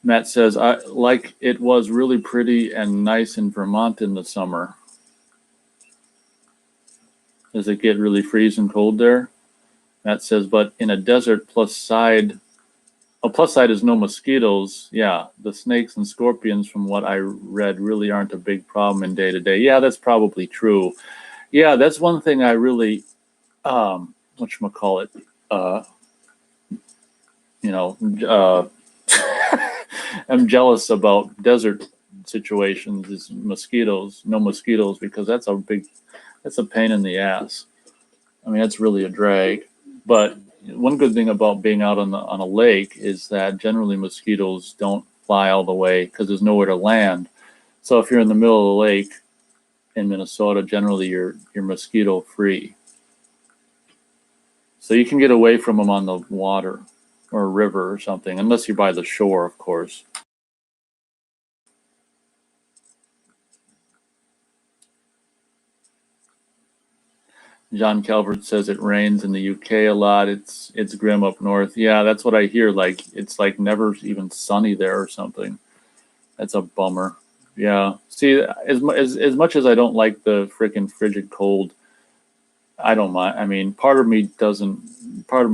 A: Matt says, like it was really pretty and nice in Vermont in the summer. Does it get really freezing cold there? Matt says, but in a desert, plus side is no mosquitoes. Yeah, the snakes and scorpions, from what I read, really aren't a big problem in day to day. Yeah, that's probably true. Yeah, that's one thing I really, whatchamacallit, I'm jealous about desert situations is mosquitoes, no mosquitoes, because that's a pain in the ass. I mean, that's really a drag. But one good thing about being out on a lake is that generally mosquitoes don't fly all the way because there's nowhere to land. So if you're in the middle of the lake in Minnesota, generally you're mosquito free. So you can get away from them on the water or a river or something, unless you're by the shore, of course. John Calvert says it rains in the UK a lot. It's grim up north. Yeah, that's what I hear. Like it's like never even sunny there or something. That's a bummer. Yeah. See, as much as I don't like the freaking frigid cold, I don't mind. I mean, part of me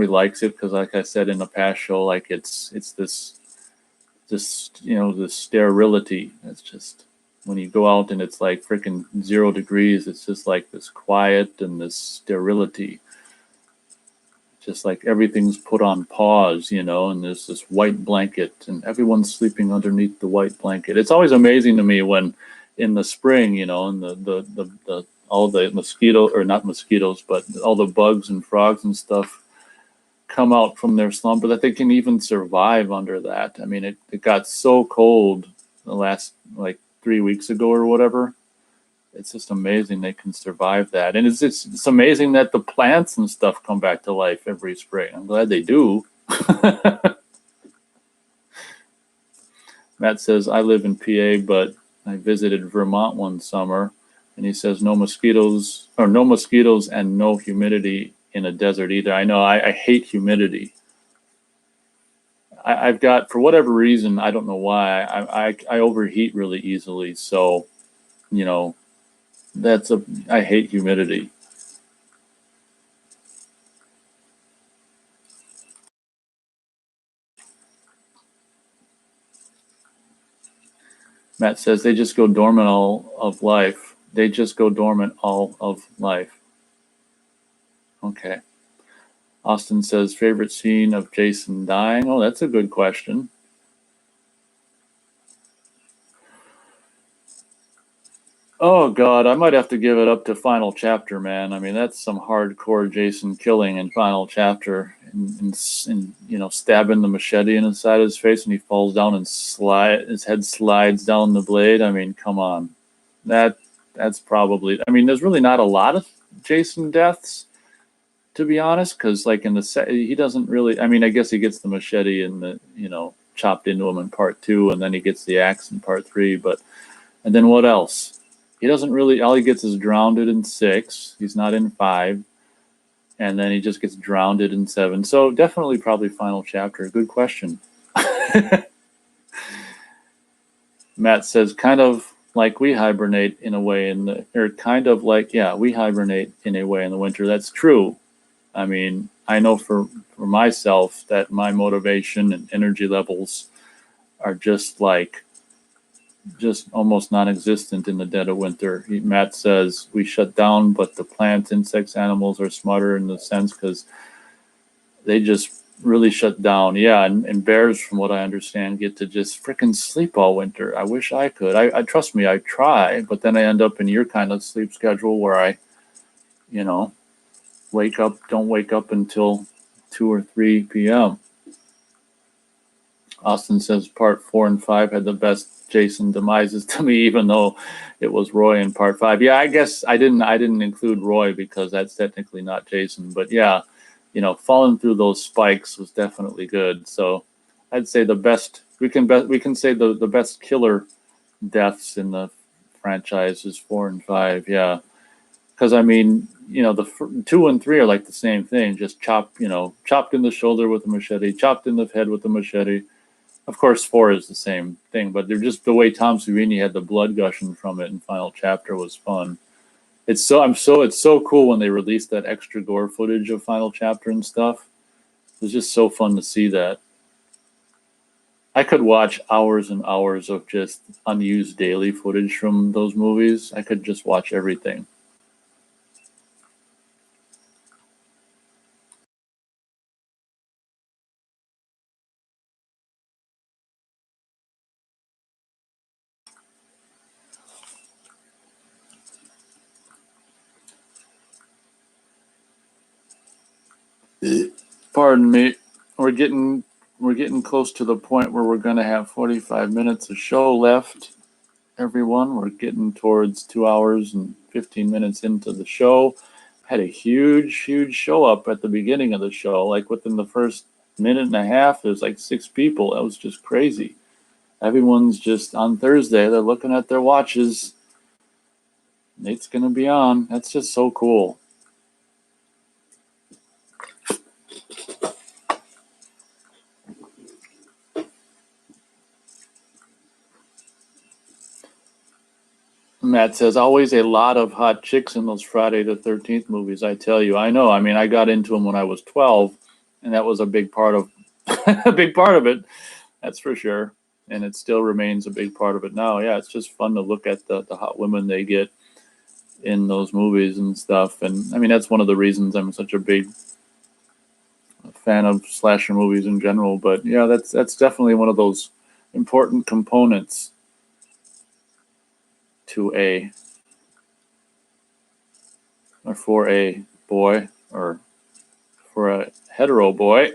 A: likes it because, like I said in the past show, like it's this sterility. It's just when you go out and it's like freaking 0 degrees, it's just like this quiet and this sterility. Just like everything's put on pause, and there's this white blanket and everyone's sleeping underneath the white blanket. It's always amazing to me when in the spring, and the all the mosquito, or not mosquitoes, but all the bugs and frogs and stuff come out from their slumber that they can even survive under that. I mean, it got so cold the last like 3 weeks ago or whatever. It's just amazing they can survive that. And it's amazing that the plants and stuff come back to life every spring. I'm glad they do. Matt says, I live in PA, but I visited Vermont one summer. And he says, no mosquitoes and no humidity in a desert either. I know, I hate humidity. I've got, for whatever reason, I don't know why, I overheat really easily. So, you know, I hate humidity. Matt says they just go dormant all of life. They just go dormant all of life. Okay. Austin says favorite scene of Jason dying. Oh, that's a good question. Oh God, I might have to give it up to Final Chapter, man. I mean, that's some hardcore Jason killing in Final Chapter, and you know, stabbing the machete in the side of his face, and he falls down and his head slides down the blade. I mean, come on, that's probably. I mean, there's really not a lot of Jason deaths, to be honest, because like in he doesn't really. I mean, I guess he gets the machete and chopped into him in part 2, and then he gets the axe in part 3, but. And then what else? He doesn't really. All he gets is drowned in 6. He's not in 5, and then he just gets drowned in 7. So definitely, probably Final Chapter. Good question. Matt says, kind of like we hibernate in a way kind of like, yeah, we hibernate in a way in the winter. That's true. I mean, I know for myself that my motivation and energy levels are just almost non-existent in the dead of winter. Matt says we shut down, but the plants, insects, animals are smarter in the sense because they just really shut down. Yeah, and bears, from what I understand, get to just freaking sleep all winter. I wish I could. I trust me, I try, but then I end up in your kind of sleep schedule where I, don't wake up until 2 or 3 p.m. Austin says part 4 and 5 had the best Jason demises to me, even though it was Roy in part 5. Yeah, I guess I didn't include Roy because that's technically not Jason. But yeah, falling through those spikes was definitely good. So I'd say the best we can say the best killer deaths in the franchise is 4 and 5. Yeah, because I mean, the 2 and 3 are like the same thing, just chopped in the shoulder with a machete, chopped in the head with a machete. Of course, 4 is the same thing, but they're just the way Tom Savini had the blood gushing from it in Final Chapter was fun. It's so cool when they released that extra gore footage of Final Chapter and stuff. It was just so fun to see that. I could watch hours and hours of just unused daily footage from those movies. I could just watch everything. Pardon me. We're getting close to the point where we're going to have 45 minutes of show left. Everyone, we're getting towards 2 hours and 15 minutes into the show. Had a huge show up at the beginning of the show. Like within the first minute and a half, there's like 6 people. That was just crazy. Everyone's just on Thursday. They're looking at their watches. Nate's going to be on. That's just so cool. Matt says, always a lot of hot chicks in those Friday the 13th movies. I tell you, I know. I mean, I got into them when I was 12, and that was a big part of it. That's for sure. And it still remains a big part of it now. Yeah, it's just fun to look at the hot women they get in those movies and stuff. And I mean, that's one of the reasons I'm such a big fan of slasher movies in general. But yeah, that's definitely one of those important components to for a boy, or for a hetero boy.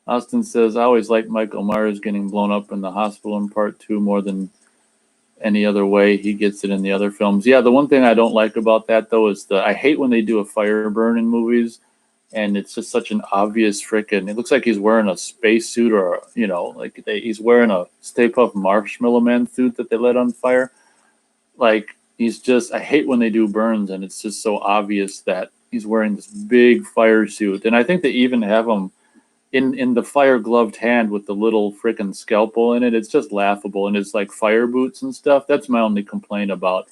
A: Austin says, I always liked Michael Myers getting blown up in the hospital in part 2 more than any other way he gets it in the other films. Yeah, the one thing I don't like about that, though, is I hate when they do a fire burn in movies, and it's just such an obvious freaking. It looks like he's wearing a spacesuit, or he's wearing a Stay Puft Marshmallow Man suit that they lit on fire. Like, I hate when they do burns, and it's just so obvious that he's wearing this big fire suit. And I think they even have him in the fire gloved hand with the little freaking scalpel in it. It's just laughable, and it's like fire boots and stuff. That's my only complaint about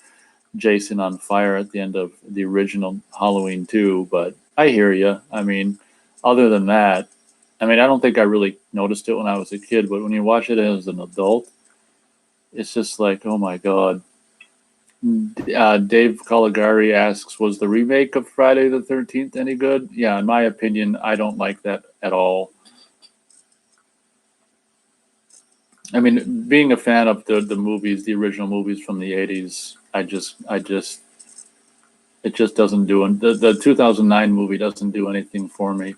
A: Jason on fire at the end of the original Halloween 2. But I hear you. I mean, other than that, I mean, I don't think I really noticed it when I was a kid, but when you watch it as an adult, it's just like, oh my god. Dave Caligari asks, was the remake of Friday the 13th any good? Yeah, in my opinion, I don't like that at all. I mean, being a fan of the movies, the original movies from the 80s, it just doesn't do it. The 2009 movie doesn't do anything for me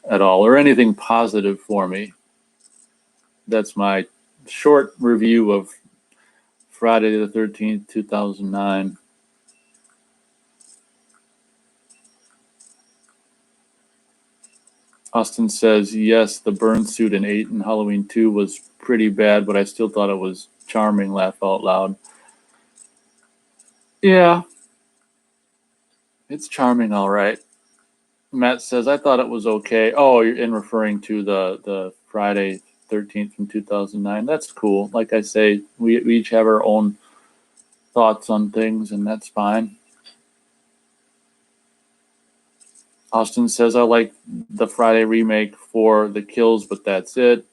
A: at all, or anything positive for me. That's my short review of Friday the 13th, 2009. Austin says, yes, the burn suit in 8 and Halloween 2 was pretty bad, but I still thought it was charming, laugh out loud. Yeah, it's charming, all right. Matt says, I thought it was okay. Oh, you're in referring to the Friday 13th from 2009. That's cool. Like I say, we each have our own thoughts on things, and that's fine. Austin says, I like the Friday remake for the kills, but that's it.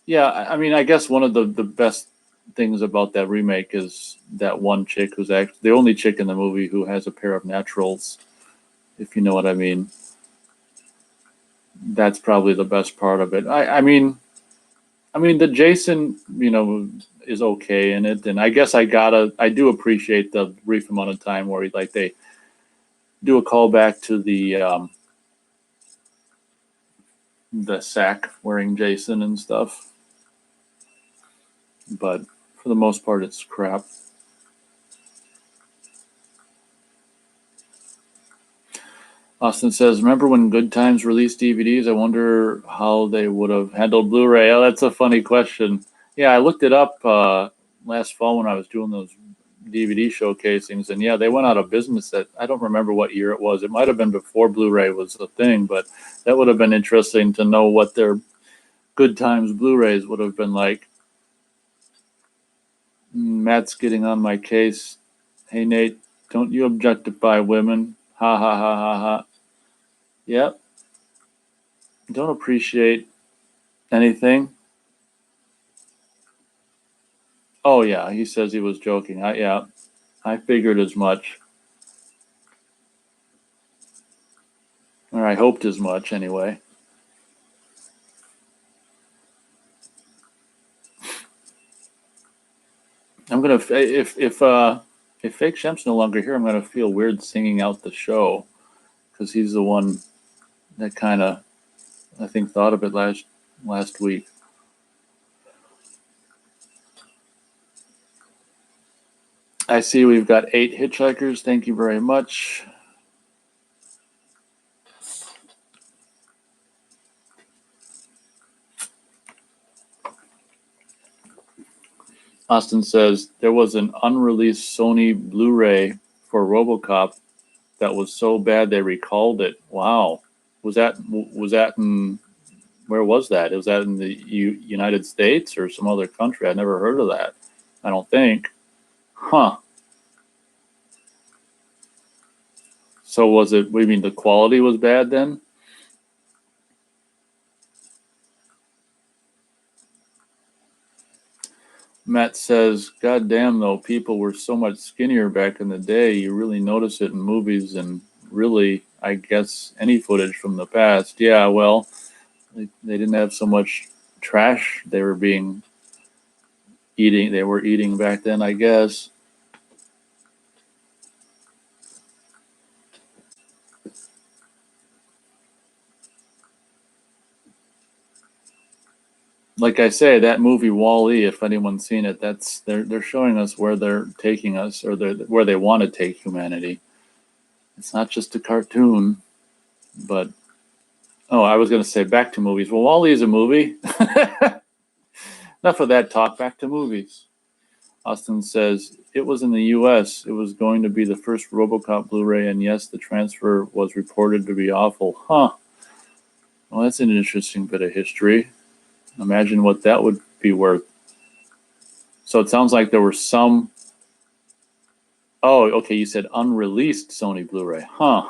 A: Yeah, I mean, I guess one of the best things about that remake is that one chick who's actually the only chick in the movie who has a pair of naturals, if you know what I mean. That's probably the best part of it. I mean, the Jason, is okay in it, and I guess I do appreciate the brief amount of time where they do a callback to the sack wearing Jason and stuff, but for the most part, it's crap. Austin says, remember when Good Times released DVDs? I wonder how they would have handled Blu-ray. Oh, that's a funny question. Yeah, I looked it up last fall when I was doing those DVD showcasings, and yeah, they went out of business I don't remember what year it was. It might have been before Blu-ray was a thing, but that would have been interesting to know what their Good Times Blu-rays would have been like. Matt's getting on my case. Hey, Nate, don't you objectify women. Ha, ha, ha, ha, ha. Yep. Don't appreciate anything. Oh, yeah, he says he was joking. I figured as much. Or I hoped as much, anyway. I'm gonna if Fake Shemp's no longer here, I'm gonna feel weird singing out the show because he's the one that kind of I think thought of it last week. I see we've got 8 hitchhikers. Thank you very much. Austin says there was an unreleased Sony Blu-ray for RoboCop that was so bad they recalled it. Wow, was that in where was that? Was that in the United States or some other country? I never heard of that. I don't think. Huh. So was it? We mean the quality was bad then? Matt says, God damn though, people were so much skinnier back in the day. You really notice it in movies and really, I guess, any footage from the past. Yeah, well, they didn't have so much trash they were eating back then, I guess. Like I say, that movie Wall-E, if anyone's seen it, they're showing us where they're taking us, or where they want to take humanity. It's not just a cartoon, but I was going to say back to movies. Well, Wall-E is a movie. Enough of that talk. Back to movies. Austin says it was in the U.S. It was going to be the first RoboCop Blu-ray, and yes, the transfer was reported to be awful. Huh. Well, that's an interesting bit of history. Imagine what that would be worth. So it sounds like there were some. Oh, okay. You said unreleased Sony Blu-ray. Huh.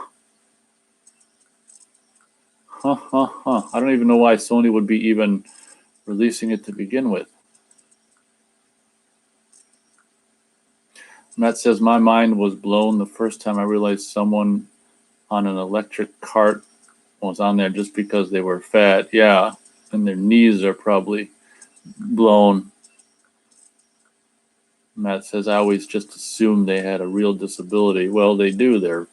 A: I don't even know why Sony would be even releasing it to begin with. Matt says, my mind was blown the first time I realized someone on an electric cart was on there just because they were fat. Yeah, and their knees are probably blown. Matt says, I always just assumed they had a real disability. Well, they do. They're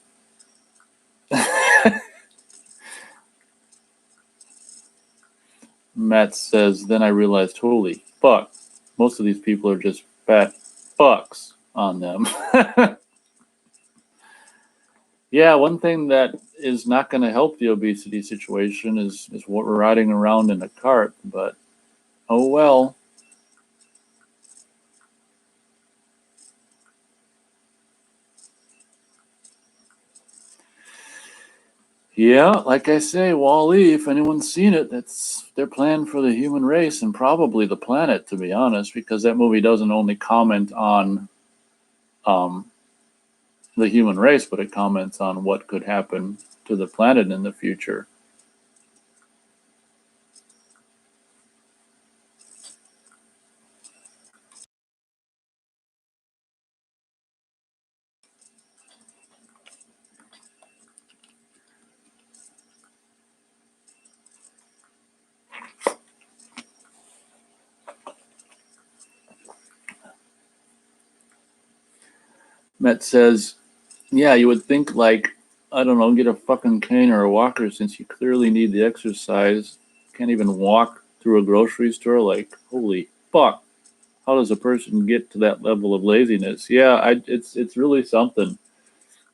A: Matt says, then I realized, holy fuck, most of these people are just fat fucks on them. Yeah, one thing that is not going to help the obesity situation is what we're riding around in a cart, but oh well. Yeah, like I say, Wall-E, if anyone's seen it, that's their plan for the human race and probably the planet, to be honest, because that movie doesn't only comment on the human race, but it comments on what could happen to the planet in the future. Matt says, yeah, you would think, like, I don't know, get a fucking cane or a walker since you clearly need the exercise. Can't even walk through a grocery store. Like, holy fuck. How does a person get to that level of laziness? Yeah, it's really something.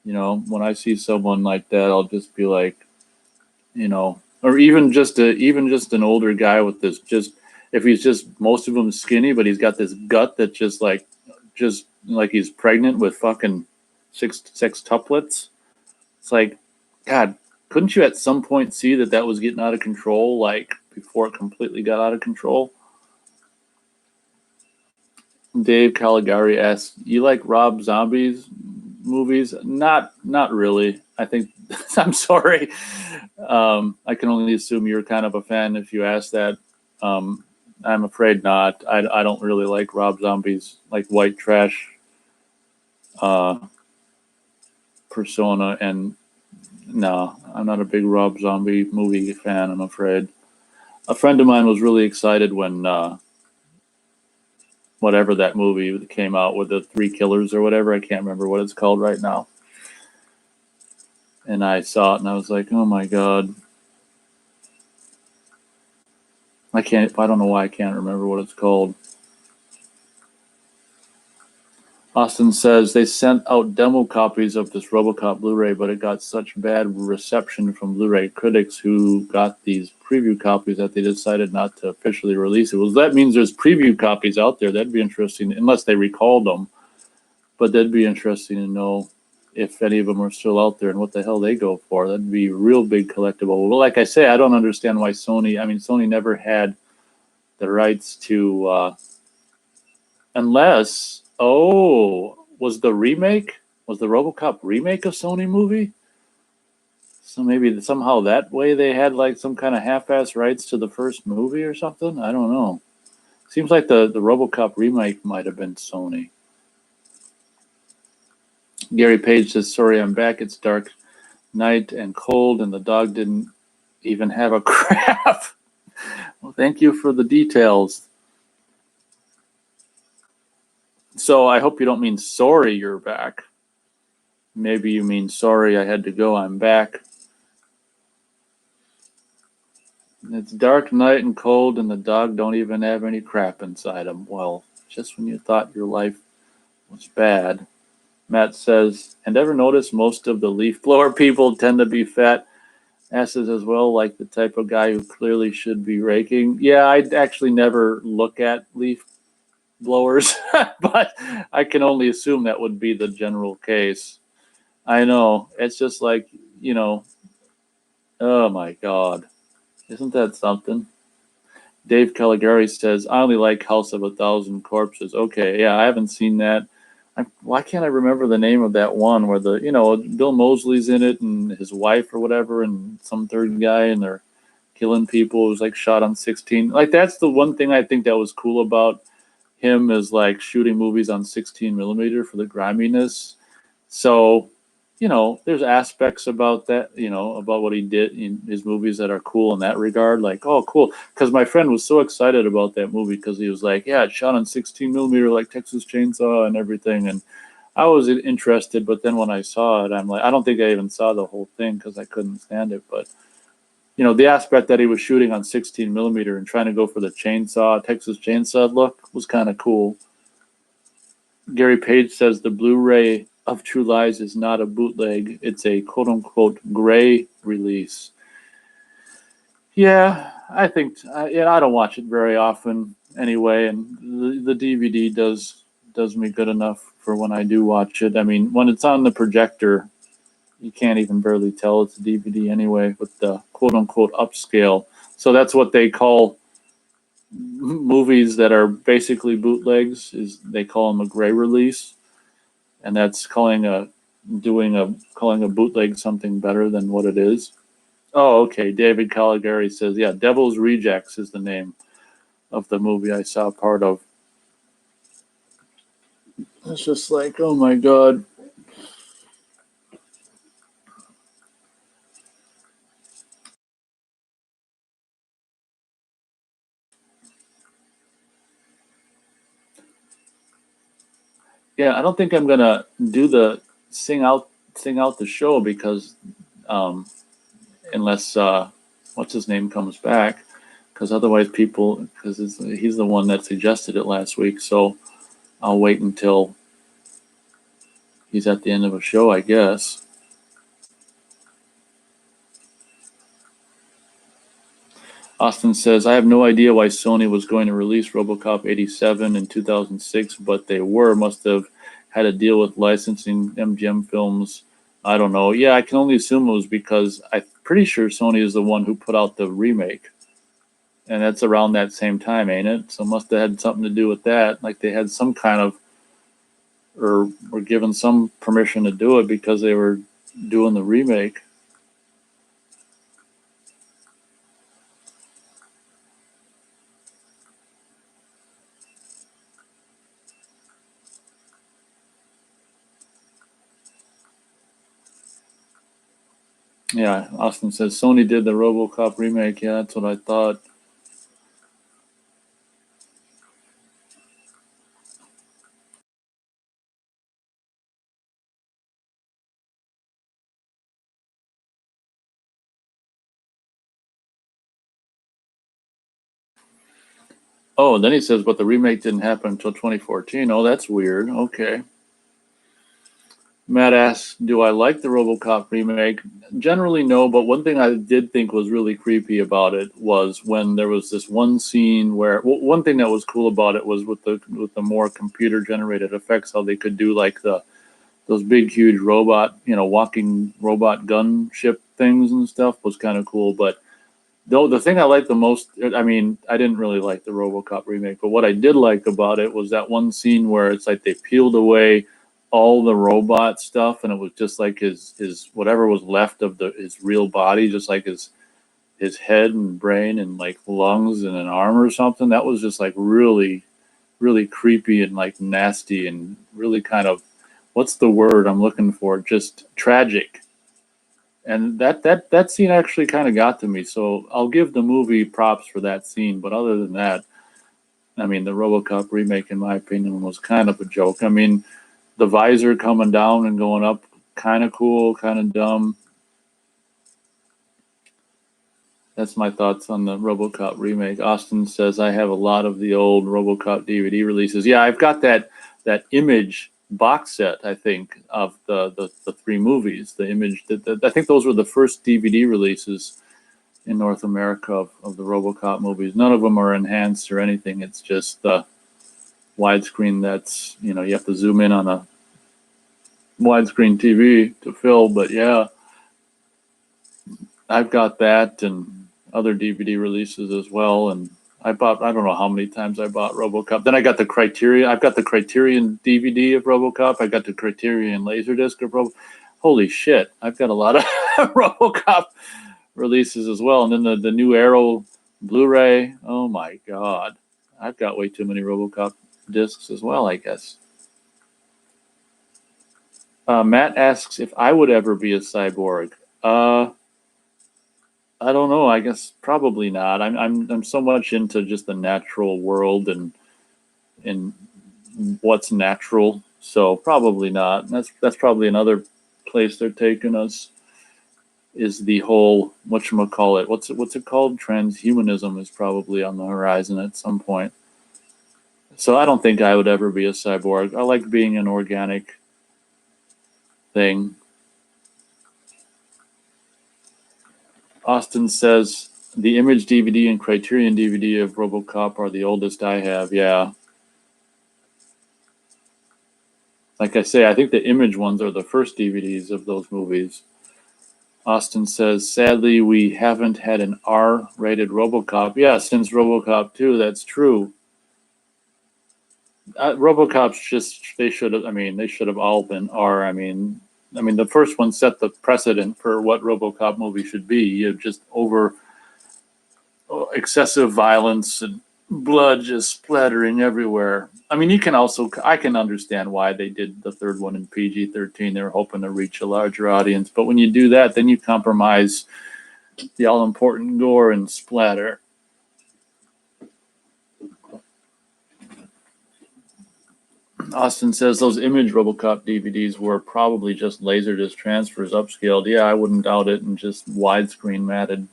A: You know, when I see someone like that, I'll just be like, you know, or even just an older guy with this, just if he's just, most of them skinny, but he's got this gut that just like he's pregnant with fucking six tuplets. It's like, God, couldn't you at some point see that was getting out of control, like before it completely got out of control? Dave Caligari asks, "You like Rob Zombie's movies?" Not really. I think I'm sorry. I can only assume you're kind of a fan if you ask that. I'm afraid not. I don't really like Rob Zombie's like white trash persona, and no, I'm not a big Rob Zombie movie fan, I'm afraid. A friend of mine was really excited when whatever that movie that came out with the three killers or whatever, I can't remember what it's called right now. And I saw it and I was like, oh my God. I don't know why I can't remember what it's called. Austin says they sent out demo copies of this RoboCop Blu-ray, but it got such bad reception from Blu-ray critics who got these preview copies that they decided not to officially release it. Well, that means there's preview copies out there. That'd be interesting, unless they recalled them. But that'd be interesting to know if any of them are still out there and what the hell they go for. That'd be a real big collectible. Well, like I say, I don't understand why Sony never had the rights to, unless, was the RoboCop remake a Sony movie? So maybe somehow that way they had like some kind of half-ass rights to the first movie or something? I don't know. Seems like the RoboCop remake might have been Sony. Gary Page says, sorry, I'm back. It's dark night and cold, and the dog didn't even have a crap. Well, thank you for the details. So I hope you don't mean sorry you're back. Maybe you mean sorry I had to go, I'm back. It's dark night and cold, and the dog don't even have any crap inside him. Well, just when you thought your life was bad. Matt says, and ever notice most of the leaf blower people tend to be fat asses as well, like the type of guy who clearly should be raking? Yeah, I actually never look at leaf blowers, but I can only assume that would be the general case. I know. It's just like, oh my God. Isn't that something? Dave Caligari says, I only like House of a Thousand Corpses. Okay, yeah, I haven't seen that. Why can't I remember the name of that one where Bill Moseley's in it and his wife or whatever and some third guy and they're killing people. It was like shot on 16. Like, that's the one thing I think that was cool about him is like shooting movies on 16 millimeter for the griminess. So, there's aspects about that, about what he did in his movies that are cool in that regard. Like, oh, cool. Because my friend was so excited about that movie because he was like, yeah, it's shot on 16 millimeter, like Texas Chainsaw and everything. And I was interested, but then when I saw it, I'm like, I don't think I even saw the whole thing because I couldn't stand it. But, the aspect that he was shooting on 16 millimeter and trying to go for the Texas Chainsaw look was kind of cool. Gary Page says the Blu-ray of True Lies is not a bootleg. It's a quote-unquote gray release. Yeah, I think. I don't watch it very often anyway, and the DVD does me good enough for when I do watch it. I mean, when it's on the projector, you can't even barely tell it's a DVD anyway with the quote-unquote upscale. So that's what they call movies that are basically bootlegs. Is they call them a gray release. And that's calling a bootleg something better than what it is. Oh, okay. David Caligari says, yeah, Devil's Rejects is the name of the movie I saw part of. It's just like, oh my god. Yeah, I don't think I'm gonna do the sing out the show because unless what's his name comes back, because otherwise because he's the one that suggested it last week. So I'll wait until he's at the end of a show, I guess. Austin says, I have no idea why Sony was going to release RoboCop 87 in 2006, but they must have had a deal with licensing MGM films. I don't know. Yeah, I can only assume it was because I'm pretty sure Sony is the one who put out the remake. And that's around that same time, ain't it? So it must have had something to do with that. Like they had some kind of, or were given some permission to do it because they were doing the remake. Yeah, Austin says Sony did the RoboCop remake. Yeah, that's what I thought. Oh, then he says, but the remake didn't happen until 2014. Oh, that's weird. Okay. Matt asks, do I like the RoboCop remake? Generally, no, but one thing I did think was really creepy about it was when there was this one scene where one thing that was cool about it was with the more computer generated effects, how they could do like those big huge robot, walking robot gunship things and stuff was kind of cool. But though the thing I liked the most, I mean, I didn't really like the RoboCop remake, but what I did like about it was that one scene where it's like they peeled away all the robot stuff, and it was just like his whatever was left of his real body, just like his head and brain and like lungs and an arm or something. That was just like really, really creepy and like nasty and really kind of, what's the word I'm looking for? Just tragic. And that scene actually kind of got to me. So I'll give the movie props for that scene. But other than that, I mean, the RoboCop remake, in my opinion, was kind of a joke. I mean, the visor coming down and going up, kind of cool, kind of dumb. That's my thoughts on the RoboCop remake. Austin says I have a lot of the old RoboCop DVD releases. Yeah, I've got that Image box set. I think of the three movies. The Image. I think those were the first DVD releases in North America of the RoboCop movies. None of them are enhanced or anything. It's just the widescreen. That's you have to zoom in on a widescreen TV to fill. But yeah, I've got that and other DVD releases as well. And I don't know how many times I bought RoboCop. Then I got the Criterion. I've got the Criterion DVD of RoboCop. I got the Criterion Laserdisc of RoboCop. Holy shit! I've got a lot of RoboCop releases as well. And then the new Arrow Blu-ray. Oh my god, I've got way too many RoboCop discs as well, I guess. Matt asks if I would ever be a cyborg. I don't know. I guess probably not. I'm so much into just the natural world and what's natural. So probably not. That's probably another place they're taking us. Is the whole whatchamacallit, what's it called? Transhumanism is probably on the horizon at some point. So I don't think I would ever be a cyborg. I like being an organic thing. Austin says the Image DVD and Criterion DVD of RoboCop are the oldest I have. Yeah. Like I say, I think the Image ones are the first DVDs of those movies. Austin says, sadly, we haven't had an R-rated RoboCop. Yeah, since RoboCop 2, that's true. RoboCop's just, they should have all been R. I mean, the first one set the precedent for what RoboCop movie should be. You have just excessive violence and blood just splattering everywhere. I mean, I can understand why they did the third one in PG-13. They were hoping to reach a larger audience. But when you do that, then you compromise the all-important gore and splatter. Austin says those Image RoboCop DVDs were probably just Laserdisc transfers upscaled. Yeah, I wouldn't doubt it, and just widescreen matted.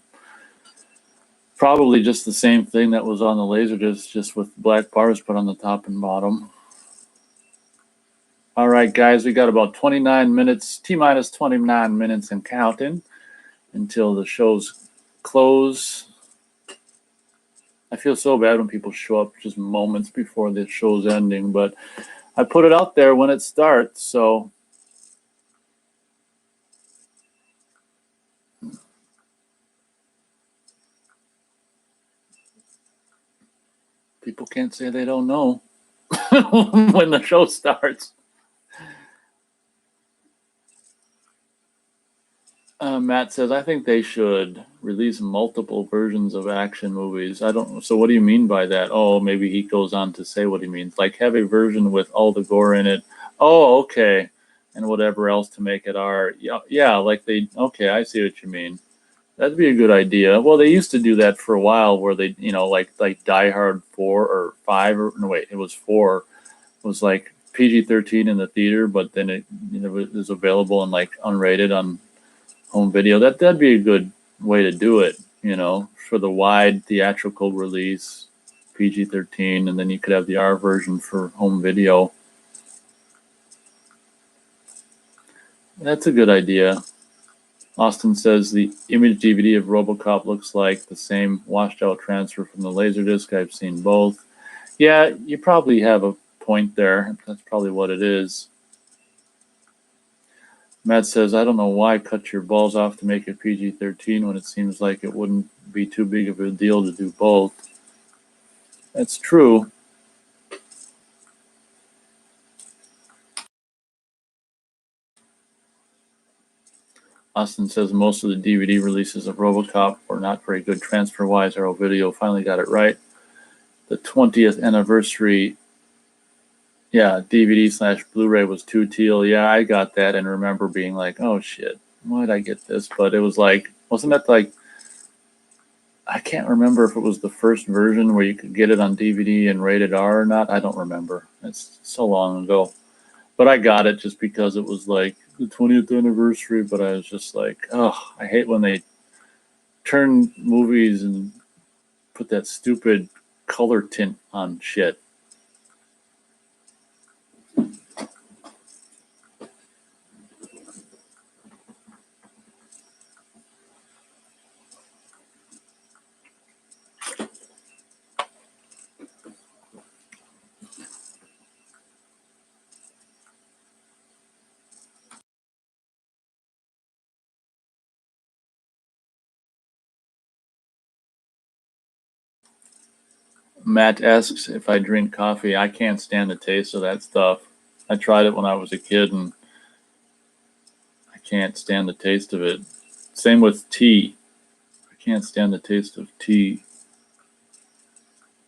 A: Probably just the same thing that was on the Laserdisc, just with black bars put on the top and bottom. All right, guys, we got about 29 minutes, T-minus 29 minutes and counting until the shows close. I feel so bad when people show up just moments before the show's ending, but I put it out there when it starts, so people can't say they don't know when the show starts. Matt says, I think they should release multiple versions of action movies. I don't. So what do you mean by that? Oh, maybe he goes on to say what he means. Like have a version with all the gore in it. Oh, okay. And whatever else to make it R. Yeah, like okay, I see what you mean. That'd be a good idea. Well, they used to do that for a while where they, like Die Hard 4 or 5, or no, wait, it was 4, was like PG-13 in the theater, but then it was available and like unrated on home video. That'd be a good way to do it, for the wide theatrical release, PG-13, and then you could have the R version for home video. That's a good idea. Austin says the Image DVD of RoboCop looks like the same washed out transfer from the Laserdisc. I've seen both. Yeah, you probably have a point there. That's probably what it is. Matt says, I don't know why cut your balls off to make it PG-13 when it seems like it wouldn't be too big of a deal to do both. That's true. Austin says most of the DVD releases of RoboCop were not very good transfer-wise. Arrow Video finally got it right. The 20th anniversary, DVD/Blu-ray was 2 teal. Yeah, I got that and remember being like, oh shit, why did I get this? But it was like, wasn't that like, I can't remember if it was the first version where you could get it on DVD and rated R or not. I don't remember. It's so long ago. But I got it just because it was like the 20th anniversary. But I was just like, oh, I hate when they turn movies and put that stupid color tint on shit. Matt asks if I drink coffee. I can't stand the taste of that stuff. I tried it when I was a kid, and I can't stand the taste of it. Same with tea. I can't stand the taste of tea.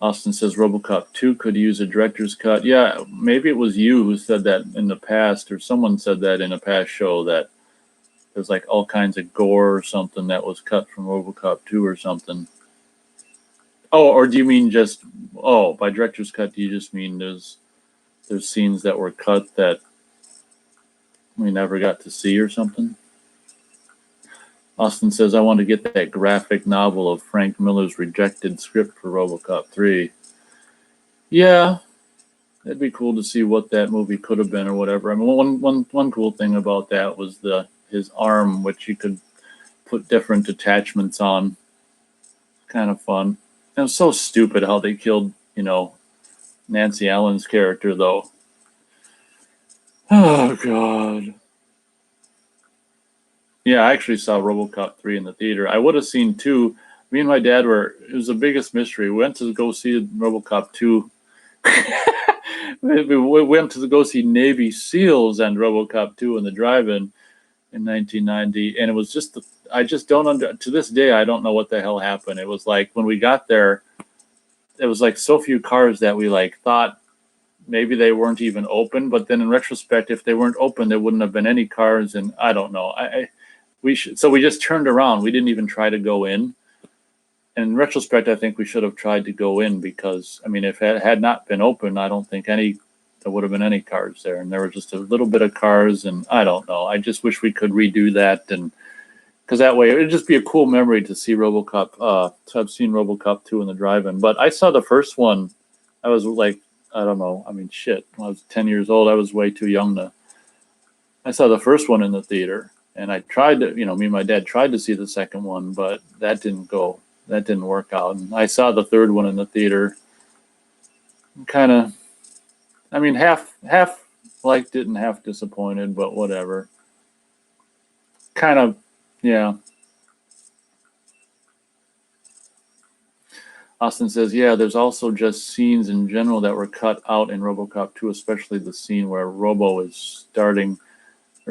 A: Austin says RoboCop 2 could use a director's cut. Yeah, maybe it was you who said that in the past, or someone said that in a past show, that there's like all kinds of gore or something that was cut from RoboCop 2 or something. Oh, or do you mean just, by director's cut, do you just mean there's scenes that were cut that we never got to see or something? Austin says, I want to get that graphic novel of Frank Miller's rejected script for RoboCop 3. Yeah, it'd be cool to see what that movie could have been or whatever. I mean, one cool thing about that was his arm, which you could put different attachments on. Kind of fun. It was so stupid how they killed, Nancy Allen's character, though. Oh, God. Yeah, I actually saw RoboCop 3 in the theater. I would have seen 2. Me and my dad it was the biggest mystery. We went to go see RoboCop 2. We went to go see Navy SEALs and RoboCop 2 in the drive-in in 1990. And it was just, I just don't, to this day, I don't know what the hell happened. It was like, when we got there, it was like so few cars that we like thought maybe they weren't even open. But then in retrospect, if they weren't open, there wouldn't have been any cars. And I don't know. So we just turned around. We didn't even try to go in. And in retrospect, I think we should have tried to go in because, I mean, if it had not been open, I don't think there would have been any cars there. And there were just a little bit of cars, and I don't know. I just wish we could redo that, and because that way it would just be a cool memory to see RoboCop. So I've seen RoboCop 2 in the drive-in, but I saw the first one. I was like, I don't know. I mean, shit. When I was 10 years old, I was way too young to. I saw the first one in the theater. And I tried to, me and my dad tried to see the second one, but that didn't work out. And I saw the third one in the theater. Kind of, I mean, half liked it and half disappointed, but whatever. Kind of, yeah. Austin says, yeah, there's also just scenes in general that were cut out in RoboCop 2, especially the scene where Robo is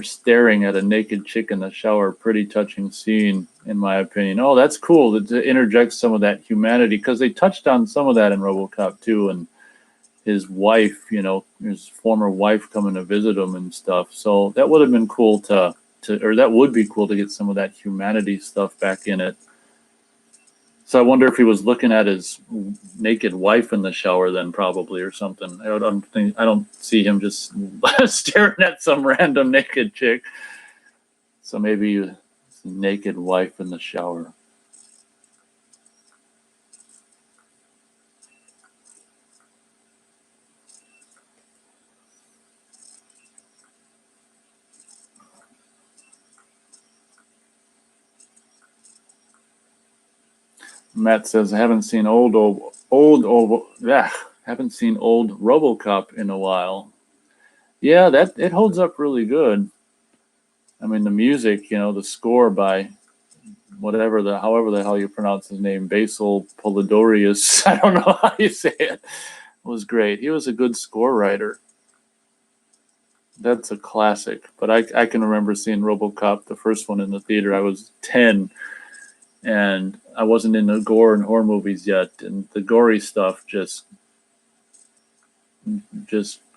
A: staring at a naked chick in the shower. Pretty touching scene, in my opinion. Oh, that's cool to interject some of that humanity, because they touched on some of that in RoboCop 2, and his wife, his former wife coming to visit him and stuff. So that would have been cool that would be cool to get some of that humanity stuff back in it. So I wonder if he was looking at his naked wife in the shower then, probably, or something. I don't see him just staring at some random naked chick. So maybe his naked wife in the shower. Matt says, I haven't seen old RoboCop in a while. Yeah, it holds up really good. I mean, the music, the score by however the hell you pronounce his name, Basil Polidorius, I don't know how you say it, was great. He was a good score writer. That's a classic. But I can remember seeing RoboCop, the first one, in the theater. I was 10. And I wasn't into gore and horror movies yet, and the gory stuff just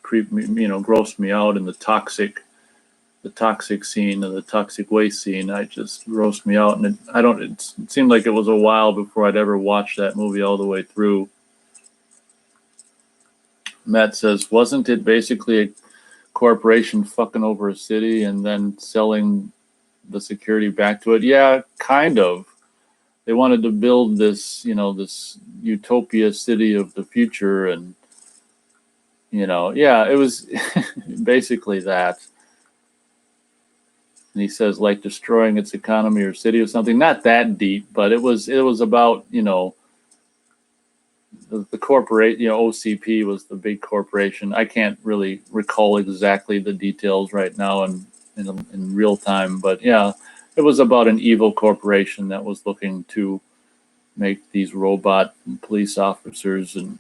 A: creeped me, grossed me out. And the toxic scene and the toxic waste scene, I just grossed me out. And it seemed like it was a while before I'd ever watched that movie all the way through. Matt says, wasn't it basically a corporation fucking over a city and then selling the security back to it? Yeah, kind of. They wanted to build this, this utopia city of the future. And, yeah, it was basically that. And he says, like destroying its economy or city or something. Not that deep, but it was about, the corporate, OCP was the big corporation. I can't really recall exactly the details right now in real time, but yeah. It was about an evil corporation that was looking to, make these robot police officers. And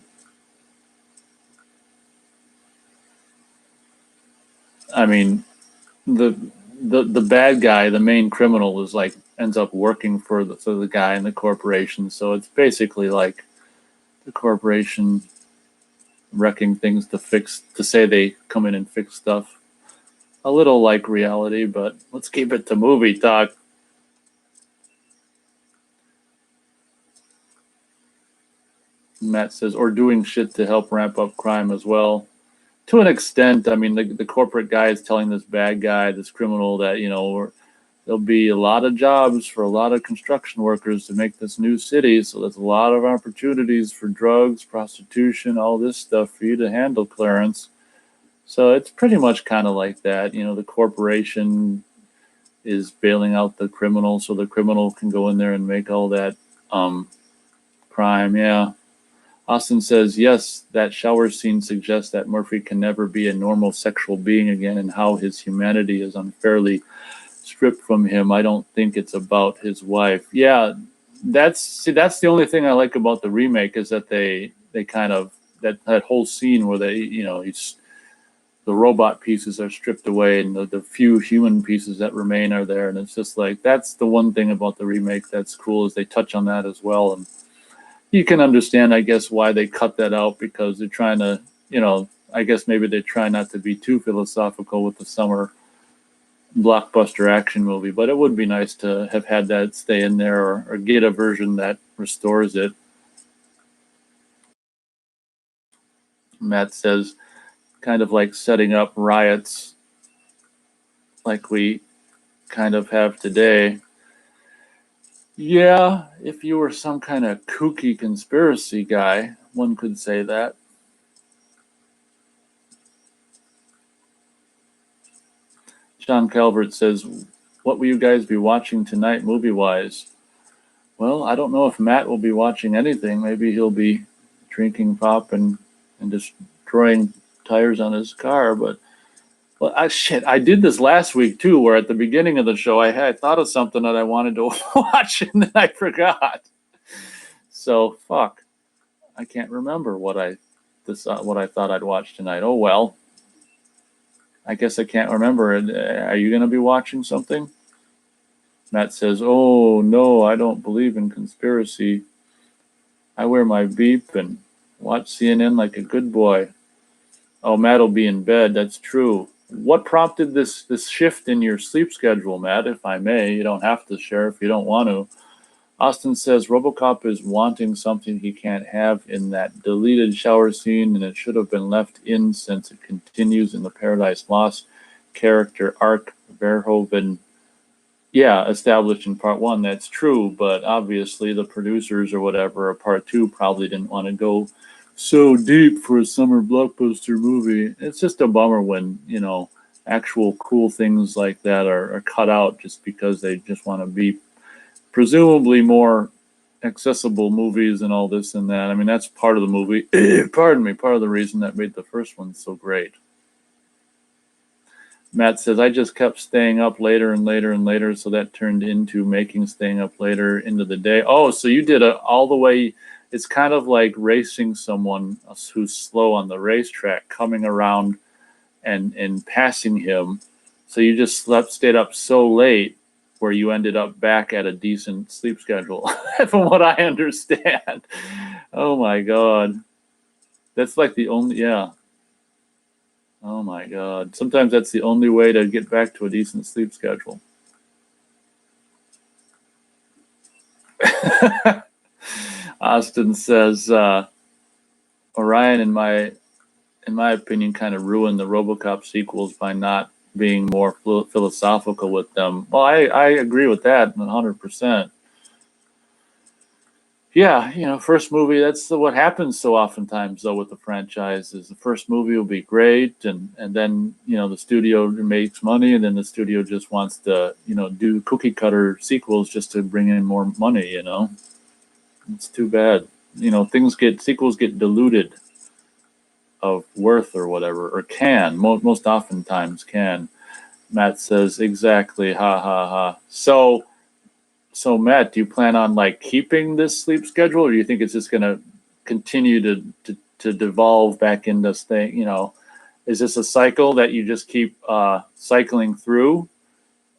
A: I mean, the bad guy, the main criminal, is like ends up working for the guy in the corporation. So it's basically like the corporation wrecking things to say they come in and fix stuff. A little like reality, but let's keep it to movie talk. Matt says, or doing shit to help ramp up crime as well. To an extent, I mean, the corporate guy is telling this bad guy, this criminal, that, there'll be a lot of jobs for a lot of construction workers to make this new city. So there's a lot of opportunities for drugs, prostitution, all this stuff for you to handle, Clarence. So it's pretty much kind of like that. The corporation is bailing out the criminal so the criminal can go in there and make all that crime. Yeah. Austin says, yes, that shower scene suggests that Murphy can never be a normal sexual being again and how his humanity is unfairly stripped from him. I don't think it's about his wife. Yeah, that's the only thing I like about the remake is that they kind of, that whole scene where the robot pieces are stripped away and the few human pieces that remain are there. And it's just like, that's the one thing about the remake that's cool, is they touch on that as well. And you can understand, I guess, why they cut that out, because they're trying to, I guess maybe they try not to be too philosophical with the summer blockbuster action movie. But it would be nice to have had that stay in there, or get a version that restores it. Matt says, kind of like setting up riots like we kind of have today. Yeah, if you were some kind of kooky conspiracy guy, one could say that. John Calvert says, what will you guys be watching tonight movie-wise? Well, I don't know if Matt will be watching anything. Maybe he'll be drinking pop and destroying tires on his car. But I did this last week too, where at the beginning of the show I had thought of something that I wanted to watch and then I forgot. So fuck, I can't remember what I thought I'd watch tonight. Oh well, I guess I can't remember. Are you going to be watching something? Matt says, oh no, I don't believe in conspiracy. I wear my beep and watch CNN like a good boy. Oh, Matt will be in bed. That's true. What prompted this shift in your sleep schedule, Matt, if I may? You don't have to share if you don't want to. Austin says, RoboCop is wanting something he can't have in that deleted shower scene, and it should have been left in since it continues in the Paradise Lost character arc. Verhoeven, yeah, established in part one. That's true, but obviously the producers or whatever of part two probably didn't want to go so deep for a summer blockbuster movie. It's just a bummer when, actual cool things like that are cut out just because they just want to be presumably more accessible movies and all this and that. I mean, that's part of the movie. Pardon me, part of the reason that made the first one so great. Matt says, I just kept staying up later and later and later, so that turned into making staying up later into the day. Oh, so you did all the way. It's kind of like racing someone who's slow on the racetrack, coming around and passing him. So you just stayed up so late where you ended up back at a decent sleep schedule, from what I understand. Oh, my God. That's like the only, yeah. Oh, my God. Sometimes that's the only way to get back to a decent sleep schedule. Austin says, Orion, in my opinion, kind of ruined the RoboCop sequels by not being more philosophical with them. Well, I agree with that 100%. Yeah, first movie, that's what happens so oftentimes, though, with the franchise, is the first movie will be great, and then, the studio makes money, and then the studio just wants to, do cookie-cutter sequels just to bring in more money, It's too bad. Sequels get diluted of worth or whatever, or most oftentimes can. Matt says, exactly, ha, ha, ha. So So Matt, do you plan on like keeping this sleep schedule, or do you think it's just going to continue to devolve back into thing? You know, is this a cycle that you just keep cycling through,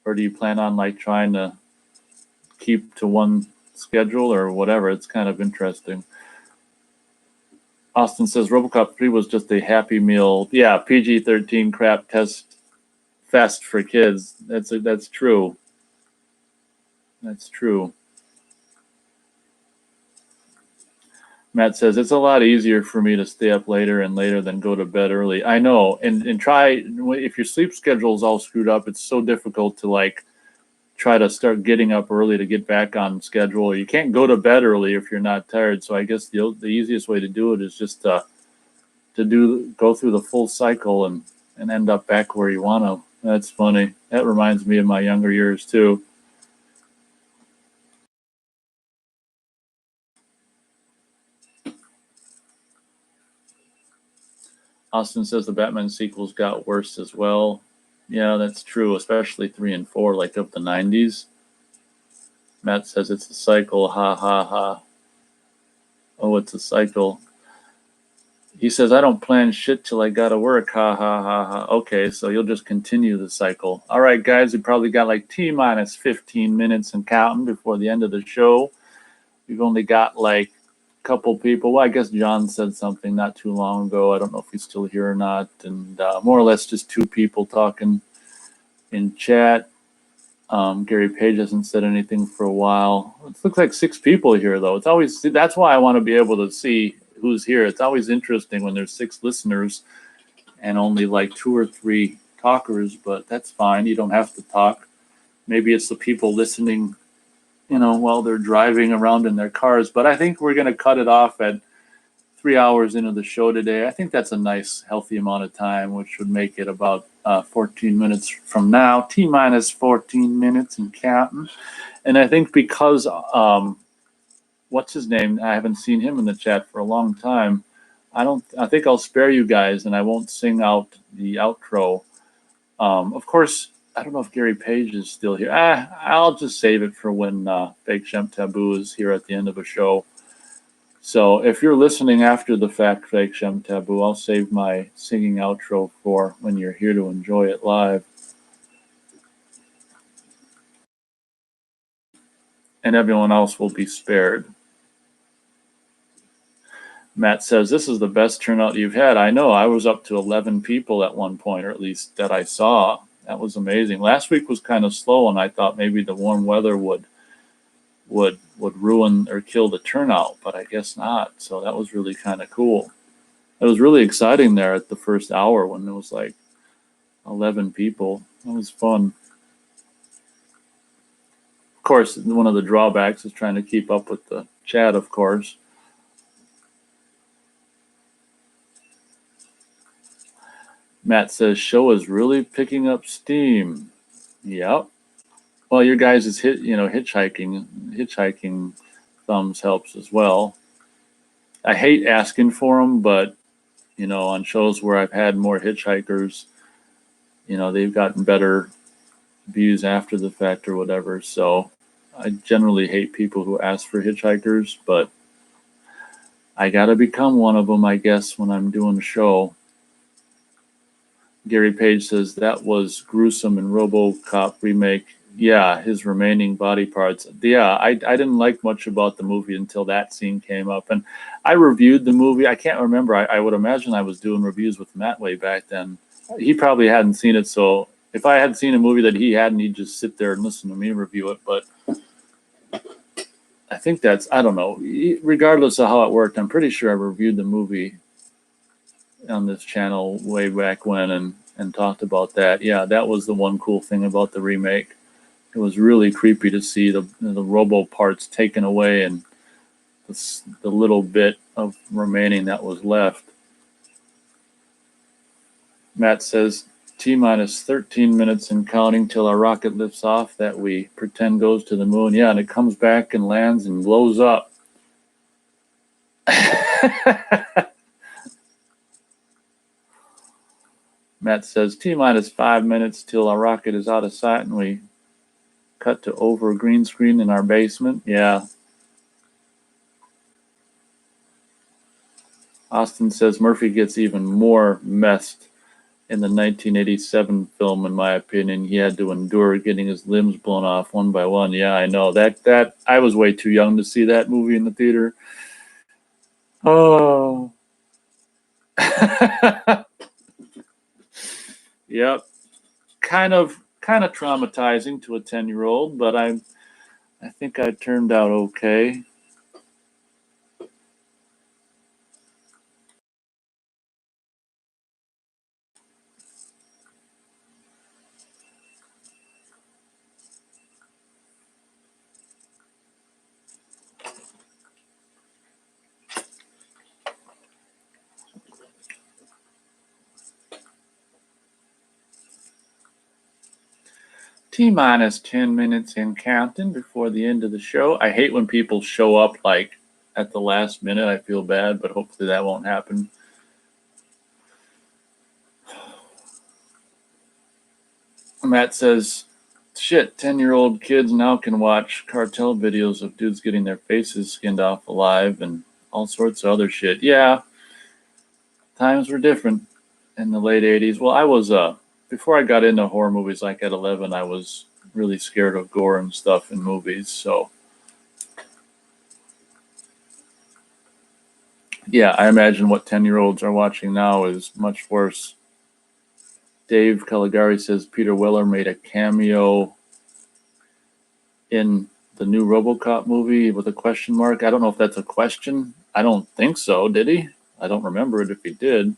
A: or do you plan on like trying to keep to one schedule or whatever? It's kind of interesting. Austin says RoboCop 3 was just a Happy Meal. Yeah, PG-13 crap test fest for kids. That's true. That's true. Matt says it's a lot easier for me to stay up later and later than go to bed early. I know, and try if your sleep schedule is all screwed up. It's so difficult to like try to start getting up early to get back on schedule. You can't go to bed early if you're not tired. So I guess the easiest way to do it is just to go through the full cycle and end up back where you want to. That's funny. That reminds me of my younger years too. Austin says the Batman sequels got worse as well. Yeah, that's true, especially 3 and 4, like of the 90s. Matt says it's a cycle. Ha ha ha. Oh, it's a cycle. He says, I don't plan shit till I gotta work. Ha ha ha ha. Okay, so you'll just continue the cycle. All right, guys, we probably got like T-minus 15 minutes and counting before the end of the show. We've only got like a couple people. Well, I guess John said something not too long ago. I don't know if he's still here or not. And more or less just 2 people talking in chat. Gary Page hasn't said anything for a while. It looks like 6 people here, though. It's always, that's why I want to be able to see who's here. It's always interesting when there's 6 listeners and only like 2 or 3 talkers, but that's fine. You don't have to talk. Maybe it's the people listening, you know, while they're driving around in their cars. But I think we're going to cut it off at 3 hours into the show today. I think that's a nice, healthy amount of time, which would make it about 14 minutes from now. T-minus 14 minutes and counting. And I think because, what's his name? I haven't seen him in the chat for a long time. I think I'll spare you guys and I won't sing out the outro. Of course, I don't know if Gary Page is still here. I'll just save it for when Fake Shemp Taboo is here at the end of a show. So if you're listening after the fact, Fake Shemp Taboo, I'll save my singing outro for when you're here to enjoy it live. And everyone else will be spared. Matt says, this is the best turnout you've had. I know, I was up to 11 people at one point, or at least that I saw. That was amazing. Last week was kind of slow, and I thought maybe the warm weather would ruin or kill the turnout, but I guess not. So that was really kind of cool. It was really exciting there at the first hour when there was like 11 people. It was fun. Of course, one of the drawbacks is trying to keep up with the chat, of course. Matt says, show is really picking up steam. Yep. Well, your guys' hitchhiking thumbs helps as well. I hate asking for them, but, you know, on shows where I've had more hitchhikers, you know, they've gotten better views after the fact or whatever. So I generally hate people who ask for hitchhikers, but I got to become one of them, I guess, when I'm doing a show. Gary Page says that was gruesome in RoboCop remake. Yeah, his remaining body parts. Yeah, I didn't like much about the movie until that scene came up. And I reviewed the movie. I can't remember. I would imagine I was doing reviews with Matt way back then. He probably hadn't seen it, so if I had seen a movie that he hadn't, he'd just sit there and listen to me review it. But I think that's, I don't know. Regardless of how it worked, I'm pretty sure I reviewed the movie on this channel way back when and talked about that. Yeah, that was the one cool thing about the remake. It was really creepy to see the robo parts taken away and the little bit of remaining that was left. Matt says T-minus 13 minutes and counting till our rocket lifts off that we pretend goes to the moon. Yeah, and it comes back and lands and blows up. Matt says T-minus 5 minutes till our rocket is out of sight and we cut to over green screen in our basement. Yeah. Austin says Murphy gets even more messed in the 1987 film, in my opinion. He had to endure getting his limbs blown off one by one. Yeah, I know. That I was way too young to see that movie in the theater. Oh. Yep. Kind of traumatizing to a 10-year-old, but I think I turned out okay. T-minus 10 minutes in counting before the end of the show. I hate when people show up like at the last minute. I feel bad, but hopefully that won't happen. Matt says, shit, 10-year-old kids now can watch cartel videos of dudes getting their faces skinned off alive and all sorts of other shit. Yeah, times were different in the late 80s. Well, I was, before I got into horror movies, like at 11, I was really scared of gore and stuff in movies. So, yeah, I imagine what 10-year-olds are watching now is much worse. Dave Caligari says Peter Weller made a cameo in the new RoboCop movie with a question mark. I don't know if that's a question. I don't think so. Did he? I don't remember it if he did.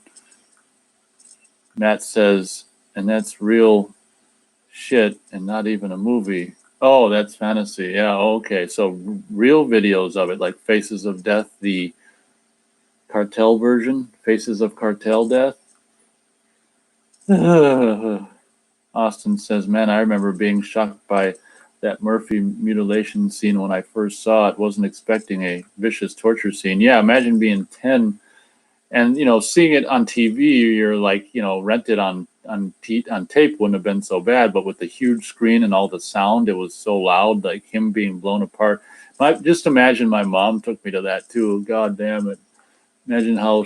A: Matt says, and that's real shit and not even a movie. Oh, that's fantasy. Yeah, okay. So real videos of it, like Faces of Death, the cartel version, Faces of Cartel Death. Austin says, man, I remember being shocked by that Murphy mutilation scene when I first saw it. Wasn't expecting a vicious torture scene. Yeah, imagine being 10 and, seeing it on TV, you're like, rented on tape wouldn't have been so bad, but with the huge screen and all the sound, it was so loud, like him being blown apart. Just imagine my mom took me to that too. God damn it. Imagine how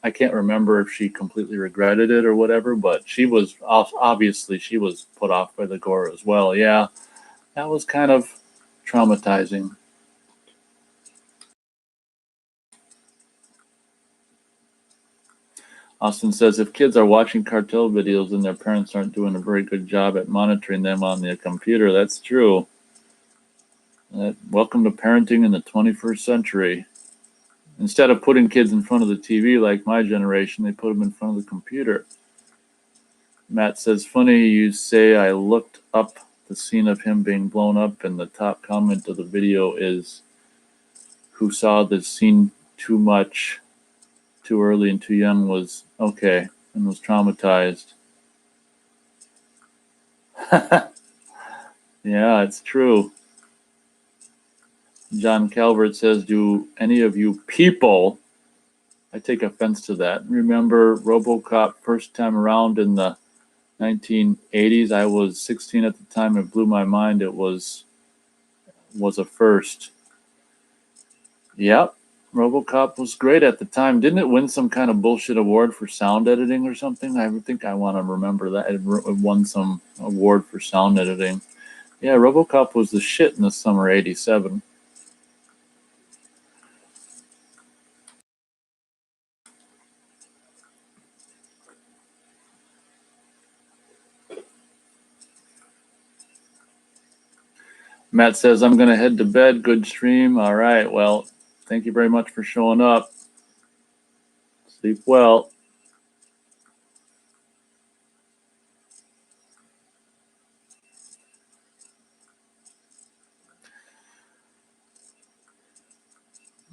A: I can't remember if she completely regretted it or whatever, but obviously she was put off by the gore as well. Yeah, that was kind of traumatizing. Austin says, if kids are watching cartel videos and their parents aren't doing a very good job at monitoring them on their computer, that's true. Welcome to parenting in the 21st century. Instead of putting kids in front of the TV like my generation, they put them in front of the computer. Matt says, funny you say I looked up the scene of him being blown up, and the top comment of the video is, who saw the scene too much, too early and too young was okay and was traumatized. Yeah, it's true. John Calvert says, do any of you people, I take offense to that, remember RoboCop first time around in the 1980s? I was 16 at the time. It blew my mind. It was a first. Yep. RoboCop was great at the time. Didn't it win some kind of bullshit award for sound editing or something? I think I want to remember that. It won some award for sound editing. Yeah, RoboCop was the shit in the summer '87. Matt says, I'm going to head to bed. Good stream. All right. Well, thank you very much for showing up. Sleep well.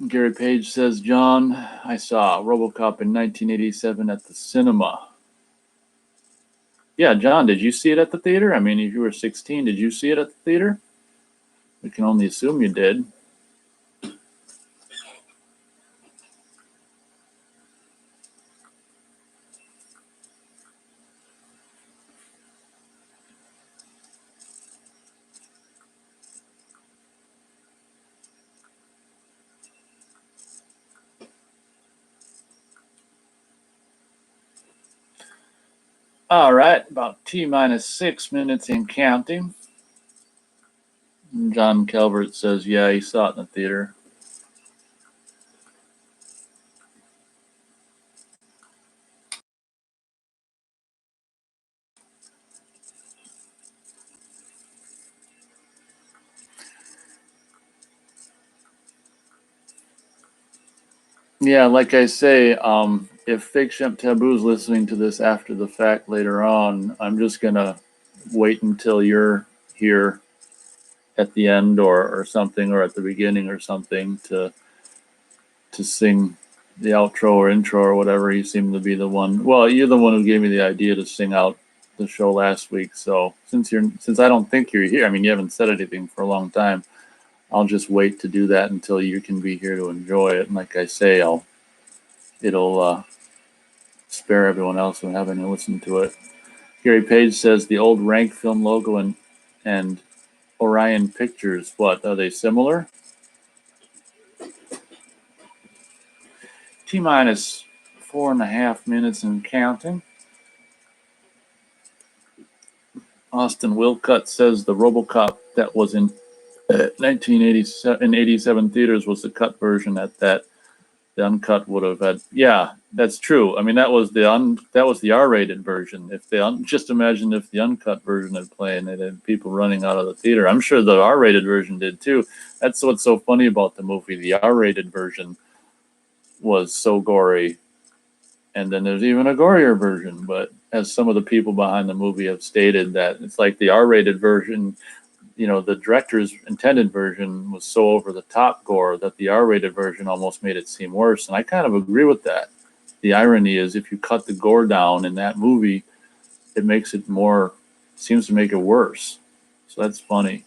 A: Gary Page says, John, I saw RoboCop in 1987 at the cinema. Yeah, John, did you see it at the theater? I mean, if you were 16, did you see it at the theater? We can only assume you did. All right, about T-minus 6 minutes and counting. John Calvert says, yeah, he saw it in the theater. Yeah, like I say, if Fake Shemp Taboo is listening to this after the fact later on, I'm just going to wait until you're here at the end or something, or at the beginning or something, to sing the outro or intro or whatever. You seem to be the one. Well, you're the one who gave me the idea to sing out the show last week. So since I don't think you're here, I mean, you haven't said anything for a long time, I'll just wait to do that until you can be here to enjoy it. And like I say, it'll spare everyone else from having to listen to it. Gary Page says the old Rank Film logo and Orion Pictures, what, are they similar? T-minus 4.5 minutes and counting. Austin Wilcutt says the RoboCop that was in 1987 theaters was the cut version. The uncut would have had. Yeah, that's true. I mean, that was the R-rated version. Just imagine if the uncut version had played and it had people running out of the theater. I'm sure the R-rated version did too. That's what's so funny about the movie. The R-rated version was so gory, and then there's even a gorier version. But as some of the people behind the movie have stated, that it's like the R-rated version, the director's intended version was so over the top gore that the R-rated version almost made it seem worse. And I kind of agree with that. The irony is, if you cut the gore down in that movie, it seems to make it worse. So that's funny.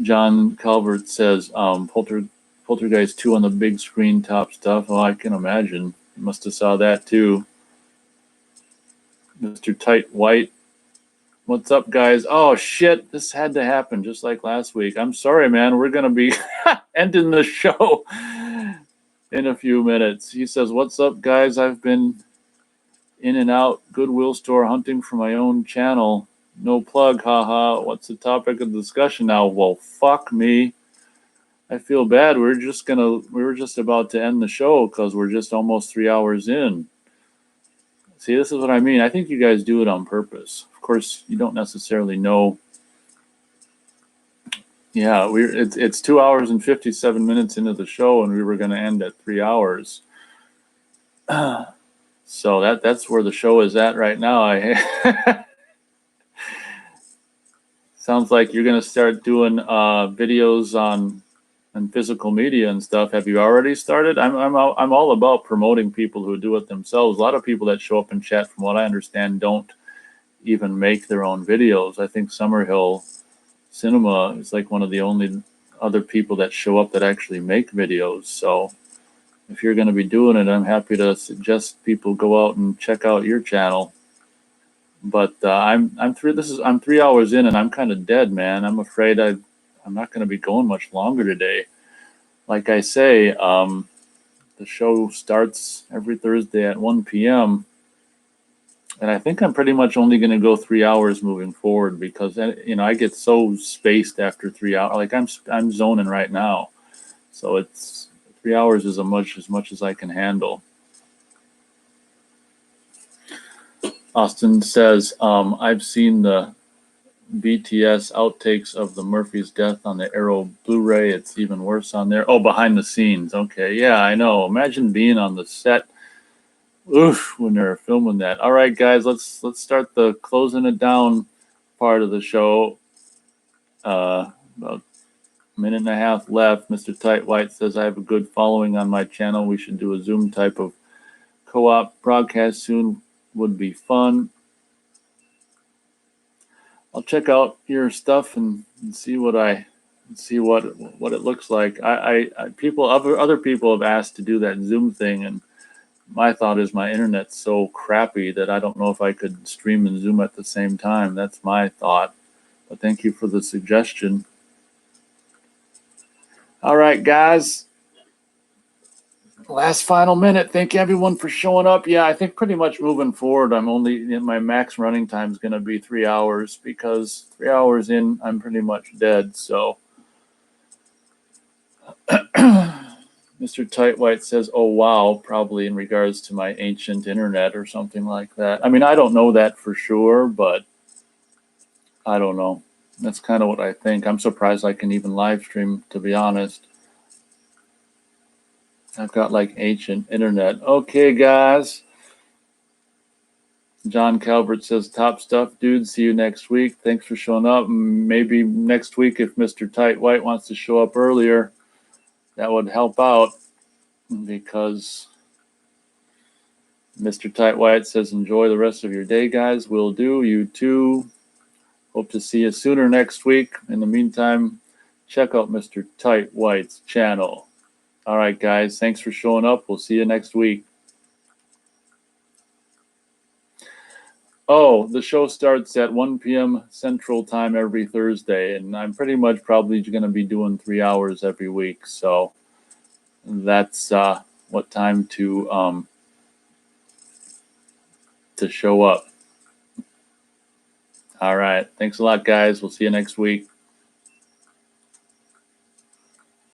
A: John Calvert says, Poltergeist 2 on the big screen, top stuff. Oh, I can imagine. You must have saw that too. Mr. Tight White, what's up, guys? Oh, shit, this had to happen just like last week. I'm sorry, man. We're going to be ending the show in a few minutes. He says, what's up, guys? I've been in and out Goodwill store hunting for my own channel. No plug, haha. What's the topic of discussion now? Well, fuck me. I feel bad. We were just about to end the show because we're just almost 3 hours in. See, this is what I mean. I think you guys do it on purpose. Of course, you don't necessarily know. Yeah, it's 2 hours and 57 minutes into the show, and we were going to end at 3 hours. So that's where the show is at right now. Sounds like you're going to start doing videos on physical media and stuff. Have you already started? I'm all about promoting people who do it themselves. A lot of people that show up in chat, from what I understand, don't even make their own videos. I think Summerhill Cinema is like one of the only other people that show up that actually make videos. So if you're going to be doing it, I'm happy to suggest people go out and check out your channel. But I'm 3 hours in and I'm kind of dead, man. I'm afraid I'm not going to be going much longer today. Like I say, the show starts every Thursday at 1 p.m. And I think I'm pretty much only going to go 3 hours moving forward, because I get so spaced after 3 hours. Like I'm zoning right now, so it's 3 hours is as much as I can handle. Austin says, I've seen the BTS outtakes of the Murphy's death on the Arrow Blu-ray. It's even worse on there. Oh, behind the scenes. Okay, yeah, I know. Imagine being on the set. Oof, when they're filming that. All right, guys, let's start the closing it down part of the show. About a minute and a half left. Mr. Tight White says, I have a good following on my channel. We should do a Zoom type of co-op broadcast soon. Would be fun. I'll check out your stuff and see what it looks like. Other people have asked to do that Zoom thing, and my thought is my internet's so crappy that I don't know if I could stream and Zoom at the same time. That's my thought. But thank you for the suggestion. All right, guys. Last final minute. Thank everyone for showing up. Yeah, I think pretty much moving forward, I'm only my max running time is going to be 3 hours because 3 hours in, I'm pretty much dead. So, Mr. Tightwhite says, "Oh wow," probably in regards to my ancient internet or something like that. I mean, I don't know that for sure, but I don't know. That's kind of what I think. I'm surprised I can even live stream, to be honest. I've got like ancient internet. Okay, guys. John Calvert says, "Top stuff, dude. See you next week. Thanks for showing up. Maybe next week, if Mr. Tight White wants to show up earlier, that would help out because Mr. Tight White says, enjoy the rest of your day, guys. Will do. You too. Hope to see you sooner next week. In the meantime, check out Mr. Tight White's channel. All right, guys. Thanks for showing up. We'll see you next week." Oh, the show starts at 1 p.m. Central Time every Thursday, and I'm pretty much probably going to be doing 3 hours every week. So that's what time to show up. All right. Thanks a lot, guys. We'll see you next week.